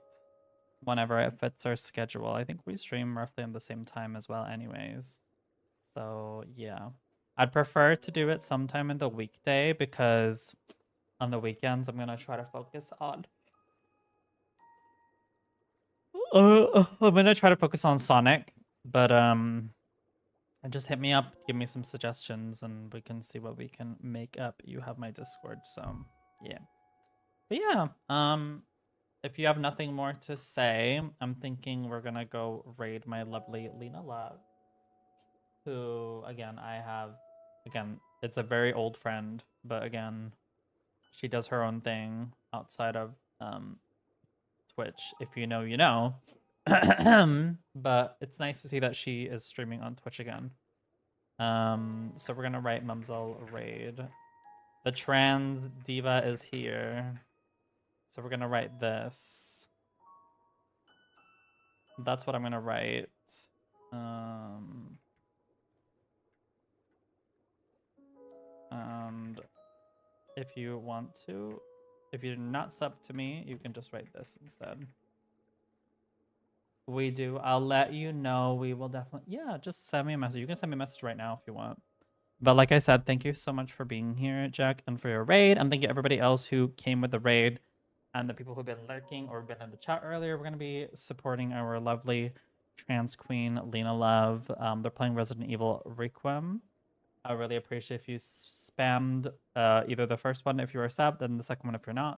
whenever it fits our schedule. I think we stream roughly on the same time as well anyways. So yeah. I'd prefer to do it sometime in the weekday, because on the weekends I'm gonna try to focus on Sonic, but just hit me up, give me some suggestions, and we can see what we can make up. You have my Discord, so yeah. But yeah, if you have nothing more to say, I'm thinking we're gonna go raid my lovely Lena Love, who again it's a very old friend, but again, she does her own thing outside of Twitch. If you know, you know. But it's nice to see that she is streaming on Twitch again. So we're gonna write mumzel raid. The trans diva is here, so we're gonna write this. That's what I'm gonna write. And if you want to, if you're not sub to me, you can just write this instead. We do. I'll let you know. We will definitely. Yeah, just send me a message. You can send me a message right now if you want. But like I said, thank you so much for being here, Jack, and for your raid. And thank you everybody else who came with the raid, and the people who've been lurking or been in the chat earlier. We're going to be supporting our lovely trans queen, Lena Love. They're playing Resident Evil Requiem. I really appreciate if you spammed either the first one if you are subbed and the second one if you're not.